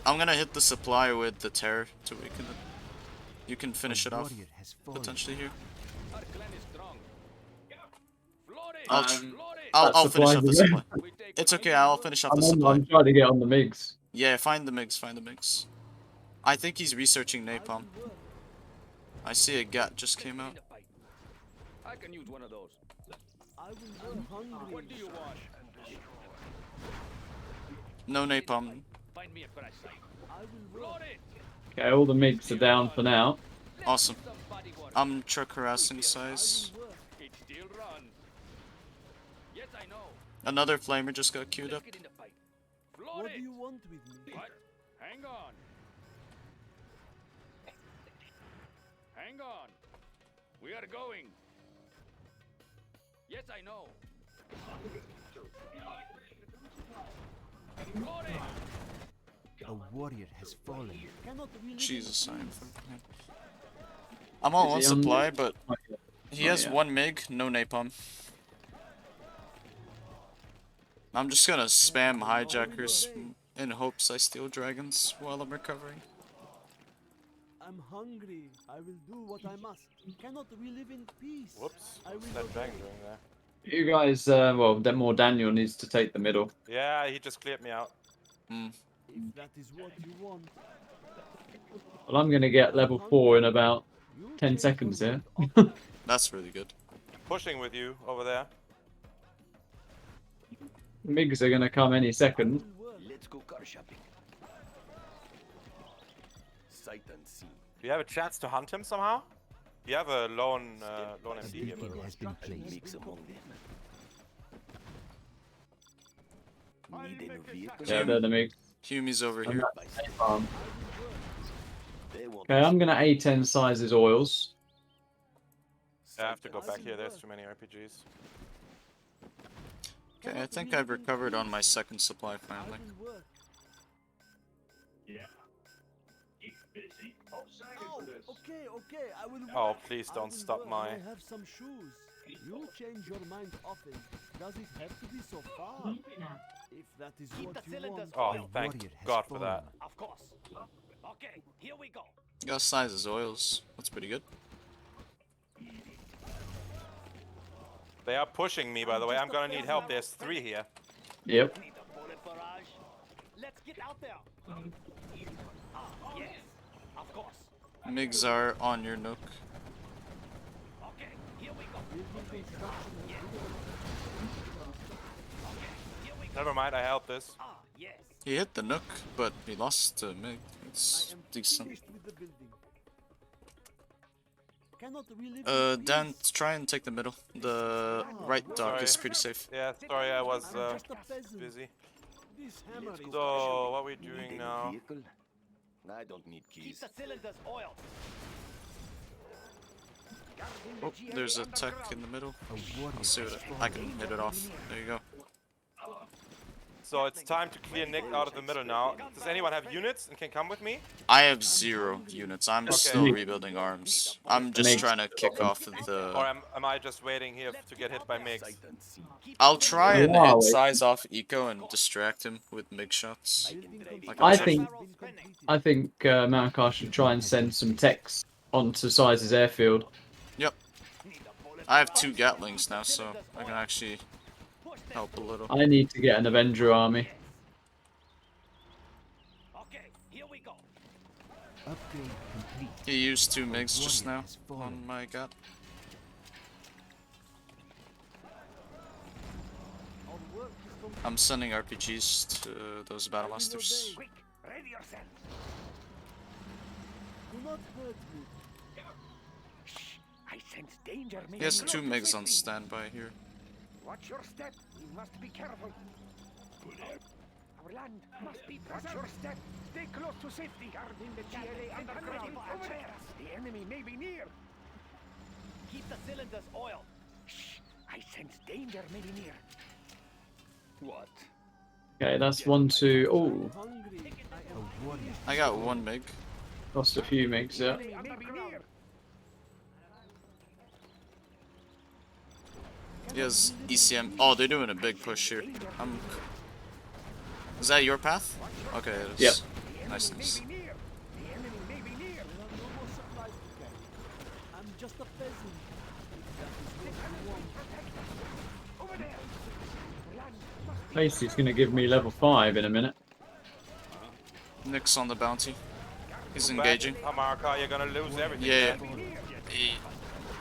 I'm gonna hit the supply with the terror to weaken it. You can finish it off Warrior has fallen. potentially here. Our clan is strong. Load it. I'll, Um, Load it. I'll that finish supply off the here. supply. We take It's what okay, we I'll need. finish off the supply. I'm trying to get on the MiGs. Yeah, find the Migs, find the Migs. I think he's researching napalm. I see a gat just came out. I can use one of those. I will work hungry. What do you want? No napalm. Find me a price sign. I will work. Load it. Okay, all the MiGs are down for now. Awesome. Somebody work. I'm truck harassing size. It still runs. Yes, I know. Another flamer just got queued up. Let's get in the fight. Load What it. do you want with me? What? Hang on. Hang on. We are going. Yes, I know. Load it. A warrior has fallen. Cannot we live in Jesus, I'm peace? fucking him. I'm on one Is he on supply, MiG? but he Oh, has yeah. one MiG, no napalm. I'm just gonna spam hijackers in hopes I steal dragons while I'm recovering. I'm hungry. I will do what I must. Cannot we live in peace? Whoops. I What's will that obey. dragon doing there? You guys, well, then more Daniel needs to take the middle. Yeah, he just cleared me out. Hmm. If that is what you want, Well, I'm gonna get level 4 in about you 10 change seconds your here. mind often. That's really good. Pushing with you over there. MiGs are gonna come any I second. will work. Let's go car shopping. Sight unseen. Do you have a chance to hunt him somehow? You have a lone MD here, by the Beacon way. has been placed. Mix among them. Need a vehicle? Yeah, they're the MiGs. Humi's over I'm here. not- They want Okay, I'm gonna A10 sizes oils. I have to go back here, there's too many RPGs. Okay, I think I've recovered on my second supply finally. I will work. Yeah. Keep busy. Oh, sorry for this. Okay, okay, I will Oh, work. please I don't will stop work. my. I have some shoes. You change your mind often. Does it have to be so far? If that is Keep what the you cylinders want. Oh, thank God for that. Of course. Okay, here we go. Got sizes oils. That's pretty good. They are pushing me, by the way. I'm gonna need help. There's 3 here. Yep. Need a bullet barrage. Let's get out there. Yes, of course. MiGs are on your nook. Okay, here we go. Never mind, I helped this. Yes. He hit the nook, but he lost the MiG. It's decent. Finished with the building. Cannot we live in Dan, peace? try and take the middle. The right dock is Sorry. pretty safe. Yeah, sorry, I was I'm just a peasant. busy. This hammer is So, what are we doing now? Vehicle? I don't need Keep keys. the cylinders oiled. Oh, there's a tech in the middle. I'll see what I can hit it off. There you go. So it's time to clear Nick out of the middle now. Does anyone have units and can come with me? I have 0 units. I'm still rebuilding arms. I'm just trying to kick off Or the... am I just waiting here to get hit by MiGs? I'll try and Wow, hit size off Eco and distract him with MiG shots. Like I I said. think Marakar should try and send some techs onto Size's airfield. Yep. I have 2 Gatlings now, so I can actually help a little. I need to get an Avenger army. Okay, here we go. Upgrade complete. He used 2 MiGs just now on my Gat. I'm sending RPGs to those Battle Masters. Quick, ready yourself. Do not hurt me. Shh, I sense danger. He has 2 MiGs on standby here. Watch your step. We must be careful. Our land must be preserved. Watch your step. Stay close to safety. Guarding the GLA underground. The enemy may be near. Keep the cylinders oiled. Shh, I sense danger may be near. What? Okay, that's 1, 2. Oh, Hungry. I got 1 MiG. lost a few MiGs, yeah. Enemy may be near. He has ECM. Oh, they're doing a big push here. Is that your path? Okay, it is. Yep. Nice, nice. The enemy may be near. There are no more supplies to carry. I'm just a peasant. That is what you want. Over there. Land must be Facey's gonna give me level 5 in a minute. Nick's on the bounty. He's Back. engaging. Marakar, you're gonna lose everything. Yeah, man.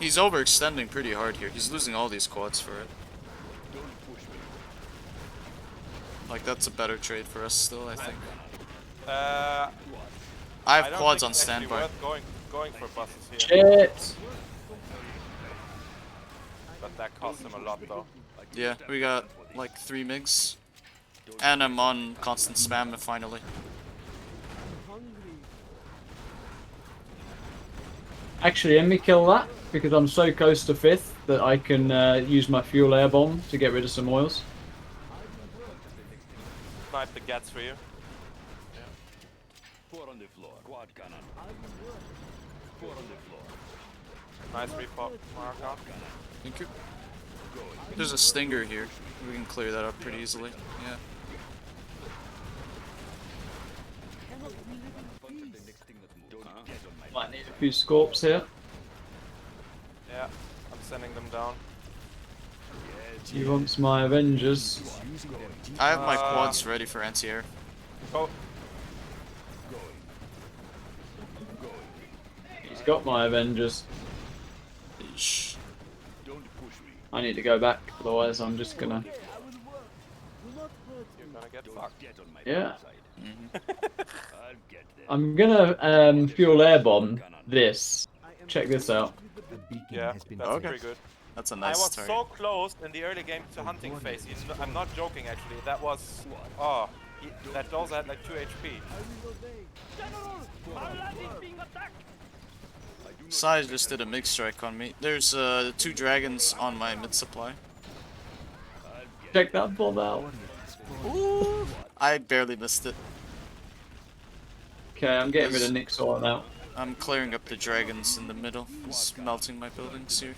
he's overextending pretty hard here. He's losing all these quads for it. Like, that's a better trade for us still, I think. I I have don't quads think on it's actually standby. worth going for buses here. Shit! But that costs him a lot though. Yeah, we got like 3 MiGs. And I'm on constant spam finally. Hungry. Actually, let me kill that, because I'm so close to 5th that I can use my fuel air bomb to get rid of some oils. Snipe the Gats for you. 4 on the floor. Quad cannon. 4 on the floor. Nice repop, Marakar. Thank you. There's a Stinger here. We can clear that up pretty easily. Yeah. Cannot we live in peace? Might need a few Scorps here. Yeah, I'm sending them down. He wants my Avengers. I have my quads ready for anti-air. Go. He's got my Avengers. Eesh. I need to go back, otherwise I'm just gonna... Okay, I will work. Do not hurt You're me. gonna get fucked. Yeah. I'll get there. I'm gonna fuel air bomb this. I am Check this out. Yeah, that's Okay. pretty good. That's a I nice was target. so close in the early game to hunting Facey. I'm not joking actually. That was that Dozer had like 2 HP. I will obey. General, our land is being attacked. Sai just did a MiG strike on me. There's 2 dragons on my mid supply. Check that bomb out. Ooh, I barely missed it. Okay, I'm getting rid of Nick's oil now. I'm clearing up the dragons in the middle, smelting my buildings here.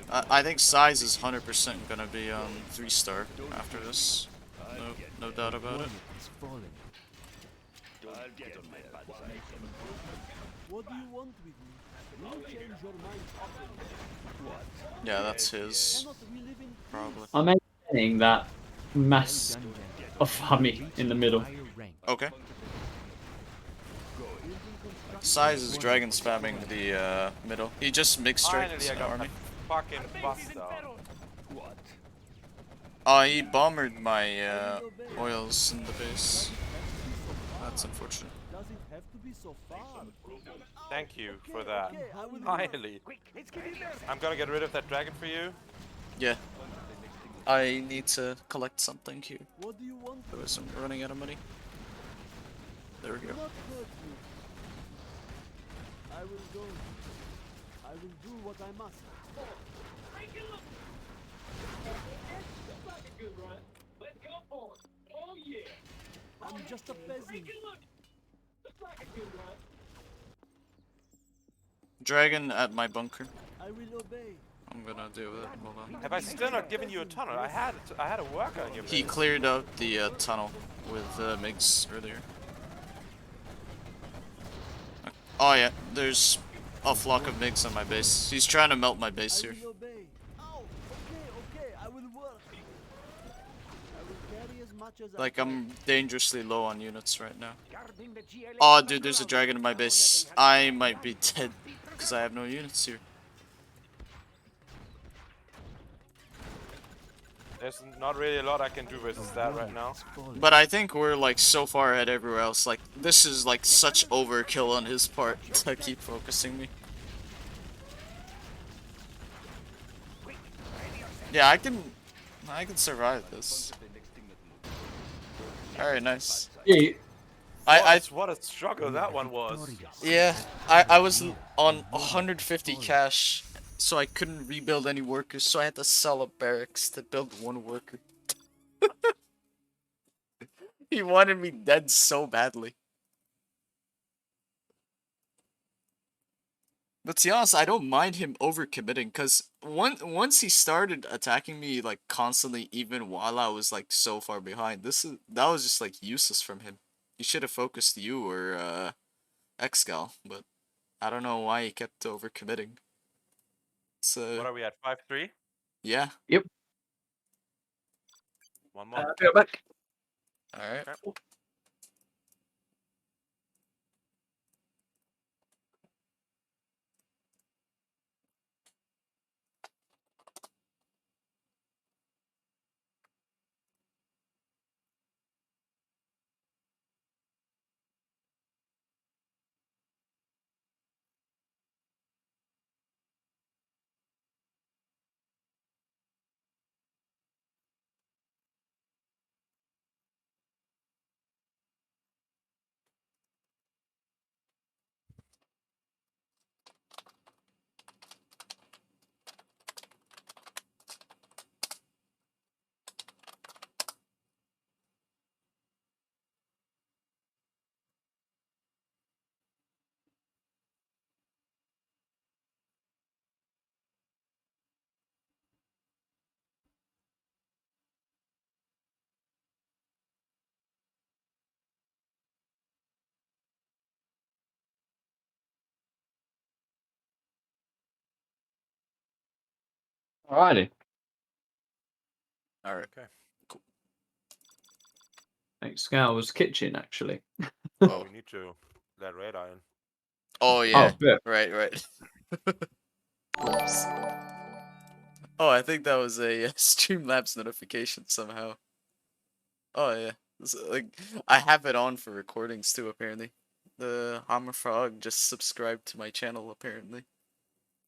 I think size is 100% gonna be on 3-star after this. No doubt about it. What do you want with me? You change your mind often. What? Yeah, that's his. Probably. I'm maintaining that mass of Hummi in the middle. Okay. Size is dragon spamming the middle. He just mixed straight army. Fucking buster. What? Oh, he bombered my oils in the base. That's unfortunate. Does it have to be so far? Thank you for that. Okay, I will Finally. I'm gonna get rid of that dragon for you. Yeah. I need to collect something here. What do you want? Otherwise I'm running out of money. There we go. Do not hurt me. I will go. I will do what I must. I'm just a peasant. Dragon at my bunker. I will obey. I'm gonna deal with it. Hold on. Have I still not given you a tunnel? I had a worker in your base. He cleared out the tunnel with Migs earlier. Oh yeah, there's a flock of Migs on my base. He's trying to melt my base here. I will obey. Oh, okay, I will work. I will carry as much as Like, I can. I'm dangerously low on units right now. Oh, dude, there's a dragon in my base. I might be dead because I have no units here. There's not really a lot I can do versus that right now. But I think we're like so far ahead everywhere else. Like, this is like such overkill on his part to keep focusing me. Yeah, I can survive this. Alright, nice. Yeah. What a struggle that one was. Yeah, I was on 150 cash, so I couldn't rebuild any workers, so I had to sell a barracks to build one worker. He wanted me dead so badly. But to be honest, I don't mind him overcommitting, because once he started attacking me like constantly, even while I was like so far behind, that was just like useless from him. He should have focused you or Excal, but I don't know why he kept overcommitting. So What are we at? 5-3? Yeah. Yep. One more. Go back. Alright. Okay. Alrighty. Alright. Okay. Cool. Excal was kitchen actually. Oh, we need to let red iron. Oh yeah. Oh, yeah. Right. Oops. Oh, I think that was a Streamlabs notification somehow. Oh yeah. Like, I have it on for recordings too, apparently. The Hammer Frog just subscribed to my channel, apparently.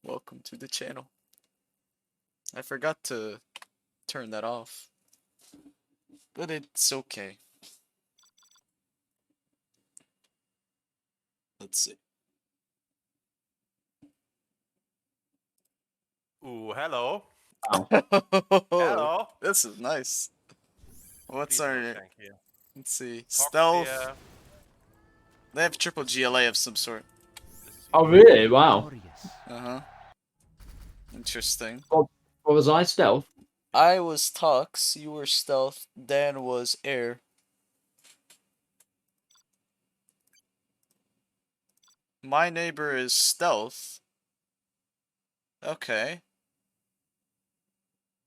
Welcome to the channel. I forgot to turn that off. But it's okay. Let's see. Ooh, hello. Oh. Hello. This is nice. What's Please our... no, thank you. Let's see. Talk Stealth. here. They have triple GLA of some sort. Oh really? Wow. Uh-huh. Interesting. What was I, stealth? I was Tux, you were stealth, Dan was air. My neighbor is stealth. Okay.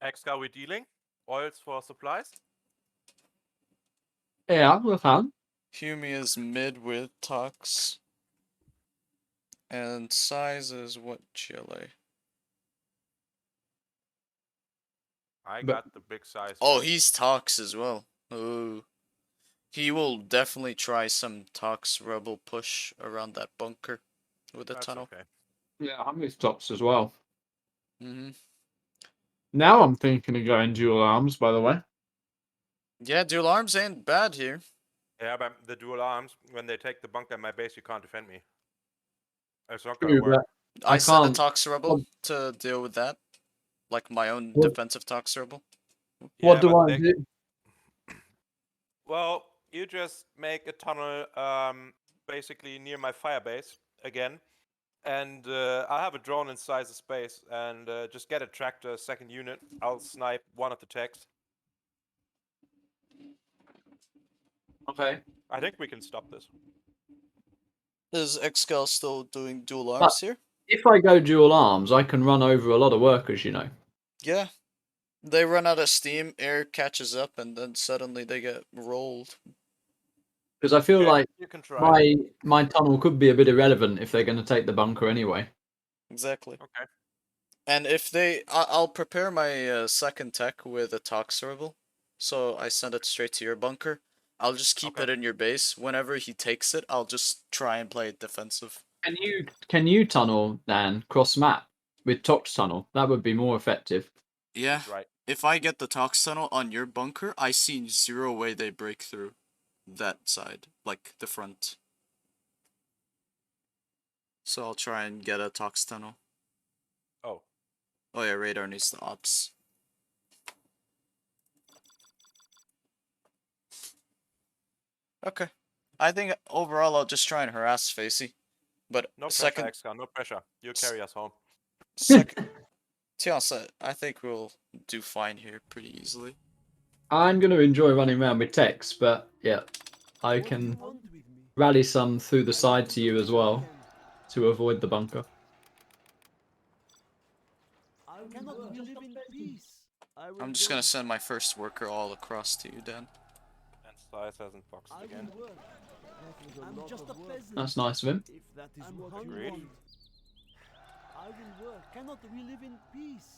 Excal, we dealing? Oils for supplies? Yeah, we're fine. Hummi is mid with Tux. And size is what GLA? I But- got the big size. Oh, here. he's Tux as well. Ooh. He will definitely try some Tux rebel push around that bunker with the That's tunnel. okay. Yeah, I'm with tops as well. Mm-hmm. Now I'm thinking of going dual arms, by the way. Yeah, dual arms ain't bad here. Yeah, but the dual arms, when they take the bunker in my base, you can't defend me. It's not True, gonna work. but I sent a can't- Tux rebel to deal with that. Like my own What- defensive Tux rebel. What Yeah, do but I they- do? Well, you just make a tunnel basically near my fire base again. And I have a drone inside the space, and just get a tractor, second unit. I'll snipe one of the techs. Okay. I think we can stop this. Is Excal still doing dual arms here? If I go dual arms, I can run over a lot of workers, you know. Yeah. They run out of steam, air catches up, and then suddenly they get rolled. Because I feel Okay, like you can try. my tunnel could be a bit irrelevant if they're going to take the bunker anyway. Exactly. Okay. And if they... I'll prepare my second tech with a Tox rebel. So I send it straight to your bunker. I'll just keep it in your base. Whenever he takes it, I'll just try and play it defensive. Can you tunnel, Dan, cross map with Tox tunnel? That would be more effective. Yeah. Right. If I get the Tox tunnel on your bunker, I see zero way they break through that side, like the front. So I'll try and get a Tox tunnel. Oh. Oh yeah, radar needs the ops. Okay. I think overall I'll just try and harass Facey. But No second... pressure, Excal, no pressure. You carry us home. Second... Tiansa, I think we'll do fine here pretty easily. I'm going to enjoy running around with Tex, but yeah, I can rally some through the side to you as well to avoid the bunker. Cannot we live in peace? I'm just gonna send my first worker all across to you, Dan. And size hasn't boxed again. I'm just a peasant. That's nice of him. If that is what you Agreed. want, I will work. Cannot we live in peace?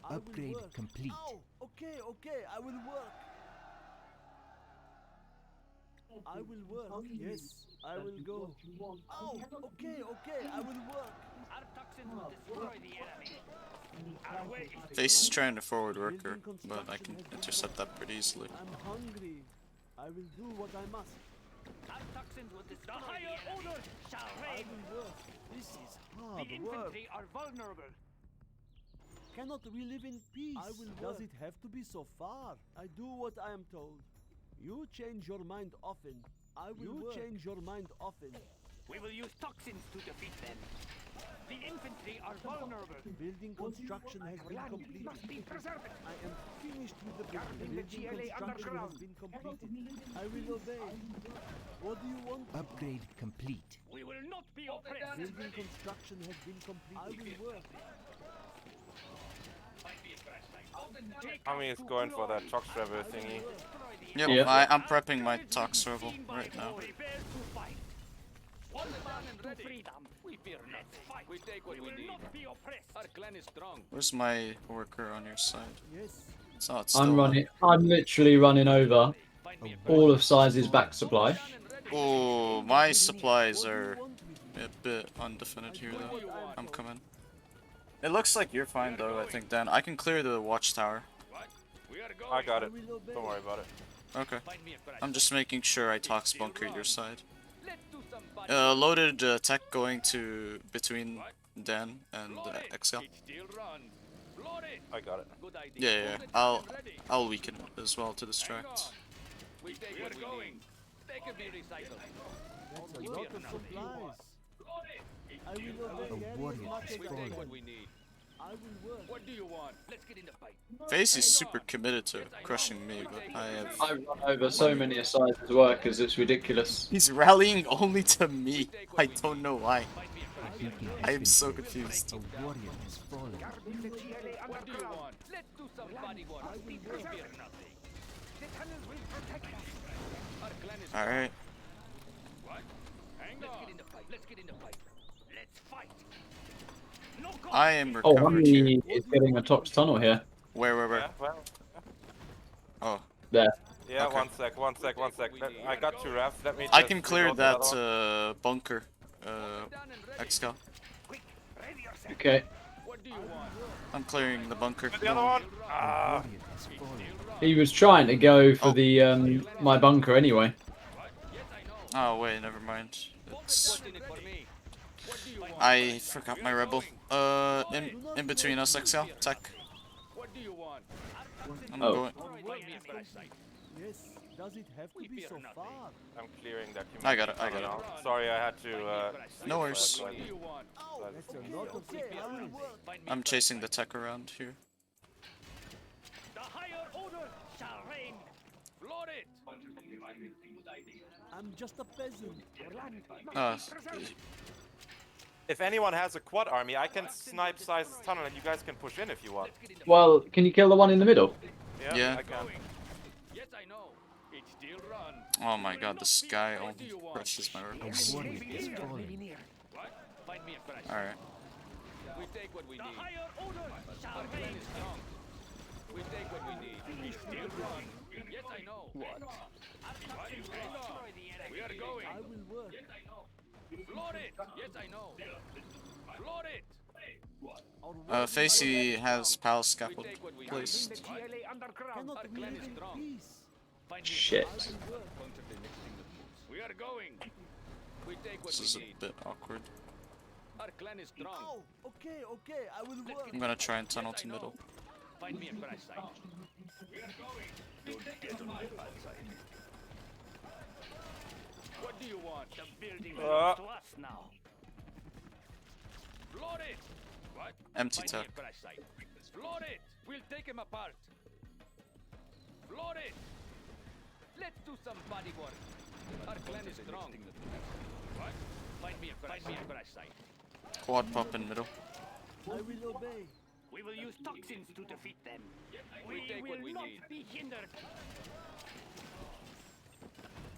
Upgrade complete. Oh, okay, I will work. I will work. Yes, I will go. Oh, okay, I will work. Our toxins will destroy the enemy. Our way is Face is trying to forward worker, but I can intercept that pretty easily. I'm hungry. I will do what I must. our toxins will destroy the higher order shall I reign. will work. This is hard The work. infantry are vulnerable. Cannot we live in peace? I will work. Does it have to be so far? I do what I am told. You change your mind often. I will change your mind often. We will use toxins to defeat them. The infantry are vulnerable. Building construction has been Land completed. must be preserved. I am finished with the building. the Building GLA construction underground. has been completed. I will obey. What do you want? Upgrade complete. We will not be oppressed. Building construction has been completed. I will work. Hummi is going for that Tox Rebel thingy. Yep, Yeah. I'm prepping my Tox rebel right now. Prepare to fight. One man to freedom. We fear not. Fight. We take what We we will need. not be oppressed. Our clan is strong. Where's my worker on your side? Yes. It's not still. I'm literally running over all of Size's back supply. Oh, my supplies are a bit undefended here though. I'm coming. It looks like you're fine though, I think, Dan. I can clear the watchtower. We are going. I got it. Don't worry about it. Okay. Find me a crash. I'm just making sure I Tox bunker your side. Let's do some Loaded tech going to between Dan and Excal. It still runs. Load it. I got it. Good idea. Yeah, Get I'll ready. I'll weaken it as well to distract. We take what we need. They can be recycled. That's a lot of supplies. I will obey as much as We I take can. what we need. I will work. What do you want? Let's get in the fight. Facey's super committed to crushing me, but I have... I run over so many Asai's workers, it's ridiculous. He's rallying only to me. I don't know why. I am so confused. A warrior has fallen. What do you want? Let's do some body work. We fear nothing. The tunnels will protect us. Our clan is Alright. What? Hang on. Let's get in the fight. Let's get in the fight. Let's fight. No call. I am Oh, recovered here. Hummi is getting a Tox tunnel here. Where? Yeah, well, Oh. There. yeah, Okay. one sec. I got two refs. Let me I just can clear reload the other that one. bunker. Excal. Quick, ready yourself. Okay. What do you want? I'm clearing the bunker. The other one. Ah, Warrior has fallen. He was trying to go for Oh. the my bunker anyway. Yes, I know. Oh wait, never mind. It's... What's in it for me? What do you want? I forgot my rebel. In between us, Excal. Tech. What do you want? I'm Oh. going. Find me a parasite. Yes, does it have to be so far? I'm clearing that. I got it, I tunnel got it. now. Sorry, I had to. No worries. What do you want? That's a lot of supplies. Find me I'm chasing the tech around here. The higher order shall reign. Load it. I'm just a peasant. Your land must Uh, be preserved. If anyone has a quad army, I can snipe Size's tunnel, and you guys can push in if you want. Well, can you kill the one in the middle? Yeah. I can. Yes, I know. It still runs. oh my god, this guy only crushes my A rebels. warrior has fallen. What? Find me a parasite. Alright. We take what we The need. higher order shall Our clan reign. is strong. We take what we need. We still run. Yes, I know. What? Hang on. We are going. I will work. Load it. Yes, I know. Load it. Our Facey has pal We scaffold take what we need. placed. The GLA underground. cannot Our we clan live is in strong. peace? Find me a Shit. parasite. We are going. We take what This is we a need. bit awkward. Our clan is strong. Oh, okay, I will work. I'm gonna try and tunnel to middle. Find me a parasite. Don't get on my bad side. What do you want? The building belongs to us now. Load it. What? Empty Find me tech. a parasite. Load it. We'll take him apart. Load it. Let's do some body work. Our clan is strong. What? Find me a parasite. Quad pop in middle. I will obey. We will use toxins to defeat them. We take what will we not need. be hindered.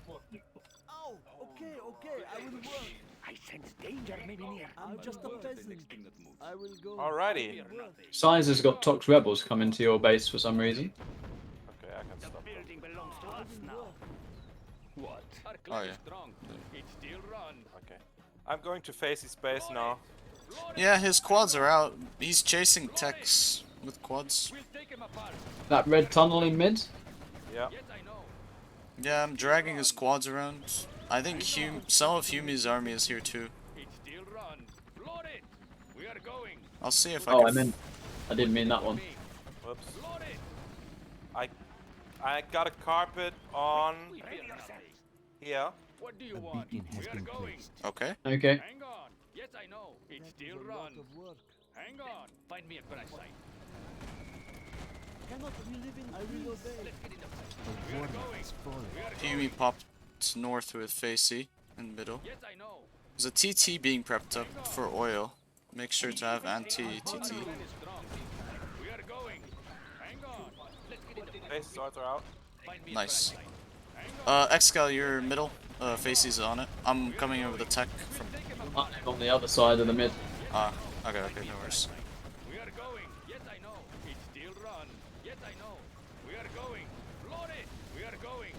Oh, okay, I will work. I sense danger may be near. I'm just a peasant. I will go. Alrighty. I will work. Size has got Tox rebels coming to your base for some reason. Okay, I can The stop. building belongs to us now. What? Our clan Oh, yeah. is strong. It still runs. Okay. I'm going to Facey's base now. Load it. Yeah, his quads are out. He's chasing techs with quads. We'll take him apart. That red tunnel in mid? Yeah. Yes, I know. Yeah, I'm dragging his quads around. I think some of Hummi's army is here too. It still runs. Load it. We are going. I'll see if I Oh, can. I didn't mean that one. Me. Whoops. Load it. I got a carpet on We fear nothing. here. What do you A want? beacon has We are been going. placed. Okay. Okay. Hang on. Yes, I know. It That's still a lot runs. of work. Hang on. Find me a parasite. Cannot we live in I will obey. Let's get in the fight. A warrior has fallen. We are Hummi popped north with Facey in middle. Yes, I know. There's a TT being prepped up for oil. Make sure to have anti-TT. Clan is strong. We are going. Hang on. Let's get in the fight. Face swords are out. Find me a Nice. parasite. Hang on. Excal, you're middle. Facey's on it. I'm coming over the tech from... Take him apart. I'm on the other side of the mid. Ah, okay, no worries. We are going. Yes, I know. It still runs. Yes, I know. We are going. Load it. We are going.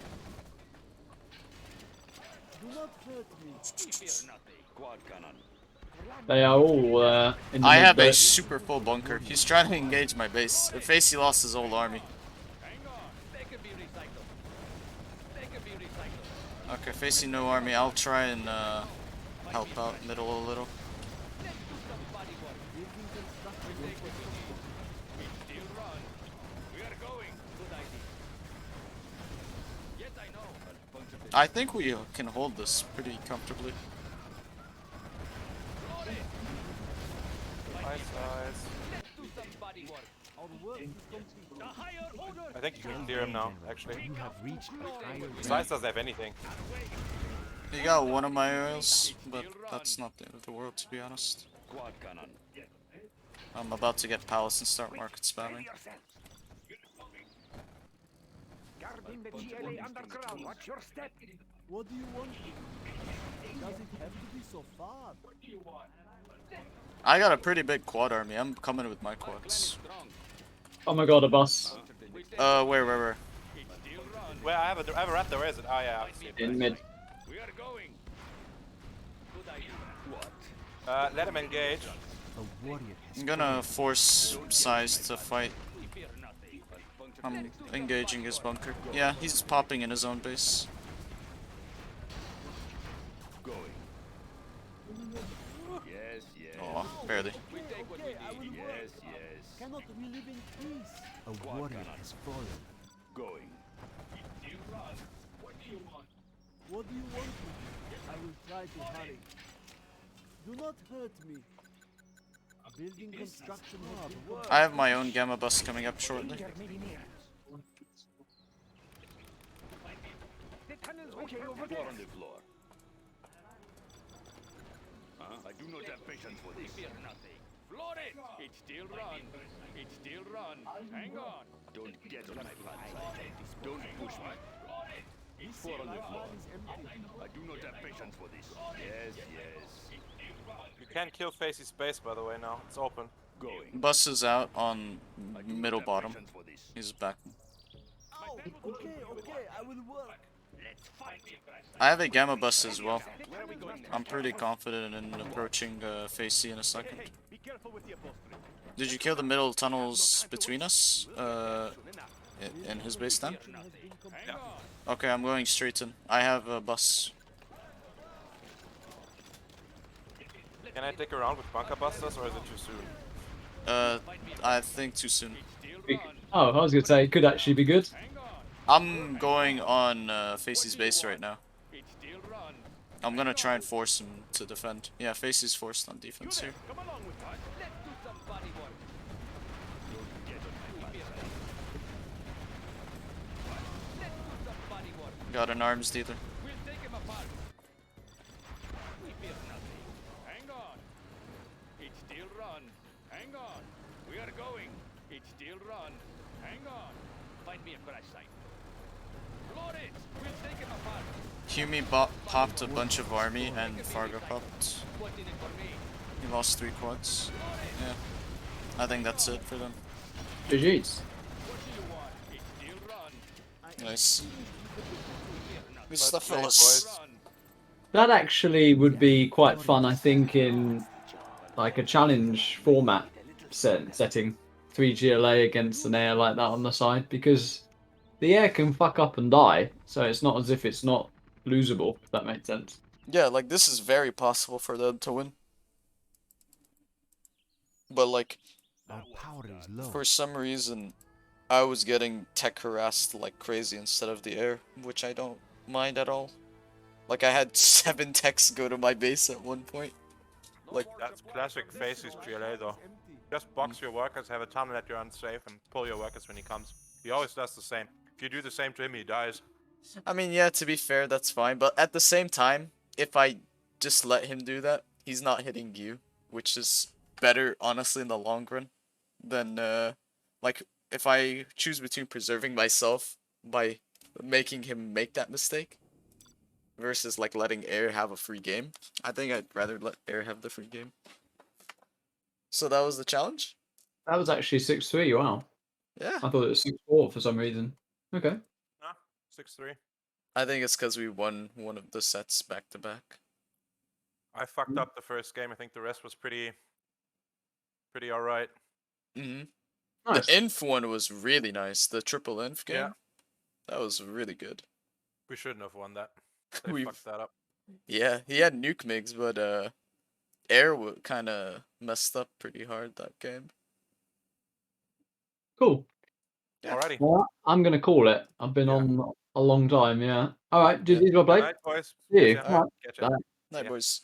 Do not hurt me. We fear nothing. Quad cannon. They are all in the I mid have a base. super full bunker. He's trying to engage my base. Facey lost his whole army. Hang on. They can be recycled. They can be recycled. Okay, Facey no army. I'll try and help out middle a little. Let's do some body work. Building construction We take what we need. We still run. We are going. Good idea. Yes, I know. I think we can hold this pretty comfortably. Nice size. I think you can clear him now, actually. You have reached a higher Size doesn't have anything. He got one of my oils, but that's not the end of the world, to be honest. I'm about to get palace and start market spamming. Guarding the GLA underground. Watch your step. What do you want? Does it have to be so far? I got a pretty big quad army. I'm coming with my quads. Oh my god, a bus. Where? Where I have a raptor, where is it? Oh yeah, I see it. In mid. We are going. Let him engage. A warrior has I'm gonna force Size to fight. I'm engaging his bunker. Yeah, he's popping in his own base. Yes, yes. Oh, barely. okay, I will work. Yes, yes. Cannot we live in peace? A warrior has fallen. Going. What do you want? I will try to hurry. Do not hurt me. Building construction hard work. I have my own gamma bus coming up shortly. The tunnel's okay over there. On the floor. I do not have patience for this. Fear nothing. Floor it. It still run. It still run. Hang on. Don't get on my bad side. Don't push me. Four on the floor. I do not have patience for this. Yes, yes. You can kill Facey space, by the way, now. It's open. Going. Bus is out on middle bottom. Patience for this. He's back. Oh, okay, I will work. I have a gamma bus as well. I'm pretty confident in approaching Facey in a second. Be careful with the upholstery. Did you kill the middle tunnels between us? In his base then? Hang on. Okay, I'm going straight in. I have a bus. Can I take a round with bunker busters, or is it too soon? I think too soon. Oh, I was gonna say, it could actually be good. I'm going on Facey's base right now. It still run. I'm gonna try and force him to defend. Yeah, Facey's forced on defense here. Come along with us. Let's do some body work. Let's do some body work. Got an arms dealer. We'll take him apart. We fear nothing. Hang on. It still run. Hang on. We are going. It still run. Hang on. Find me a crash site. Floor it. We'll take him apart. Hummi popped a bunch of army and Fargo popped. What's in it for me? He lost 3 quads. Yeah. I think that's it for them. GG's. What do you want? It still run. Nice. Good Let's stuff, play, fellas. boys. Run. That actually would be quite fun, I think, in like a challenge format setting. 3 GLA against an air like that on the side, because the air can fuck up and die, so it's not as if it's not losable, if that makes sense. Yeah, like this is very possible for them to win. But like, Our power is low. for some reason, I was getting tech harassed like crazy instead of the air, which I don't mind at all. Like I had 7 techs go to my base at one point. Like, That's classic Facey's GLA, though. Just box your workers, have a tunnel that you're unsafe, and pull your workers when he comes. He always does the same. If you do the same to him, he dies. I mean, yeah, to be fair, that's fine. But at the same time, if I just let him do that, he's not hitting you, which is better, honestly, in the long run than, like, if I choose between preserving myself by making him make that mistake versus, like, letting Air have a free game. I think I'd rather let Air have the free game. So that was the challenge? That was actually 6-3, wow. Yeah. I thought it was 6-4 for some reason. Okay. Nah, 6-3. I think it's because we won one of the sets back to back. I fucked up the first game. I think the rest was pretty alright. Mm-hmm. Nice. The inf one was really nice. The triple inf game. Yeah. That was really good. We shouldn't have won that. They We- fucked that up. Yeah, he had nuke migs, but Air kind of messed up pretty hard that game. Cool. Yeah. Alrighty. Well, I'm going to call it. I've been Yeah. on a long time, yeah. All right, Yeah. well played. Night, boys. See you. Catch ya. All right. Catch ya. Bye. Night, Yeah. boys.